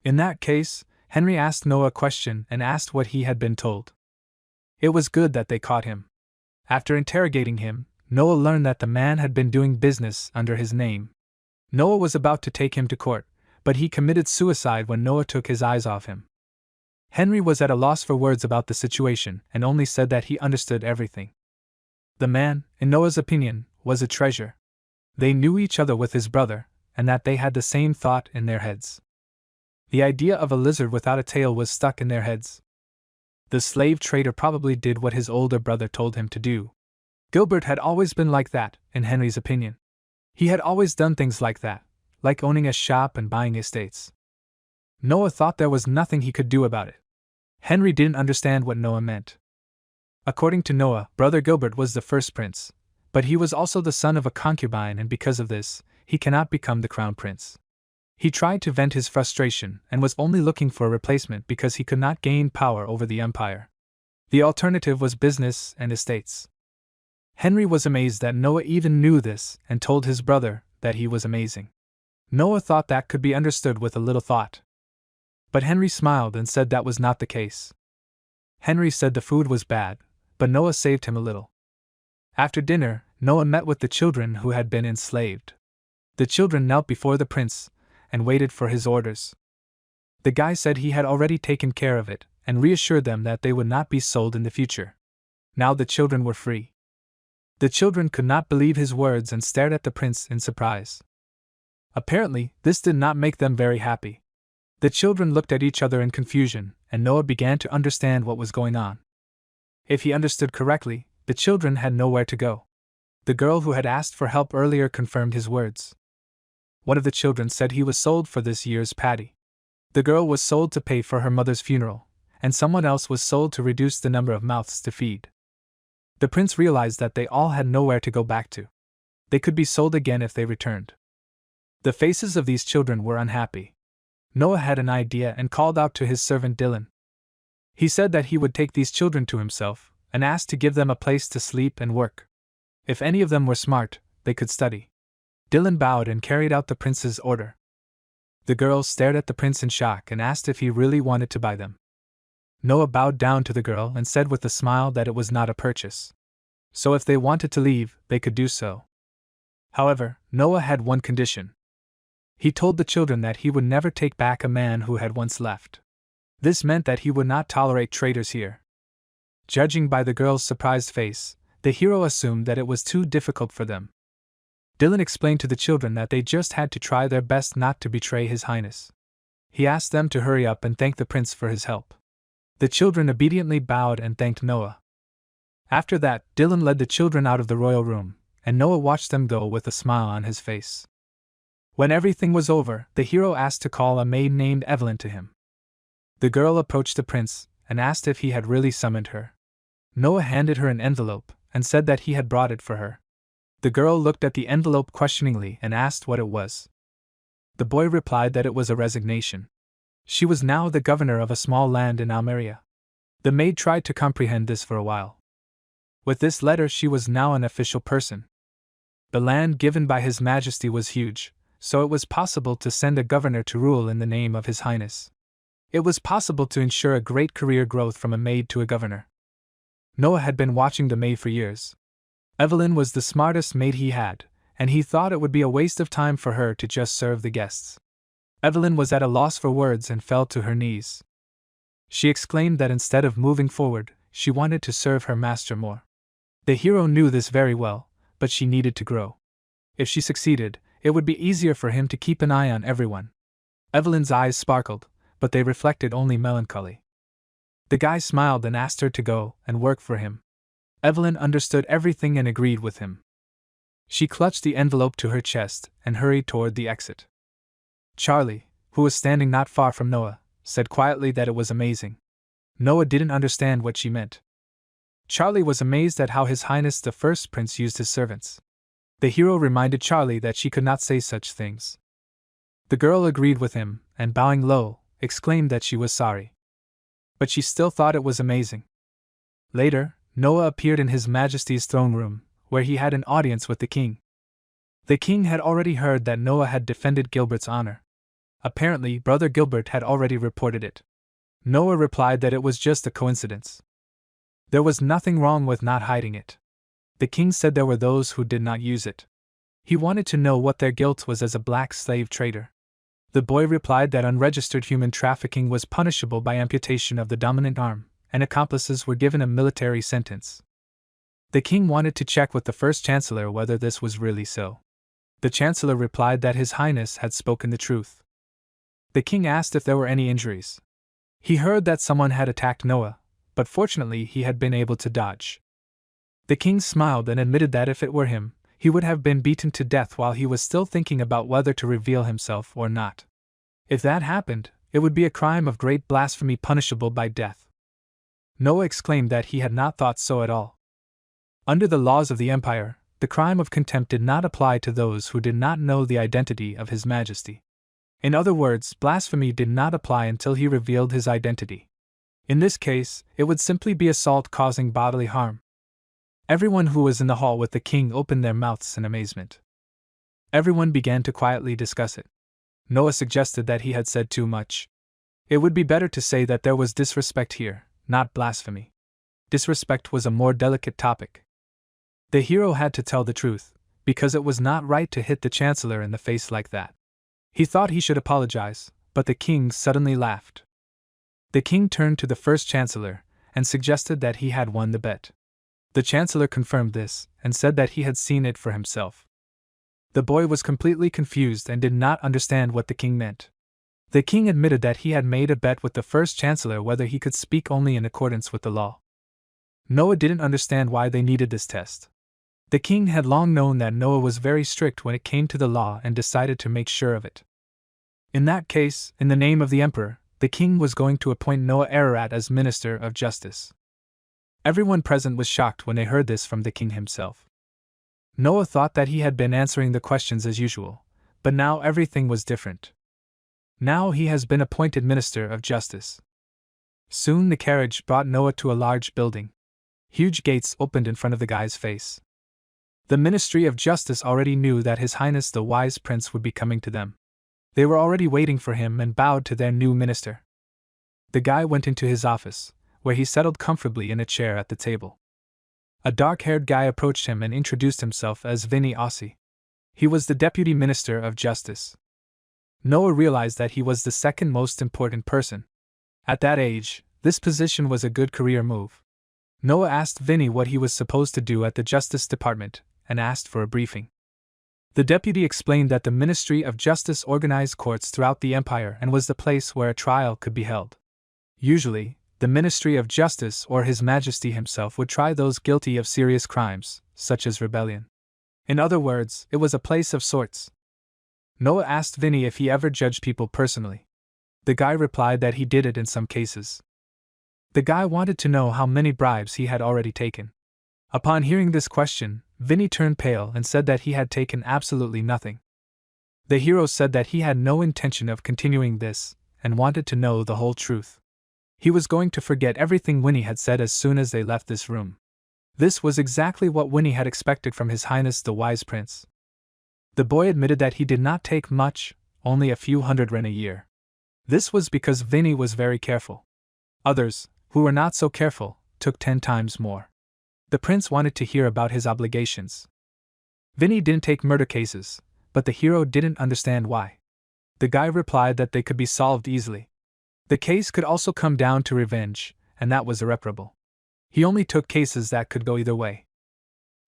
Speaker 1: In that case, Henry asked Noah a question and asked what he had been told. It was good that they caught him. After interrogating him, Noah learned that the man had been doing business under his name. Noah was about to take him to court, but he committed suicide when Noah took his eyes off him. Henry was at a loss for words about the situation and only said that he understood everything. The man, in Noah's opinion, was a treasure. They knew each other with his brother, and that they had the same thought in their heads. The idea of a lizard without a tail was stuck in their heads. The slave trader probably did what his older brother told him to do. Gilbert had always been like that, in Henry's opinion. He had always done things like that, like owning a shop and buying estates. Noah thought there was nothing he could do about it. Henry didn't understand what Noah meant. According to Noah, Brother Gilbert was the first prince, but he was also the son of a concubine, and because of this, he cannot become the crown prince. He tried to vent his frustration and was only looking for a replacement because he could not gain power over the empire. The alternative was business and estates. Henry was amazed that Noah even knew this and told his brother that he was amazing. Noah thought that could be understood with a little thought. But Henry smiled and said that was not the case. Henry said the food was bad, but Noah saved him a little. After dinner, Noah met with the children who had been enslaved. The children knelt before the prince and waited for his orders. The guy said he had already taken care of it and reassured them that they would not be sold in the future. Now the children were free. The children could not believe his words and stared at the prince in surprise. Apparently, this did not make them very happy. The children looked at each other in confusion, and Noah began to understand what was going on. If he understood correctly, the children had nowhere to go. The girl who had asked for help earlier confirmed his words. One of the children said he was sold for this year's paddy. The girl was sold to pay for her mother's funeral, and someone else was sold to reduce the number of mouths to feed. The prince realized that they all had nowhere to go back to. They could be sold again if they returned. The faces of these children were unhappy. Noah had an idea and called out to his servant Dylan. He said that he would take these children to himself, and asked to give them a place to sleep and work. If any of them were smart, they could study. Dylan bowed and carried out the prince's order. The girls stared at the prince in shock and asked if he really wanted to buy them. Noah bowed down to the girl and said with a smile that it was not a purchase. So if they wanted to leave, they could do so. However, Noah had one condition. He told the children that he would never take back a man who had once left. This meant that he would not tolerate traitors here. Judging by the girl's surprised face, the hero assumed that it was too difficult for them. Dylan explained to the children that they just had to try their best not to betray His Highness. He asked them to hurry up and thank the prince for his help. The children obediently bowed and thanked Noah. After that, Dylan led the children out of the royal room, and Noah watched them go with a smile on his face. When everything was over, the hero asked to call a maid named Evelyn to him. The girl approached the prince and asked if he had really summoned her. Noah handed her an envelope and said that he had brought it for her. The girl looked at the envelope questioningly and asked what it was. The boy replied that it was a resignation. She was now the governor of a small land in Almeria. The maid tried to comprehend this for a while. With this letter, she was now an official person. The land given by His Majesty was huge, so it was possible to send a governor to rule in the name of His Highness. It was possible to ensure a great career growth from a maid to a governor. Noah had been watching the maid for years. Evelyn was the smartest maid he had, and he thought it would be a waste of time for her to just serve the guests. Evelyn was at a loss for words and fell to her knees. She exclaimed that instead of moving forward, she wanted to serve her master more. The hero knew this very well, but she needed to grow. If she succeeded, it would be easier for him to keep an eye on everyone. Evelyn's eyes sparkled, but they reflected only melancholy. The guy smiled and asked her to go and work for him. Evelyn understood everything and agreed with him. She clutched the envelope to her chest and hurried toward the exit. Charlie, who was standing not far from Noah, said quietly that it was amazing. Noah didn't understand what she meant. Charlie was amazed at how His Highness the First Prince used his servants. The hero reminded Charlie that she could not say such things. The girl agreed with him, and bowing low, exclaimed that she was sorry. But she still thought it was amazing. Later, Noah appeared in His Majesty's throne room, where he had an audience with the king. The king had already heard that Noah had defended Gilbert's honor. Apparently, Brother Gilbert had already reported it. Noah replied that it was just a coincidence. There was nothing wrong with not hiding it. The king said there were those who did not use it. He wanted to know what their guilt was as a black slave trader. The boy replied that unregistered human trafficking was punishable by amputation of the dominant arm, and accomplices were given a military sentence. The king wanted to check with the first chancellor whether this was really so. The chancellor replied that His Highness had spoken the truth. The king asked if there were any injuries. He heard that someone had attacked Noah, but fortunately he had been able to dodge. The king smiled and admitted that if it were him, he would have been beaten to death while he was still thinking about whether to reveal himself or not. If that happened, it would be a crime of great blasphemy punishable by death. Noah exclaimed that he had not thought so at all. Under the laws of the empire, the crime of contempt did not apply to those who did not know the identity of His Majesty. In other words, blasphemy did not apply until he revealed his identity. In this case, it would simply be assault causing bodily harm. Everyone who was in the hall with the king opened their mouths in amazement. Everyone began to quietly discuss it. Noah suggested that he had said too much. It would be better to say that there was disrespect here, not blasphemy. Disrespect was a more delicate topic. The hero had to tell the truth, because it was not right to hit the Chancellor in the face like that. He thought he should apologize, but the king suddenly laughed. The king turned to the first Chancellor and suggested that he had won the bet. The Chancellor confirmed this and said that he had seen it for himself. The boy was completely confused and did not understand what the king meant. The king admitted that he had made a bet with the first Chancellor whether he could speak only in accordance with the law. Noah didn't understand why they needed this test. The king had long known that Noah was very strict when it came to the law and decided to make sure of it. In that case, in the name of the emperor, the king was going to appoint Noah Ararat as Minister of Justice. Everyone present was shocked when they heard this from the king himself. Noah thought that he had been answering the questions as usual, but now everything was different. Now he has been appointed Minister of Justice. Soon the carriage brought Noah to a large building. Huge gates opened in front of the guy's face. The Ministry of Justice already knew that His Highness the Wise Prince would be coming to them. They were already waiting for him and bowed to their new minister. The guy went into his office, where he settled comfortably in a chair at the table. A dark-haired guy approached him and introduced himself as Vinny Ossi. He was the Deputy Minister of Justice. Noah realized that he was the second most important person. At that age, this position was a good career move. Noah asked Vinny what he was supposed to do at the Justice Department, and asked for a briefing. The deputy explained that the Ministry of Justice organized courts throughout the empire and was the place where a trial could be held. Usually, the Ministry of Justice or His Majesty himself would try those guilty of serious crimes, such as rebellion. In other words, it was a place of sorts. Noah asked Vinny if he ever judged people personally. The guy replied that he did it in some cases. The guy wanted to know how many bribes he had already taken. Upon hearing this question, Vinny turned pale and said that he had taken absolutely nothing. The hero said that he had no intention of continuing this, and wanted to know the whole truth. He was going to forget everything Winnie had said as soon as they left this room. This was exactly what Winnie had expected from His Highness the Wise Prince. The boy admitted that he did not take much, only a few hundred ren a year. This was because Vinny was very careful. Others, who were not so careful, took 10 times more. The prince wanted to hear about his obligations. Vinny didn't take murder cases, but the hero didn't understand why. The guy replied that they could be solved easily. The case could also come down to revenge, and that was irreparable. He only took cases that could go either way.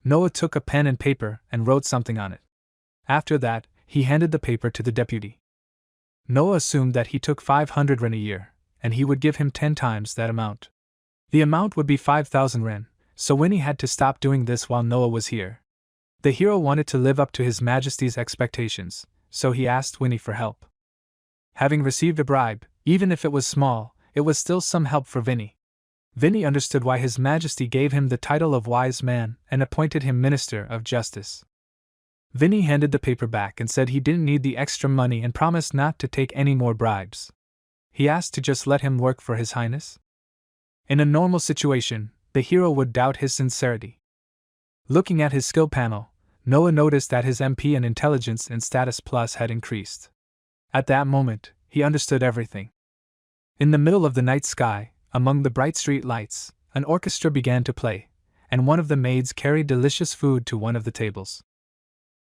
Speaker 1: Noah took a pen and paper and wrote something on it. After that, he handed the paper to the deputy. Noah assumed that he took 500 ren a year, and he would give him 10 times that amount. The amount would be 5,000 ren, so Winnie had to stop doing this while Noah was here. The hero wanted to live up to His Majesty's expectations, so he asked Winnie for help. Having received a bribe, even if it was small, it was still some help for Vinny. Vinny understood why His Majesty gave him the title of Wise Man and appointed him Minister of Justice. Vinny handed the paper back and said he didn't need the extra money and promised not to take any more bribes. He asked to just let him work for His Highness. In a normal situation, the hero would doubt his sincerity. Looking at his skill panel, Noah noticed that his MP and intelligence and status plus had increased. At that moment, he understood everything. In the middle of the night sky, among the bright street lights, an orchestra began to play, and one of the maids carried delicious food to one of the tables.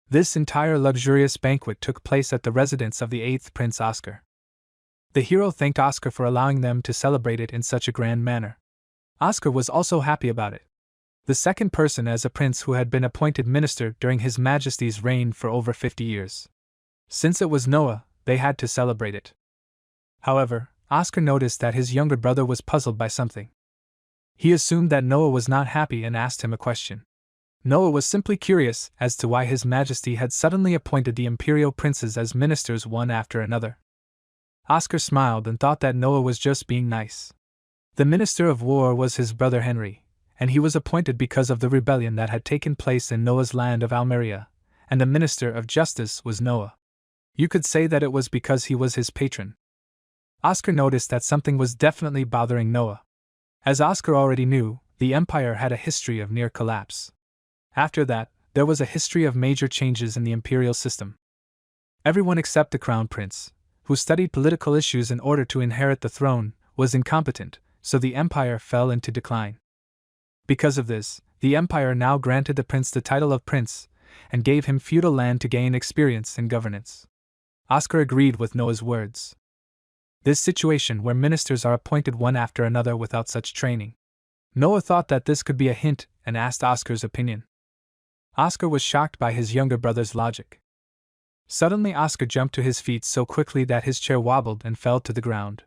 Speaker 1: This entire luxurious banquet took place at the residence of the 8th Prince Oscar. The hero thanked Oscar for allowing them to celebrate it in such a grand manner. Oscar was also happy about it. The second person as a prince who had been appointed minister during His Majesty's reign for over 50 years. Since it was Noah, they had to celebrate it. However, Oscar noticed that his younger brother was puzzled by something. He assumed that Noah was not happy and asked him a question. Noah was simply curious as to why His Majesty had suddenly appointed the imperial princes as ministers one after another. Oscar smiled and thought that Noah was just being nice. The Minister of War was his brother Henry, and he was appointed because of the rebellion that had taken place in Noah's land of Almeria, and the Minister of Justice was Noah. You could say that it was because he was his patron. Oscar noticed that something was definitely bothering Noah. As Oscar already knew, the empire had a history of near collapse. After that, there was a history of major changes in the imperial system. Everyone except the crown prince, who studied political issues in order to inherit the throne, was incompetent, so the empire fell into decline. Because of this, the empire now granted the prince the title of prince, and gave him feudal land to gain experience in governance. Oscar agreed with Noah's words. This situation where ministers are appointed one after another without such training. Noah thought that this could be a hint and asked Oscar's opinion. Oscar was shocked by his younger brother's logic. Suddenly Oscar jumped to his feet so quickly that his chair wobbled and fell to the ground.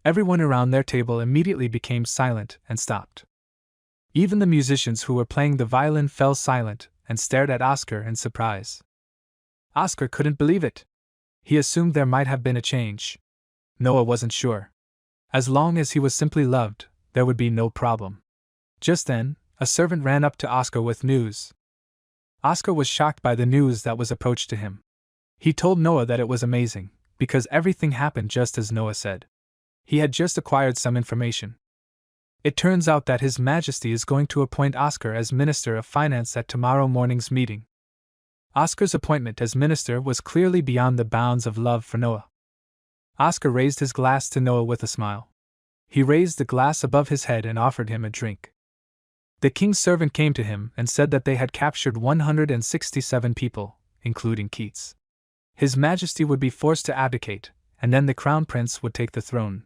Speaker 1: Everyone around their table immediately became silent and stopped. Even the musicians who were playing the violin fell silent and stared at Oscar in surprise. Oscar couldn't believe it. He assumed there might have been a change. Noah wasn't sure. As long as he was simply loved, there would be no problem. Just then, a servant ran up to Oscar with news. Oscar was shocked by the news that was approached to him. He told Noah that it was amazing, because everything happened just as Noah said. He had just acquired some information. It turns out that His Majesty is going to appoint Oscar as Minister of Finance at tomorrow morning's meeting. Oscar's appointment as minister was clearly beyond the bounds of love for Noah. Oscar raised his glass to Noah with a smile. He raised the glass above his head and offered him a drink. The king's servant came to him and said that they had captured 167 people, including Keats. His Majesty would be forced to abdicate, and then the crown prince would take the throne.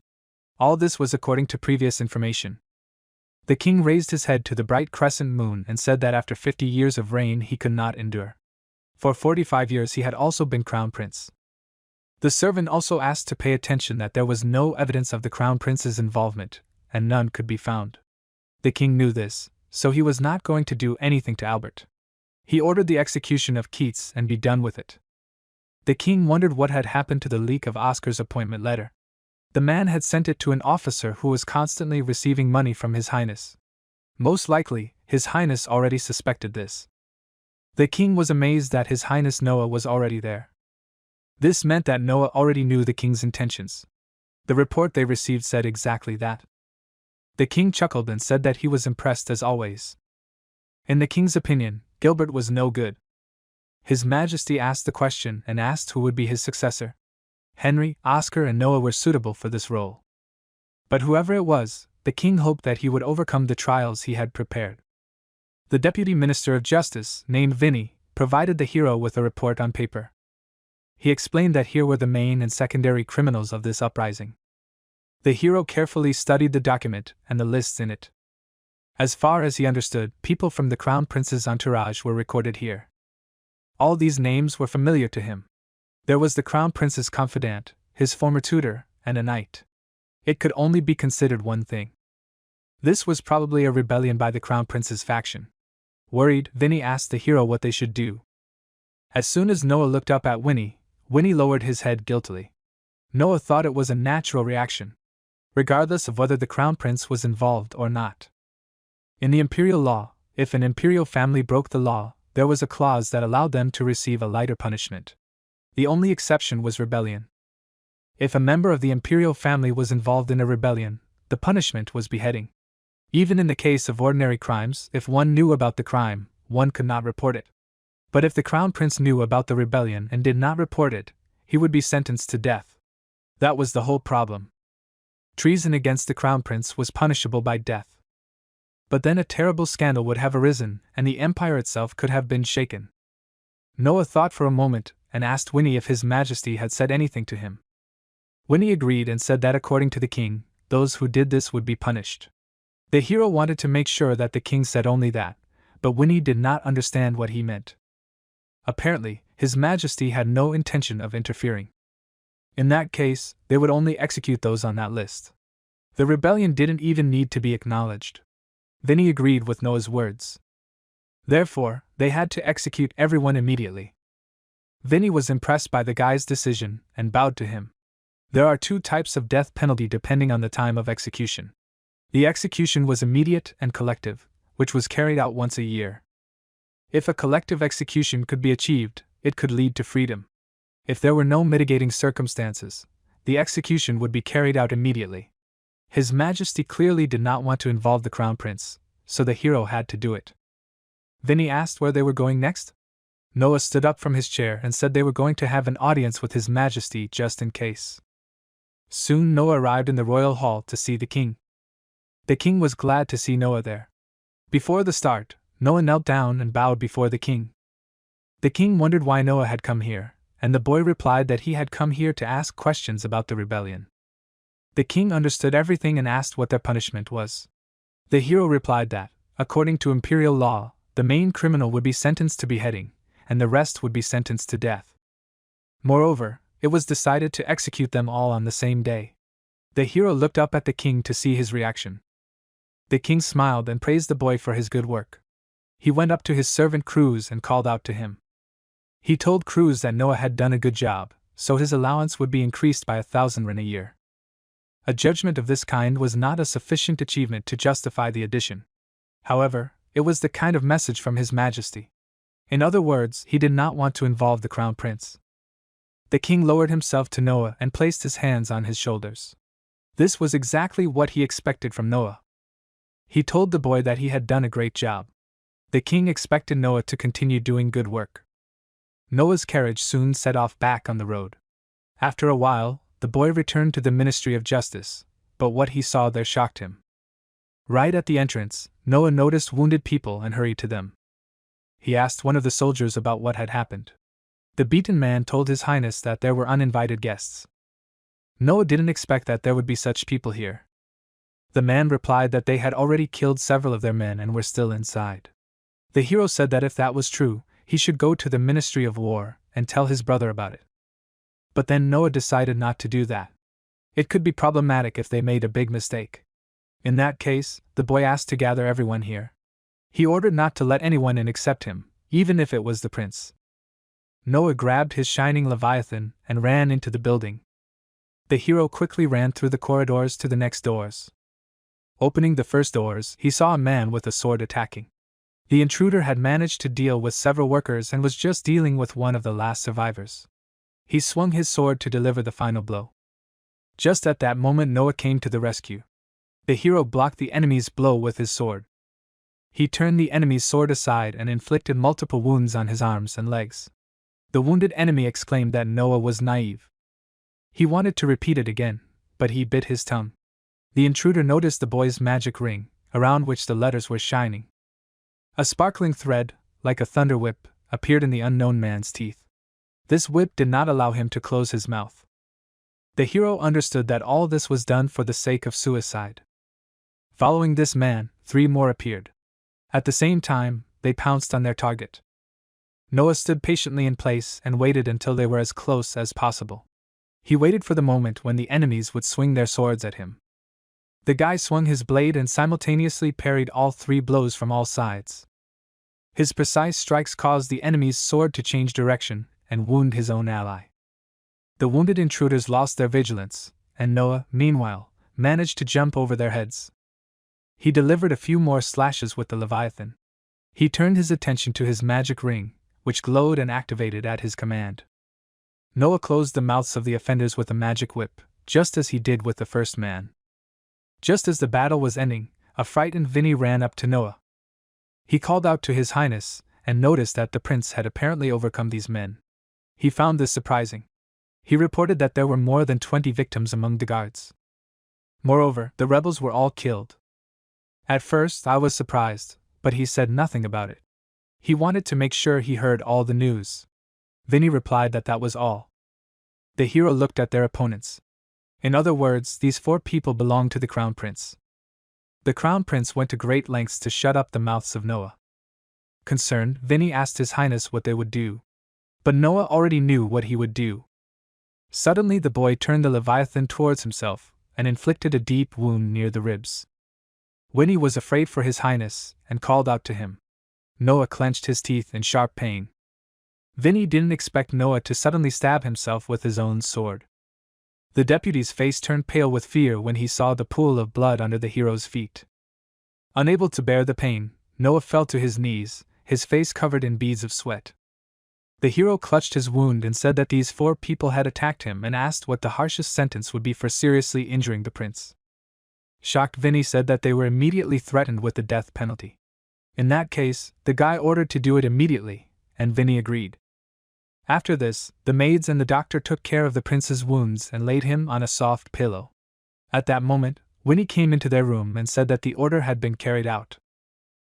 Speaker 1: All this was according to previous information. The king raised his head to the bright crescent moon and said that after 50 years of reign he could not endure. For 45 years he had also been crown prince. The servant also asked to pay attention that there was no evidence of the crown prince's involvement, and none could be found. The king knew this, so he was not going to do anything to Albert. He ordered the execution of Keats and be done with it. The king wondered what had happened to the leak of Oscar's appointment letter. The man had sent it to an officer who was constantly receiving money from His Highness. Most likely, His Highness already suspected this. The king was amazed that His Highness Noah was already there. This meant that Noah already knew the king's intentions. The report they received said exactly that. The king chuckled and said that he was impressed as always. In the king's opinion, Gilbert was no good. His Majesty asked the question and asked who would be his successor. Henry, Oscar, and Noah were suitable for this role. But whoever it was, the king hoped that he would overcome the trials he had prepared. The Deputy Minister of Justice, named Vinnie, provided the hero with a report on paper. He explained that here were the main and secondary criminals of this uprising. The hero carefully studied the document and the lists in it. As far as he understood, people from the Crown Prince's entourage were recorded here. All these names were familiar to him. There was the Crown Prince's confidant, his former tutor, and a knight. It could only be considered one thing. This was probably a rebellion by the Crown Prince's faction. Worried, Vinnie asked the hero what they should do. As soon as Noah looked up at Winnie lowered his head guiltily. Noah thought it was a natural reaction, regardless of whether the Crown Prince was involved or not. In the imperial law, if an imperial family broke the law, there was a clause that allowed them to receive a lighter punishment. The only exception was rebellion. If a member of the imperial family was involved in a rebellion, the punishment was beheading. Even in the case of ordinary crimes, if one knew about the crime, one could not report it. But if the Crown Prince knew about the rebellion and did not report it, he would be sentenced to death. That was the whole problem. Treason against the Crown Prince was punishable by death. But then a terrible scandal would have arisen, and the empire itself could have been shaken. Noah thought for a moment, and asked Winnie if His Majesty had said anything to him. Winnie agreed and said that according to the king, those who did this would be punished. The hero wanted to make sure that the king said only that, but Winnie did not understand what he meant. Apparently, His Majesty had no intention of interfering. In that case, they would only execute those on that list. The rebellion didn't even need to be acknowledged. Vinnie agreed with Noah's words. Therefore, they had to execute everyone immediately. Vinnie was impressed by the guy's decision and bowed to him. There are two types of death penalty depending on the time of execution. The execution was immediate and collective, which was carried out once a year. If a collective execution could be achieved, it could lead to freedom. If there were no mitigating circumstances, the execution would be carried out immediately. His Majesty clearly did not want to involve the Crown Prince, so the hero had to do it. Vinnie asked where they were going next. Noah stood up from his chair and said they were going to have an audience with His Majesty just in case. Soon Noah arrived in the royal hall to see the king. The king was glad to see Noah there. Before the start, Noah knelt down and bowed before the king. The king wondered why Noah had come here, and the boy replied that he had come here to ask questions about the rebellion. The king understood everything and asked what their punishment was. The hero replied that, according to imperial law, the main criminal would be sentenced to beheading, and the rest would be sentenced to death. Moreover, it was decided to execute them all on the same day. The hero looked up at the king to see his reaction. The king smiled and praised the boy for his good work. He went up to his servant Cruz and called out to him. He told Cruz that Noah had done a good job, so his allowance would be increased by 1,000 ren a year. A judgment of this kind was not a sufficient achievement to justify the addition. However, it was the kind of message from His Majesty. In other words, he did not want to involve the crown prince. The king lowered himself to Noah and placed his hands on his shoulders. This was exactly what he expected from Noah. He told the boy that he had done a great job. The king expected Noah to continue doing good work. Noah's carriage soon set off back on the road. After a while, the boy returned to the Ministry of Justice, but what he saw there shocked him. Right at the entrance, Noah noticed wounded people and hurried to them. He asked one of the soldiers about what had happened. The beaten man told His Highness that there were uninvited guests. Noah didn't expect that there would be such people here. The man replied that they had already killed several of their men and were still inside. The hero said that if that was true, he should go to the Ministry of War and tell his brother about it. But then Noah decided not to do that. It could be problematic if they made a big mistake. In that case, the boy asked to gather everyone here. He ordered not to let anyone in except him, even if it was the prince. Noah grabbed his shining leviathan and ran into the building. The hero quickly ran through the corridors to the next doors. Opening the first doors, he saw a man with a sword attacking. The intruder had managed to deal with several workers and was just dealing with one of the last survivors. He swung his sword to deliver the final blow. Just at that moment, Noah came to the rescue. The hero blocked the enemy's blow with his sword. He turned the enemy's sword aside and inflicted multiple wounds on his arms and legs. The wounded enemy exclaimed that Noah was naive. He wanted to repeat it again, but he bit his tongue. The intruder noticed the boy's magic ring, around which the letters were shining. A sparkling thread, like a thunder whip, appeared in the unknown man's teeth. This whip did not allow him to close his mouth. The hero understood that all this was done for the sake of suicide. Following this man, 3 more appeared. At the same time, they pounced on their target. Noah stood patiently in place and waited until they were as close as possible. He waited for the moment when the enemies would swing their swords at him. The guy swung his blade and simultaneously parried all 3 blows from all sides. His precise strikes caused the enemy's sword to change direction and wound his own ally. The wounded intruders lost their vigilance, and Noah, meanwhile, managed to jump over their heads. He delivered a few more slashes with the Leviathan. He turned his attention to his magic ring, which glowed and activated at his command. Noah closed the mouths of the offenders with a magic whip, just as he did with the first man. Just as the battle was ending, a frightened Vinny ran up to Noah. He called out to His Highness, and noticed that the prince had apparently overcome these men. He found this surprising. He reported that there were more than 20 victims among the guards. Moreover, the rebels were all killed. At first, I was surprised, but he said nothing about it. He wanted to make sure he heard all the news. Vinny replied that that was all. The hero looked at their opponents. In other words, these 4 people belonged to the crown prince. The crown prince went to great lengths to shut up the mouths of Noah. Concerned, Vinny asked His Highness what they would do. But Noah already knew what he would do. Suddenly the boy turned the Leviathan towards himself, and inflicted a deep wound near the ribs. Vinny was afraid for His Highness, and called out to him. Noah clenched his teeth in sharp pain. Vinny didn't expect Noah to suddenly stab himself with his own sword. The deputy's face turned pale with fear when he saw the pool of blood under the hero's feet. Unable to bear the pain, Noah fell to his knees, his face covered in beads of sweat. The hero clutched his wound and said that these 4 people had attacked him and asked what the harshest sentence would be for seriously injuring the prince. Shocked, Vinny said that they were immediately threatened with the death penalty. In that case, the guy ordered to do it immediately, and Vinny agreed. After this, the maids and the doctor took care of the prince's wounds and laid him on a soft pillow. At that moment, Winnie came into their room and said that the order had been carried out.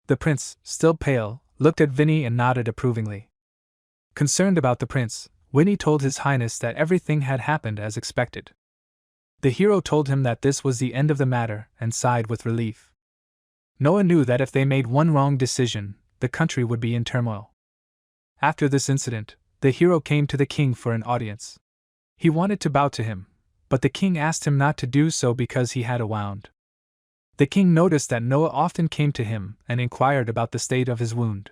Speaker 1: The prince, still pale, looked at Vinny and nodded approvingly. Concerned about the prince, Winnie told His Highness that everything had happened as expected. The hero told him that this was the end of the matter and sighed with relief. Noah knew that if they made one wrong decision, the country would be in turmoil. After this incident, the hero came to the king for an audience. He wanted to bow to him, but the king asked him not to do so because he had a wound. The king noticed that Noah often came to him and inquired about the state of his wound.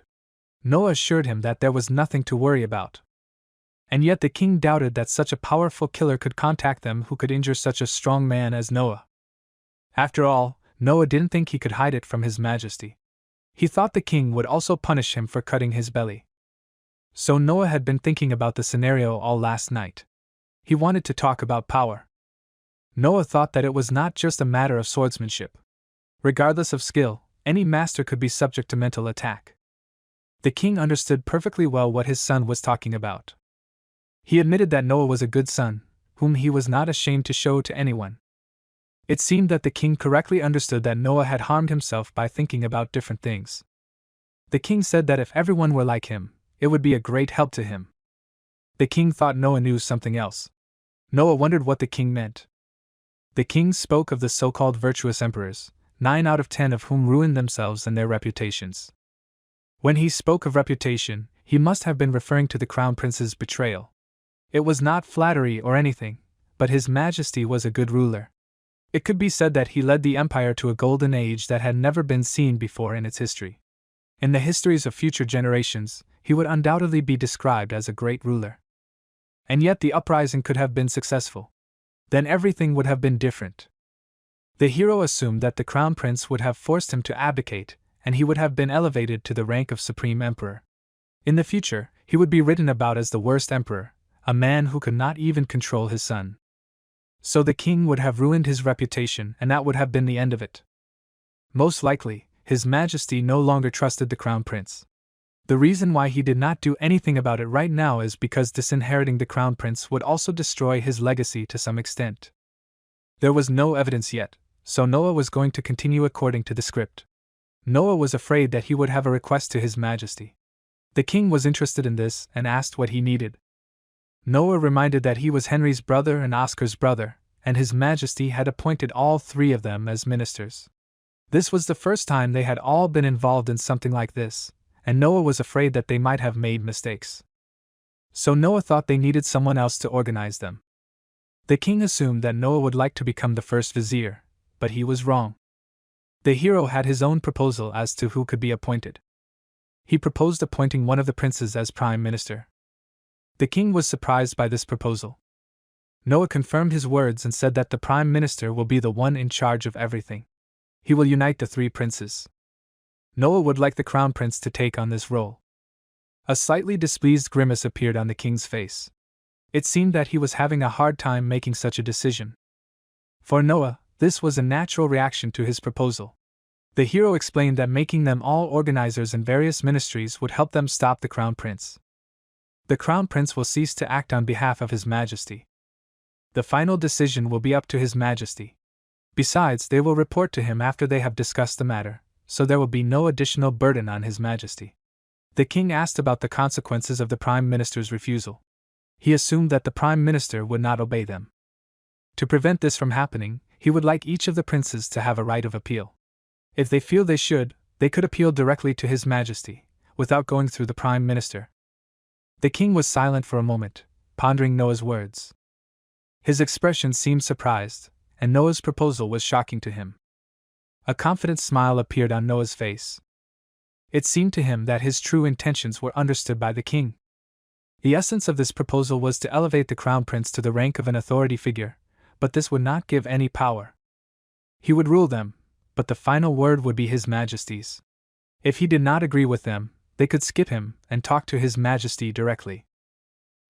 Speaker 1: Noah assured him that there was nothing to worry about. And yet the king doubted that such a powerful killer could contact them who could injure such a strong man as Noah. After all, Noah didn't think he could hide it from His Majesty. He thought the king would also punish him for cutting his belly. So Noah had been thinking about the scenario all last night. He wanted to talk about power. Noah thought that it was not just a matter of swordsmanship. Regardless of skill, any master could be subject to mental attack. The king understood perfectly well what his son was talking about. He admitted that Noah was a good son, whom he was not ashamed to show to anyone. It seemed that the king correctly understood that Noah had harmed himself by thinking about different things. The king said that if everyone were like him, it would be a great help to him. The king thought Noah knew something else. Noah wondered what the king meant. The king spoke of the so-called virtuous emperors, 9 out of 10 of whom ruined themselves and their reputations. When he spoke of reputation, he must have been referring to the crown prince's betrayal. It was not flattery or anything, but His Majesty was a good ruler. It could be said that he led the empire to a golden age that had never been seen before in its history. In the histories of future generations, he would undoubtedly be described as a great ruler. And yet the uprising could have been successful. Then everything would have been different. The hero assumed that the crown prince would have forced him to abdicate, and he would have been elevated to the rank of supreme emperor. In the future, he would be written about as the worst emperor, a man who could not even control his son. So the king would have ruined his reputation, and that would have been the end of it. Most likely, His Majesty no longer trusted the crown prince. The reason why he did not do anything about it right now is because disinheriting the crown prince would also destroy his legacy to some extent. There was no evidence yet, so Noah was going to continue according to the script. Noah was afraid that he would have a request to His Majesty. The king was interested in this and asked what he needed. Noah reminded that he was Henry's brother and Oscar's brother, and His Majesty had appointed all 3 of them as ministers. This was the first time they had all been involved in something like this, and Noah was afraid that they might have made mistakes. So Noah thought they needed someone else to organize them. The king assumed that Noah would like to become the first vizier, but he was wrong. The hero had his own proposal as to who could be appointed. He proposed appointing one of the princes as prime minister. The king was surprised by this proposal. Noah confirmed his words and said that the prime minister will be the one in charge of everything. He will unite the 3 princes. Noah would like the crown prince to take on this role. A slightly displeased grimace appeared on the king's face. It seemed that he was having a hard time making such a decision. For Noah, this was a natural reaction to his proposal. The hero explained that making them all organizers in various ministries would help them stop the crown prince. The crown prince will cease to act on behalf of His Majesty. The final decision will be up to His Majesty. Besides, they will report to him after they have discussed the matter, so there will be no additional burden on His Majesty. The king asked about the consequences of the prime minister's refusal. He assumed that the prime minister would not obey them. To prevent this from happening, he would like each of the princes to have a right of appeal. If they feel they should, they could appeal directly to His Majesty, without going through the prime minister. The king was silent for a moment, pondering Noah's words. His expression seemed surprised, and Noah's proposal was shocking to him. A confident smile appeared on Noah's face. It seemed to him that his true intentions were understood by the king. The essence of this proposal was to elevate the crown prince to the rank of an authority figure, but this would not give any power. He would rule them, but the final word would be His Majesty's. If he did not agree with them, they could skip him and talk to His Majesty directly.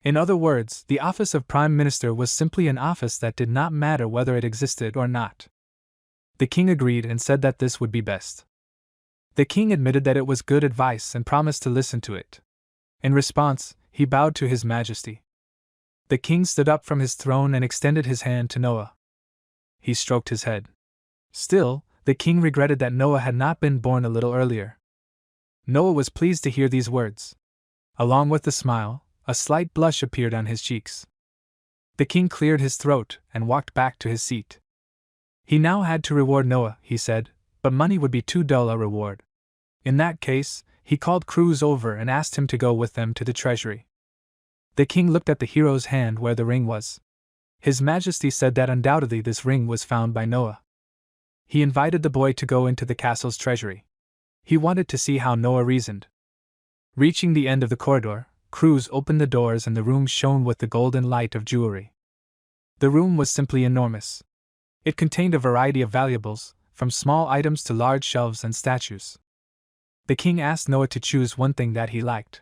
Speaker 1: In other words, the office of Prime Minister was simply an office that did not matter whether it existed or not. The king agreed and said that this would be best. The king admitted that it was good advice and promised to listen to it. In response, he bowed to His Majesty. The king stood up from his throne and extended his hand to Noah. He stroked his head. Still, the king regretted that Noah had not been born a little earlier. Noah was pleased to hear these words. Along with the smile, a slight blush appeared on his cheeks. The king cleared his throat and walked back to his seat. He now had to reward Noah, he said, but money would be too dull a reward. In that case, he called Cruz over and asked him to go with them to the treasury. The king looked at the hero's hand where the ring was. His Majesty said that undoubtedly this ring was found by Noah. He invited the boy to go into the castle's treasury. He wanted to see how Noah reasoned. Reaching the end of the corridor, Cruz opened the doors and the room shone with the golden light of jewelry. The room was simply enormous. It contained a variety of valuables, from small items to large shelves and statues. The king asked Noah to choose one thing that he liked.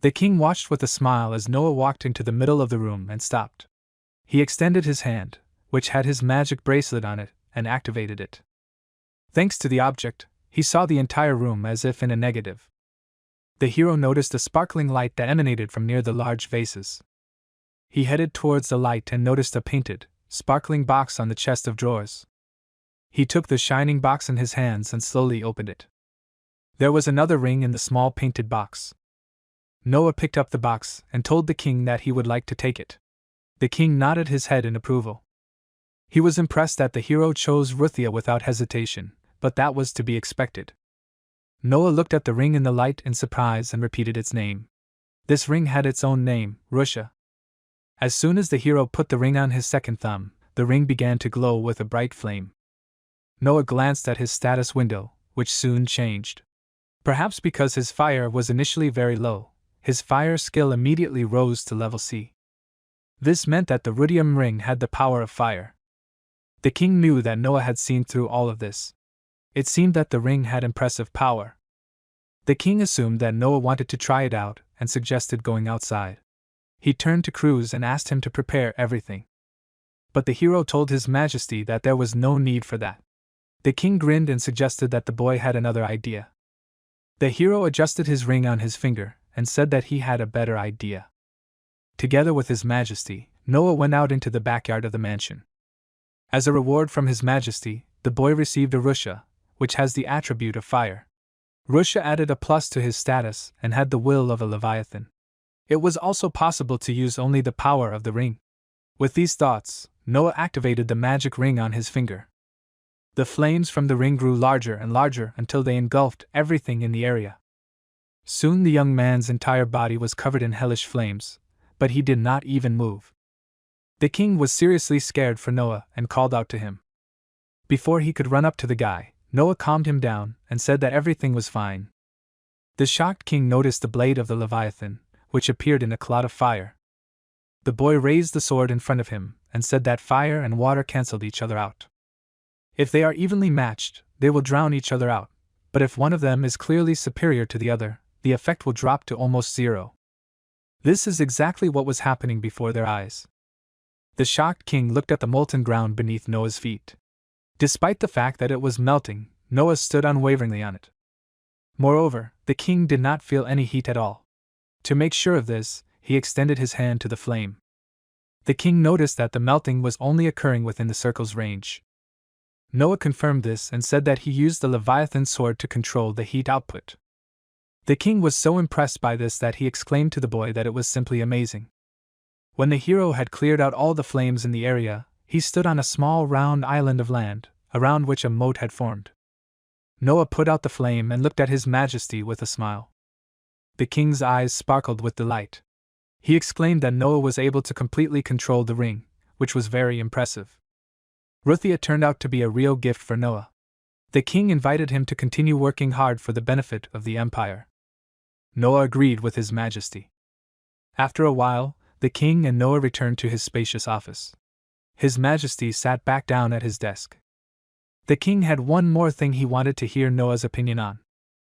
Speaker 1: The king watched with a smile as Noah walked into the middle of the room and stopped. He extended his hand, which had his magic bracelet on it, and activated it. Thanks to the object, he saw the entire room as if in a negative. The hero noticed a sparkling light that emanated from near the large vases. He headed towards the light and noticed a painted, sparkling box on the chest of drawers. He took the shining box in his hands and slowly opened it. There was another ring in the small painted box. Noah picked up the box and told the king that he would like to take it. The king nodded his head in approval. He was impressed that the hero chose Ruthia without hesitation, but that was to be expected. Noah looked at the ring in the light in surprise and repeated its name. This ring had its own name, Rusha. As soon as the hero put the ring on his second thumb, the ring began to glow with a bright flame. Noah glanced at his status window, which soon changed. Perhaps because his fire was initially very low, his fire skill immediately rose to level C. This meant that the rudium ring had the power of fire. The king knew that Noah had seen through all of this. It seemed that the ring had impressive power. The king assumed that Noah wanted to try it out and suggested going outside. He turned to Cruz and asked him to prepare everything. But the hero told His Majesty that there was no need for that. The king grinned and suggested that the boy had another idea. The hero adjusted his ring on his finger and said that he had a better idea. Together with His Majesty, Noah went out into the backyard of the mansion. As a reward from His Majesty, the boy received a Rusha, which has the attribute of fire. Rusha added a plus to his status and had the will of a Leviathan. It was also possible to use only the power of the ring. With these thoughts, Noah activated the magic ring on his finger. The flames from the ring grew larger and larger until they engulfed everything in the area. Soon the young man's entire body was covered in hellish flames, but he did not even move. The king was seriously scared for Noah and called out to him. Before he could run up to the guy, Noah calmed him down and said that everything was fine. The shocked king noticed the blade of the Leviathan, which appeared in a cloud of fire. The boy raised the sword in front of him and said that fire and water cancelled each other out. If they are evenly matched, they will drown each other out, but if one of them is clearly superior to the other, the effect will drop to almost zero. This is exactly what was happening before their eyes. The shocked king looked at the molten ground beneath Noah's feet. Despite the fact that it was melting, Noah stood unwaveringly on it. Moreover, the king did not feel any heat at all. To make sure of this, he extended his hand to the flame. The king noticed that the melting was only occurring within the circle's range. Noah confirmed this and said that he used the Leviathan sword to control the heat output. The king was so impressed by this that he exclaimed to the boy that it was simply amazing. When the hero had cleared out all the flames in the area, he stood on a small round island of land, around which a moat had formed. Noah put out the flame and looked at His Majesty with a smile. The king's eyes sparkled with delight. He exclaimed that Noah was able to completely control the ring, which was very impressive. Ruthia turned out to be a real gift for Noah. The king invited him to continue working hard for the benefit of the empire. Noah agreed with His Majesty. After a while, the king and Noah returned to his spacious office. His Majesty sat back down at his desk. The king had one more thing he wanted to hear Noah's opinion on.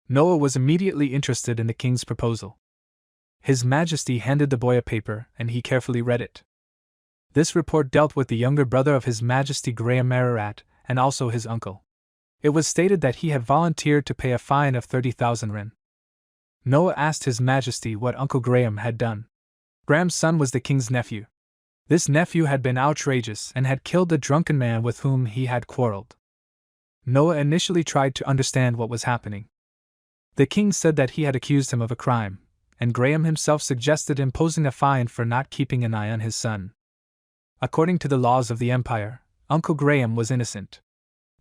Speaker 1: Noah was immediately interested in the king's proposal. His Majesty handed the boy a paper and he carefully read it. This report dealt with the younger brother of His Majesty Graham Ararat, and also his uncle. It was stated that he had volunteered to pay a fine of 30,000 ren. Noah asked His Majesty what Uncle Graham had done. Graham's son was the king's nephew. This nephew had been outrageous and had killed a drunken man with whom he had quarreled. Noah initially tried to understand what was happening. The king said that he had accused him of a crime, and Graham himself suggested imposing a fine for not keeping an eye on his son. According to the laws of the empire, Uncle Graham was innocent.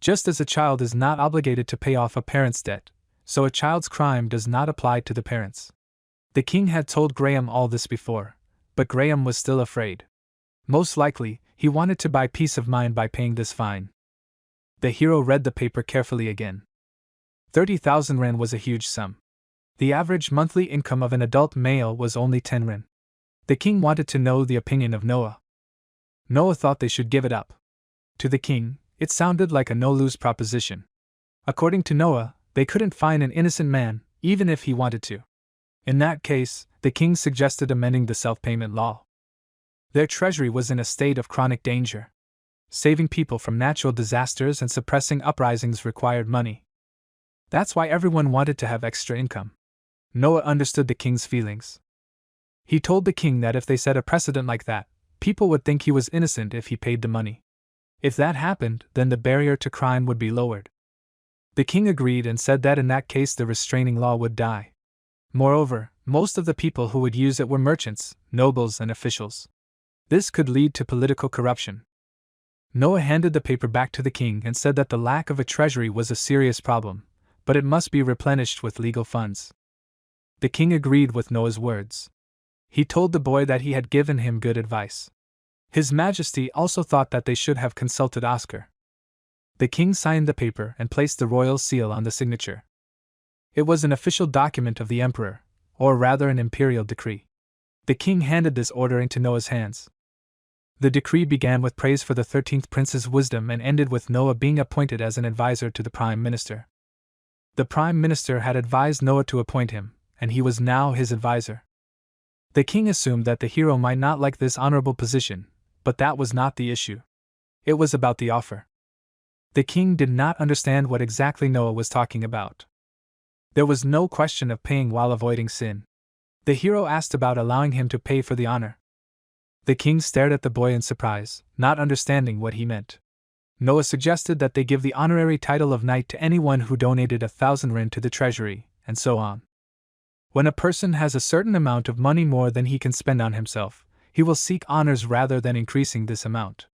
Speaker 1: Just as a child is not obligated to pay off a parent's debt, so a child's crime does not apply to the parents. The king had told Graham all this before, but Graham was still afraid. Most likely, he wanted to buy peace of mind by paying this fine. The hero read the paper carefully again. 30,000 ren was a huge sum. The average monthly income of an adult male was only 10 ren. The king wanted to know the opinion of Noah. Noah thought they should give it up. To the king, it sounded like a no-lose proposition. According to Noah, they couldn't fine an innocent man, even if he wanted to. In that case, the king suggested amending the self-payment law. Their treasury was in a state of chronic danger. Saving people from natural disasters and suppressing uprisings required money. That's why everyone wanted to have extra income. Noah understood the king's feelings. He told the king that if they set a precedent like that, people would think he was innocent if he paid the money. If that happened, then the barrier to crime would be lowered. The king agreed and said that in that case the restraining law would die. Moreover, most of the people who would use it were merchants, nobles, and officials. This could lead to political corruption. Noah handed the paper back to the king and said that the lack of a treasury was a serious problem, but it must be replenished with legal funds. The king agreed with Noah's words. He told the boy that he had given him good advice. His Majesty also thought that they should have consulted Oscar. The king signed the paper and placed the royal seal on the signature. It was an official document of the emperor, or rather an imperial decree. The king handed this order into Noah's hands. The decree began with praise for the 13th prince's wisdom and ended with Noah being appointed as an advisor to the prime minister. The prime minister had advised Noah to appoint him, and he was now his advisor. The king assumed that the hero might not like this honorable position, but that was not the issue. It was about the offer. The king did not understand what exactly Noah was talking about. There was no question of paying while avoiding sin. The hero asked about allowing him to pay for the honor. The king stared at the boy in surprise, not understanding what he meant. Noah suggested that they give the honorary title of knight to anyone who donated 1,000 rin to the treasury, and so on. When a person has a certain amount of money more than he can spend on himself, he will seek honors rather than increasing this amount.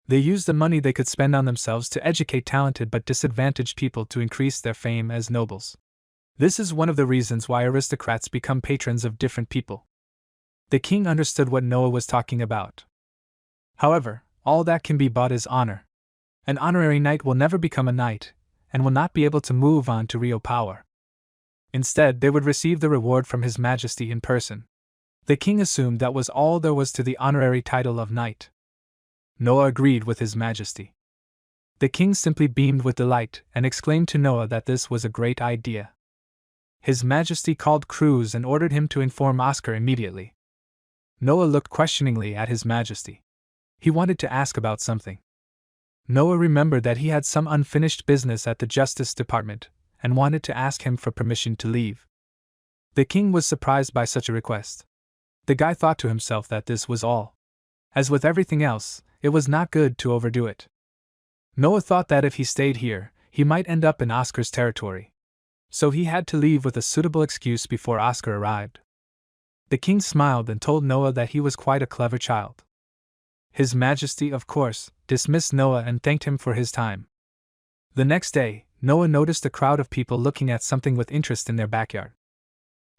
Speaker 1: They use the money they could spend on themselves to educate talented but disadvantaged people to increase their fame as nobles. This is one of the reasons why aristocrats become patrons of different people. The king understood what Noah was talking about. However, all that can be bought is honor. An honorary knight will never become a knight, and will not be able to move on to real power. Instead, they would receive the reward from His Majesty in person. The king assumed that was all there was to the honorary title of knight. Noah agreed with His Majesty. The king simply beamed with delight and exclaimed to Noah that this was a great idea. His Majesty called Cruz and ordered him to inform Oscar immediately. Noah looked questioningly at His Majesty. He wanted to ask about something. Noah remembered that he had some unfinished business at the Justice Department, and wanted to ask him for permission to leave. The king was surprised by such a request. The guy thought to himself that this was all. As with everything else, it was not good to overdo it. Noah thought that if he stayed here, he might end up in Oscar's territory. So he had to leave with a suitable excuse before Oscar arrived. The king smiled and told Noah that he was quite a clever child. His Majesty, of course, dismissed Noah and thanked him for his time. The next day, Noah noticed a crowd of people looking at something with interest in their backyard.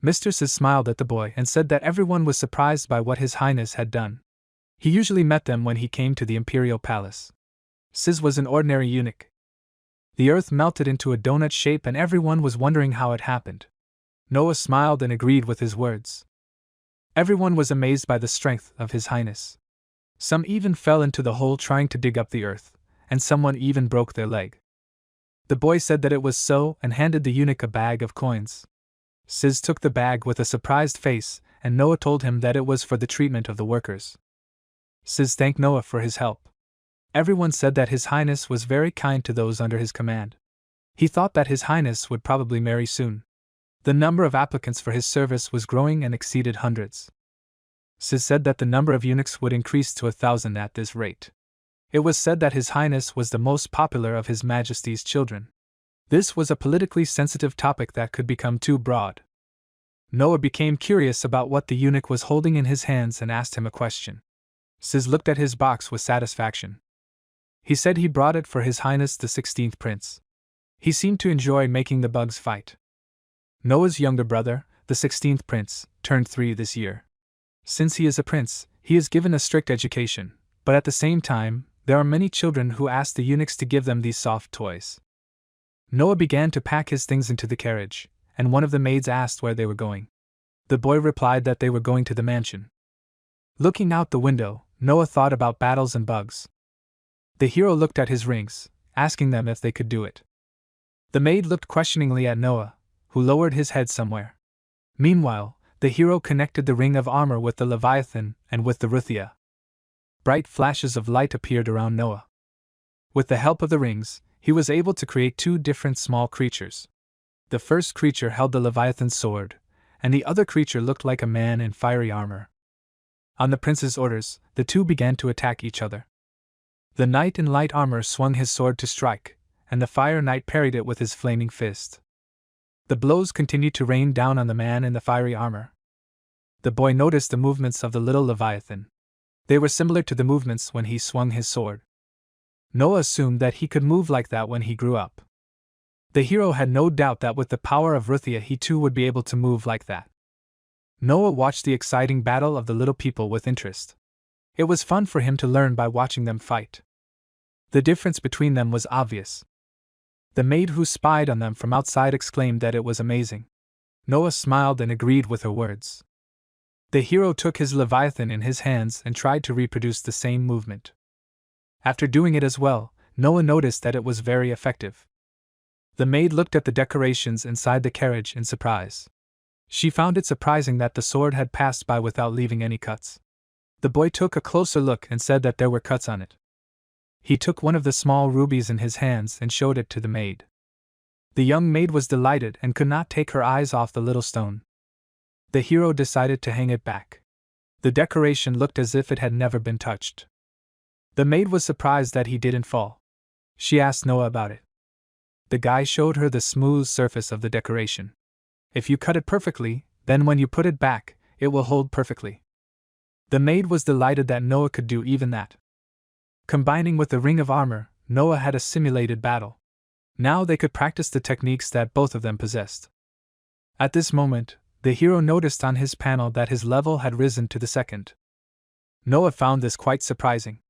Speaker 1: Mr. Sis smiled at the boy and said that everyone was surprised by what His Highness had done. He usually met them when he came to the imperial palace. Sis was an ordinary eunuch. The earth melted into a donut shape and everyone was wondering how it happened. Noah smiled and agreed with his words. Everyone was amazed by the strength of His Highness. Some even fell into the hole trying to dig up the earth, and someone even broke their leg. The boy said that it was so and handed the eunuch a bag of coins. Sis took the bag with a surprised face, and Noah told him that it was for the treatment of the workers. Sis thanked Noah for his help. Everyone said that His Highness was very kind to those under his command. He thought that His Highness would probably marry soon. The number of applicants for his service was growing and exceeded hundreds. Sis said that the number of eunuchs would increase to 1,000 at this rate. It was said that His Highness was the most popular of His Majesty's children. This was a politically sensitive topic that could become too broad. Noah became curious about what the eunuch was holding in his hands and asked him a question. Sis looked at his box with satisfaction. He said he brought it for His Highness the 16th Prince. He seemed to enjoy making the bugs fight. Noah's younger brother, the 16th Prince, turned 3 this year. Since he is a prince, he is given a strict education, but at the same time, there are many children who ask the eunuchs to give them these soft toys. Noah began to pack his things into the carriage, and one of the maids asked where they were going. The boy replied that they were going to the mansion. Looking out the window, Noah thought about battles and bugs. The hero looked at his rings, asking them if they could do it. The maid looked questioningly at Noah, who lowered his head somewhere. Meanwhile, the hero connected the ring of armor with the Leviathan and with the Ruthia. Bright flashes of light appeared around Noah. With the help of the rings, he was able to create 2 different small creatures. The first creature held the Leviathan's sword, and the other creature looked like a man in fiery armor. On the prince's orders, the 2 began to attack each other. The knight in light armor swung his sword to strike, and the fire knight parried it with his flaming fist. The blows continued to rain down on the man in the fiery armor. The boy noticed the movements of the little Leviathan. They were similar to the movements when he swung his sword. Noah assumed that he could move like that when he grew up. The hero had no doubt that with the power of Ruthia he too would be able to move like that. Noah watched the exciting battle of the little people with interest. It was fun for him to learn by watching them fight. The difference between them was obvious. The maid who spied on them from outside exclaimed that it was amazing. Noah smiled and agreed with her words. The hero took his Leviathan in his hands and tried to reproduce the same movement. After doing it as well, Noah noticed that it was very effective. The maid looked at the decorations inside the carriage in surprise. She found it surprising that the sword had passed by without leaving any cuts. The boy took a closer look and said that there were cuts on it. He took one of the small rubies in his hands and showed it to the maid. The young maid was delighted and could not take her eyes off the little stone. The hero decided to hang it back. The decoration looked as if it had never been touched. The maid was surprised that he didn't fall. She asked Noah about it. The guy showed her the smooth surface of the decoration. If you cut it perfectly, then when you put it back, it will hold perfectly. The maid was delighted that Noah could do even that. Combining with the ring of armor, Noah had a simulated battle. Now they could practice the techniques that both of them possessed. At this moment, the hero noticed on his panel that his level had risen to the 2nd. Noah found this quite surprising.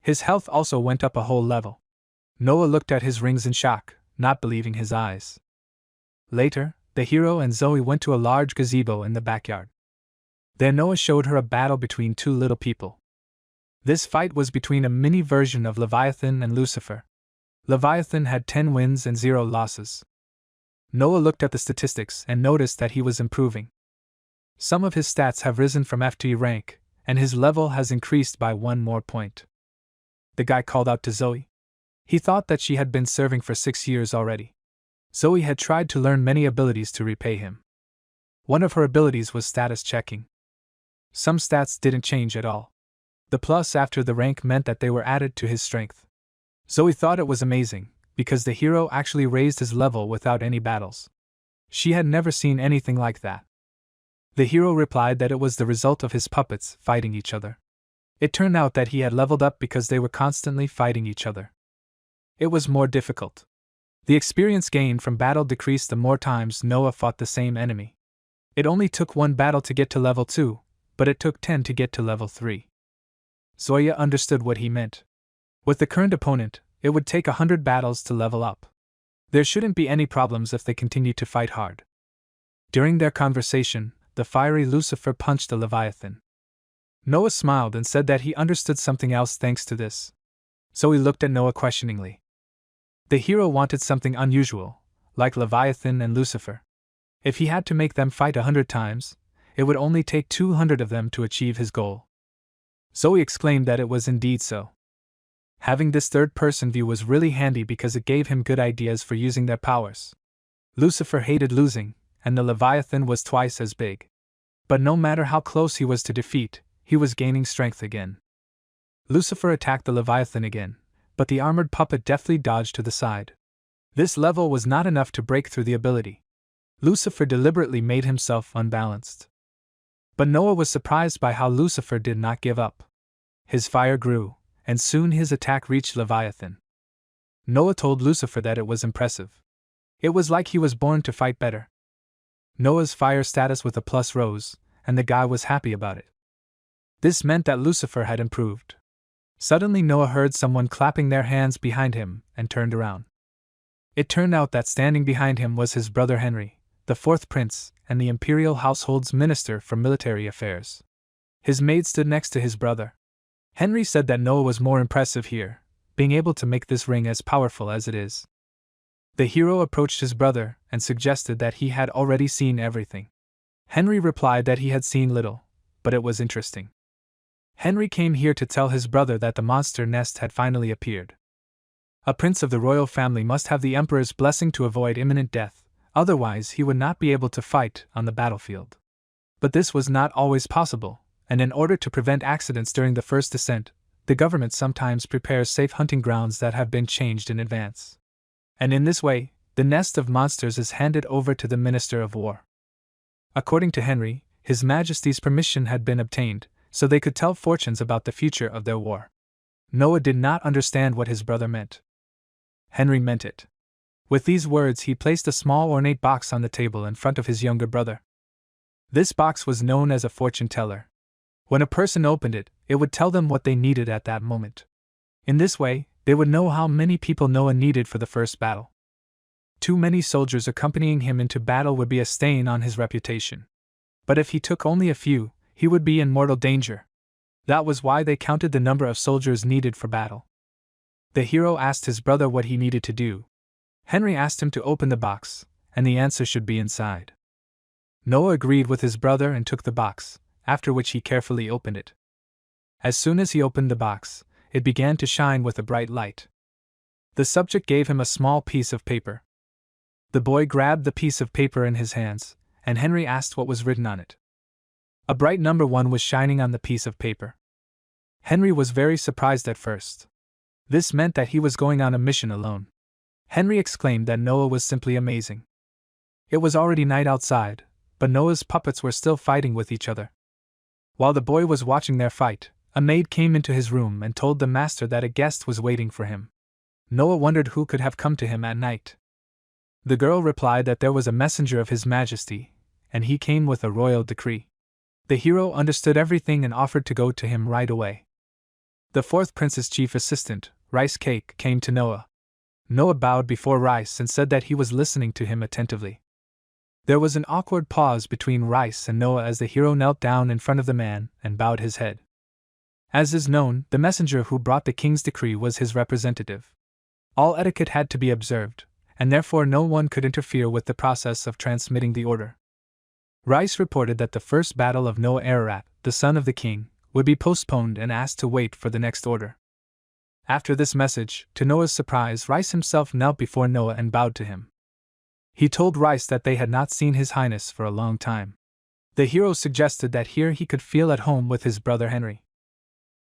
Speaker 1: His health also went up a whole level. Noah looked at his rings in shock, not believing his eyes. Later, the hero and Zoe went to a large gazebo in the backyard. There Noah showed her a battle between 2 little people. This fight was between a mini version of Leviathan and Lucifer. Leviathan had 10 wins and 0 losses. Noah looked at the statistics and noticed that he was improving. Some of his stats have risen from FT rank, and his level has increased by 1 more point. The guy called out to Zoe. He thought that she had been serving for 6 years already. Zoe had tried to learn many abilities to repay him. One of her abilities was status checking. Some stats didn't change at all. The plus after the rank meant that they were added to his strength. Zoe thought it was amazing, because the hero actually raised his level without any battles. She had never seen anything like that. The hero replied that it was the result of his puppets fighting each other. It turned out that he had leveled up because they were constantly fighting each other. It was more difficult. The experience gained from battle decreased the more times Noah fought the same enemy. It only took 1 battle to get to level 2, but it took 10 to get to level 3. Zoya understood what he meant. With the current opponent, it would take 100 battles to level up. There shouldn't be any problems if they continue to fight hard. During their conversation, the fiery Lucifer punched the Leviathan. Noah smiled and said that he understood something else thanks to this. Zoe looked at Noah questioningly. The hero wanted something unusual, like Leviathan and Lucifer. If he had to make them fight 100 times, it would only take 200 of them to achieve his goal. Zoe exclaimed that it was indeed so. Having this third-person view was really handy because it gave him good ideas for using their powers. Lucifer hated losing, and the Leviathan was twice as big. But no matter how close he was to defeat, he was gaining strength again. Lucifer attacked the Leviathan again, but the armored puppet deftly dodged to the side. This level was not enough to break through the ability. Lucifer deliberately made himself unbalanced. But Noah was surprised by how Lucifer did not give up. His fire grew, and soon his attack reached Leviathan. Noah told Lucifer that it was impressive. It was like he was born to fight better. Noah's fire status with a plus rose, and the guy was happy about it. This meant that Lucifer had improved. Suddenly Noah heard someone clapping their hands behind him and turned around. It turned out that standing behind him was his brother Henry, the fourth prince, and the imperial household's minister for military affairs. His maid stood next to his brother. Henry said that Noah was more impressive here, being able to make this ring as powerful as it is. The hero approached his brother and suggested that he had already seen everything. Henry replied that he had seen little, but it was interesting. Henry came here to tell his brother that the monster nest had finally appeared. A prince of the royal family must have the emperor's blessing to avoid imminent death, otherwise he would not be able to fight on the battlefield. But this was not always possible, and in order to prevent accidents during the first descent, the government sometimes prepares safe hunting grounds that have been changed in advance. And in this way, the nest of monsters is handed over to the Minister of War. According to Henry, His Majesty's permission had been obtained, so they could tell fortunes about the future of their war. Noah did not understand what his brother meant. Henry meant it. With these words, he placed a small ornate box on the table in front of his younger brother. This box was known as a fortune teller. When a person opened it, it would tell them what they needed at that moment. In this way, they would know how many people Noah needed for the first battle. Too many soldiers accompanying him into battle would be a stain on his reputation. But if he took only a few, he would be in mortal danger. That was why they counted the number of soldiers needed for battle. The hero asked his brother what he needed to do. Henry asked him to open the box, and the answer should be inside. Noah agreed with his brother and took the box, after which he carefully opened it. As soon as he opened the box, it began to shine with a bright light. The subject gave him a small piece of paper. The boy grabbed the piece of paper in his hands, and Henry asked what was written on it. A bright number 1 was shining on the piece of paper. Henry was very surprised at first. This meant that he was going on a mission alone. Henry exclaimed that Noah was simply amazing. It was already night outside, but Noah's puppets were still fighting with each other. While the boy was watching their fight, a maid came into his room and told the master that a guest was waiting for him. Noah wondered who could have come to him at night. The girl replied that there was a messenger of His Majesty, and he came with a royal decree. The hero understood everything and offered to go to him right away. The fourth prince's chief assistant, Rice Cake, came to Noah. Noah bowed before Rice and said that he was listening to him attentively. There was an awkward pause between Rice and Noah as the hero knelt down in front of the man and bowed his head. As is known, the messenger who brought the king's decree was his representative. All etiquette had to be observed, and therefore no one could interfere with the process of transmitting the order. Rice reported that the first battle of Noah Ararat, the son of the king, would be postponed and asked to wait for the next order. After this message, to Noah's surprise, Rice himself knelt before Noah and bowed to him. He told Rice that they had not seen His Highness for a long time. The hero suggested that here he could feel at home with his brother Henry.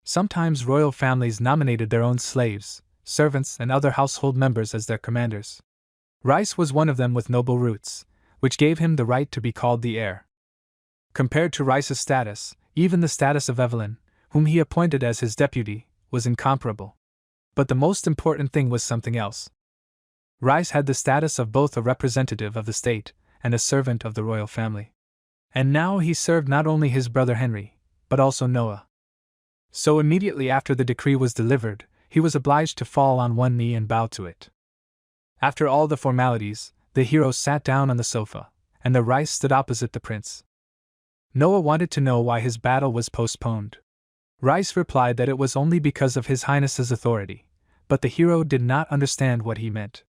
Speaker 1: Sometimes royal families nominated their own slaves, servants, and other household members as their commanders. Rice was one of them with noble roots, which gave him the right to be called the heir. Compared to Rice's status, even the status of Evelyn, whom he appointed as his deputy, was incomparable. But the most important thing was something else. Rice had the status of both a representative of the state and a servant of the royal family. And now he served not only his brother Henry, but also Noah. So immediately after the decree was delivered, he was obliged to fall on one knee and bow to it. After all the formalities, the hero sat down on the sofa, and the Rice stood opposite the prince. Noah wanted to know why his battle was postponed. Rice replied that it was only because of His Highness's authority, but the hero did not understand what he meant.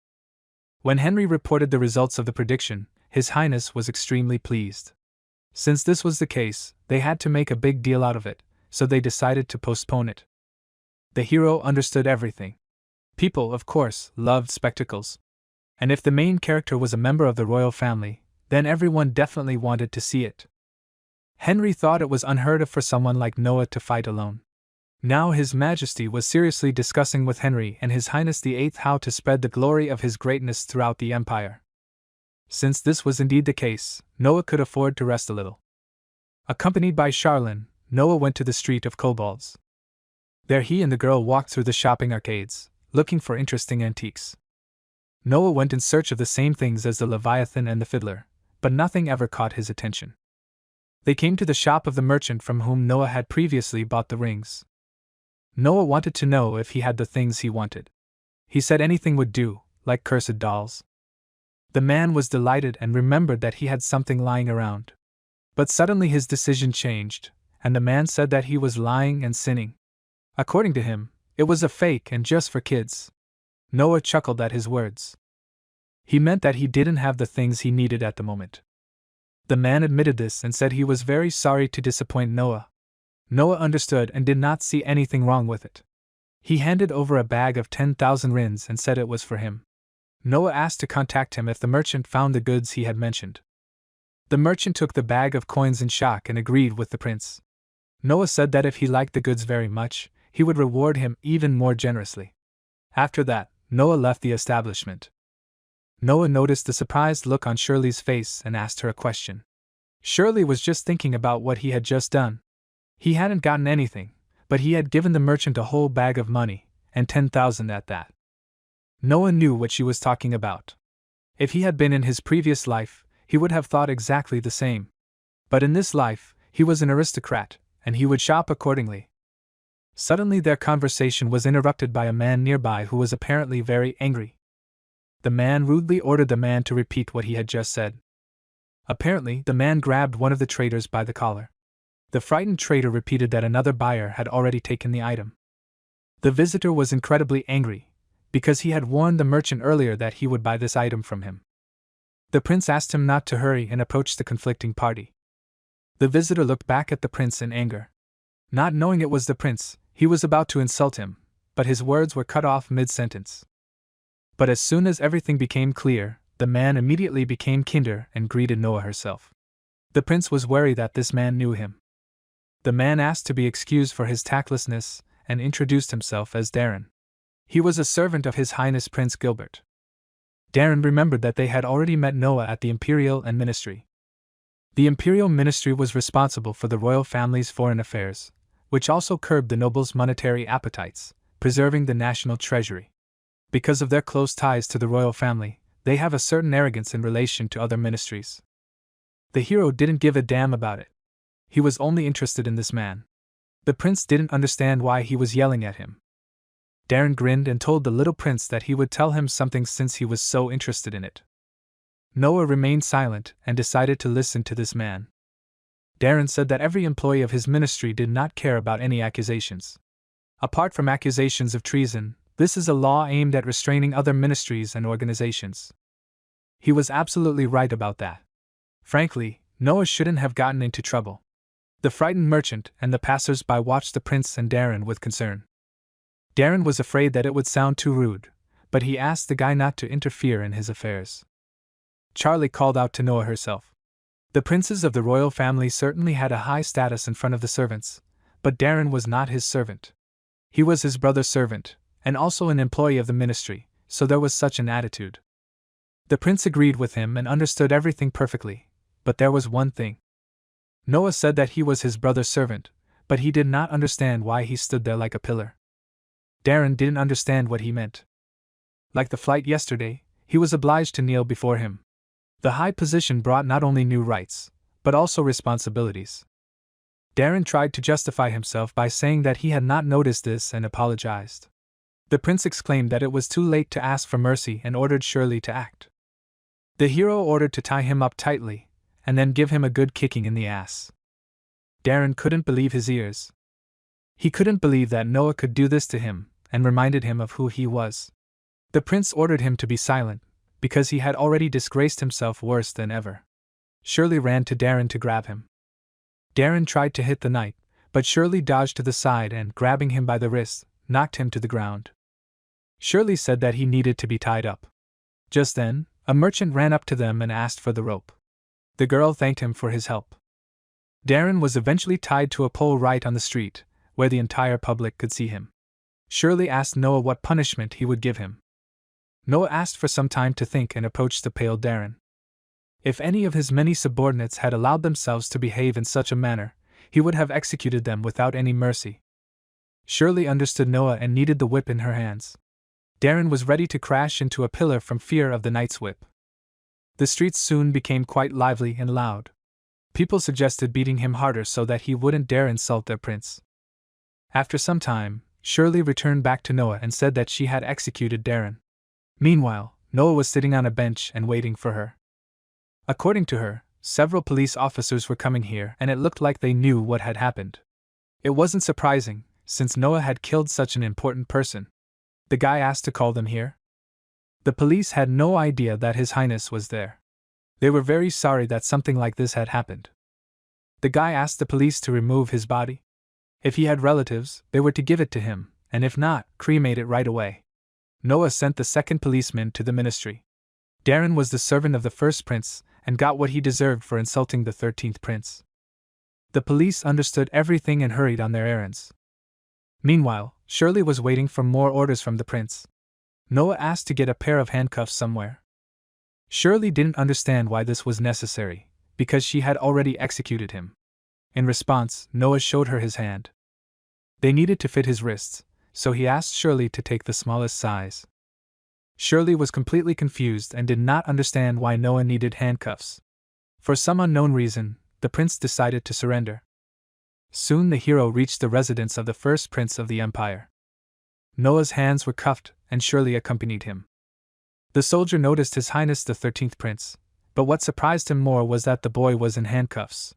Speaker 1: When Henry reported the results of the prediction, His Highness was extremely pleased. Since this was the case, they had to make a big deal out of it, so they decided to postpone it. The hero understood everything. People, of course, loved spectacles. And if the main character was a member of the royal family, then everyone definitely wanted to see it. Henry thought it was unheard of for someone like Noah to fight alone. Now His Majesty was seriously discussing with Henry and His Highness the Eighth how to spread the glory of his greatness throughout the empire. Since this was indeed the case, Noah could afford to rest a little. Accompanied by Charlene, Noah went to the Street of Kobolds. There he and the girl walked through the shopping arcades, looking for interesting antiques. Noah went in search of the same things as the Leviathan and the fiddler, but nothing ever caught his attention. They came to the shop of the merchant from whom Noah had previously bought the rings. Noah wanted to know if he had the things he wanted. He said anything would do, like cursed dolls. The man was delighted and remembered that he had something lying around. But suddenly his decision changed, and the man said that he was lying and sinning. According to him, it was a fake and just for kids. Noah chuckled at his words. He meant that he didn't have the things he needed at the moment. The man admitted this and said he was very sorry to disappoint Noah. Noah understood and did not see anything wrong with it. He handed over a bag of 10,000 rins and said it was for him. Noah asked to contact him if the merchant found the goods he had mentioned. The merchant took the bag of coins in shock and agreed with the prince. Noah said that if he liked the goods very much, he would reward him even more generously. After that, Noah left the establishment. Noah noticed the surprised look on Shirley's face and asked her a question. Shirley was just thinking about what he had just done. He hadn't gotten anything, but he had given the merchant a whole bag of money, and 10,000 at that. Noah knew what she was talking about. If he had been in his previous life, he would have thought exactly the same. But in this life, he was an aristocrat, and he would shop accordingly. Suddenly their conversation was interrupted by a man nearby who was apparently very angry. The man rudely ordered the man to repeat what he had just said. Apparently, the man grabbed one of the traders by the collar. The frightened trader repeated that another buyer had already taken the item. The visitor was incredibly angry, because he had warned the merchant earlier that he would buy this item from him. The prince asked him not to hurry and approached the conflicting party. The visitor looked back at the prince in anger. Not knowing it was the prince, he was about to insult him, but his words were cut off mid-sentence. But as soon as everything became clear, the man immediately became kinder and greeted Noah herself. The prince was wary that this man knew him. The man asked to be excused for his tactlessness and introduced himself as Darren. He was a servant of His Highness Prince Gilbert. Darren remembered that they had already met Noah at the Imperial and Ministry. The Imperial Ministry was responsible for the royal family's foreign affairs, which also curbed the nobles' monetary appetites, preserving the national treasury. Because of their close ties to the royal family, they have a certain arrogance in relation to other ministries. The hero didn't give a damn about it. He was only interested in this man. The prince didn't understand why he was yelling at him. Darren grinned and told the little prince that he would tell him something since he was so interested in it. Noah remained silent and decided to listen to this man. Darren said that every employee of his ministry did not care about any accusations. Apart from accusations of treason, this is a law aimed at restraining other ministries and organizations. He was absolutely right about that. Frankly, Noah shouldn't have gotten into trouble. The frightened merchant and the passers-by watched the prince and Darren with concern. Darren was afraid that it would sound too rude, but he asked the guy not to interfere in his affairs. Charlie called out to Noah herself. The princes of the royal family certainly had a high status in front of the servants, but Darren was not his servant. He was his brother's servant, and also an employee of the ministry, so there was such an attitude. The prince agreed with him and understood everything perfectly, but there was one thing. Noah said that he was his brother's servant, but he did not understand why he stood there like a pillar. Darren didn't understand what he meant. Like the flight yesterday, he was obliged to kneel before him. The high position brought not only new rights, but also responsibilities. Darren tried to justify himself by saying that he had not noticed this and apologized. The prince exclaimed that it was too late to ask for mercy and ordered Shirley to act. The hero ordered to tie him up tightly, and then give him a good kicking in the ass. Darren couldn't believe his ears. He couldn't believe that Noah could do this to him, and reminded him of who he was. The prince ordered him to be silent, because he had already disgraced himself worse than ever. Shirley ran to Darren to grab him. Darren tried to hit the knight, but Shirley dodged to the side and, grabbing him by the wrist, knocked him to the ground. Shirley said that he needed to be tied up. Just then, a merchant ran up to them and asked for the rope. The girl thanked him for his help. Darren was eventually tied to a pole right on the street, where the entire public could see him. Shirley asked Noah what punishment he would give him. Noah asked for some time to think and approached the pale Darren. If any of his many subordinates had allowed themselves to behave in such a manner, he would have executed them without any mercy. Shirley understood Noah and needed the whip in her hands. Darren was ready to crash into a pillar from fear of the knight's whip. The streets soon became quite lively and loud. People suggested beating him harder so that he wouldn't dare insult their prince. After some time, Shirley returned back to Noah and said that she had executed Darren. Meanwhile, Noah was sitting on a bench and waiting for her. According to her, several police officers were coming here and it looked like they knew what had happened. It wasn't surprising, since Noah had killed such an important person. The guy asked to call them here. The police had no idea that His Highness was there. They were very sorry that something like this had happened. The guy asked the police to remove his body. If he had relatives, they were to give it to him, and if not, cremate it right away. Noah sent the second policeman to the ministry. Darren was the servant of the first prince, and got what he deserved for insulting the 13th prince. The police understood everything and hurried on their errands. Meanwhile, Shirley was waiting for more orders from the prince. Noah asked to get a pair of handcuffs somewhere. Shirley didn't understand why this was necessary, because she had already executed him. In response, Noah showed her his hand. They needed to fit his wrists, so he asked Shirley to take the smallest size. Shirley was completely confused and did not understand why Noah needed handcuffs. For some unknown reason, the prince decided to surrender. Soon the hero reached the residence of the first prince of the empire. Noah's hands were cuffed, and Shirley accompanied him. The soldier noticed His Highness the 13th prince, but what surprised him more was that the boy was in handcuffs.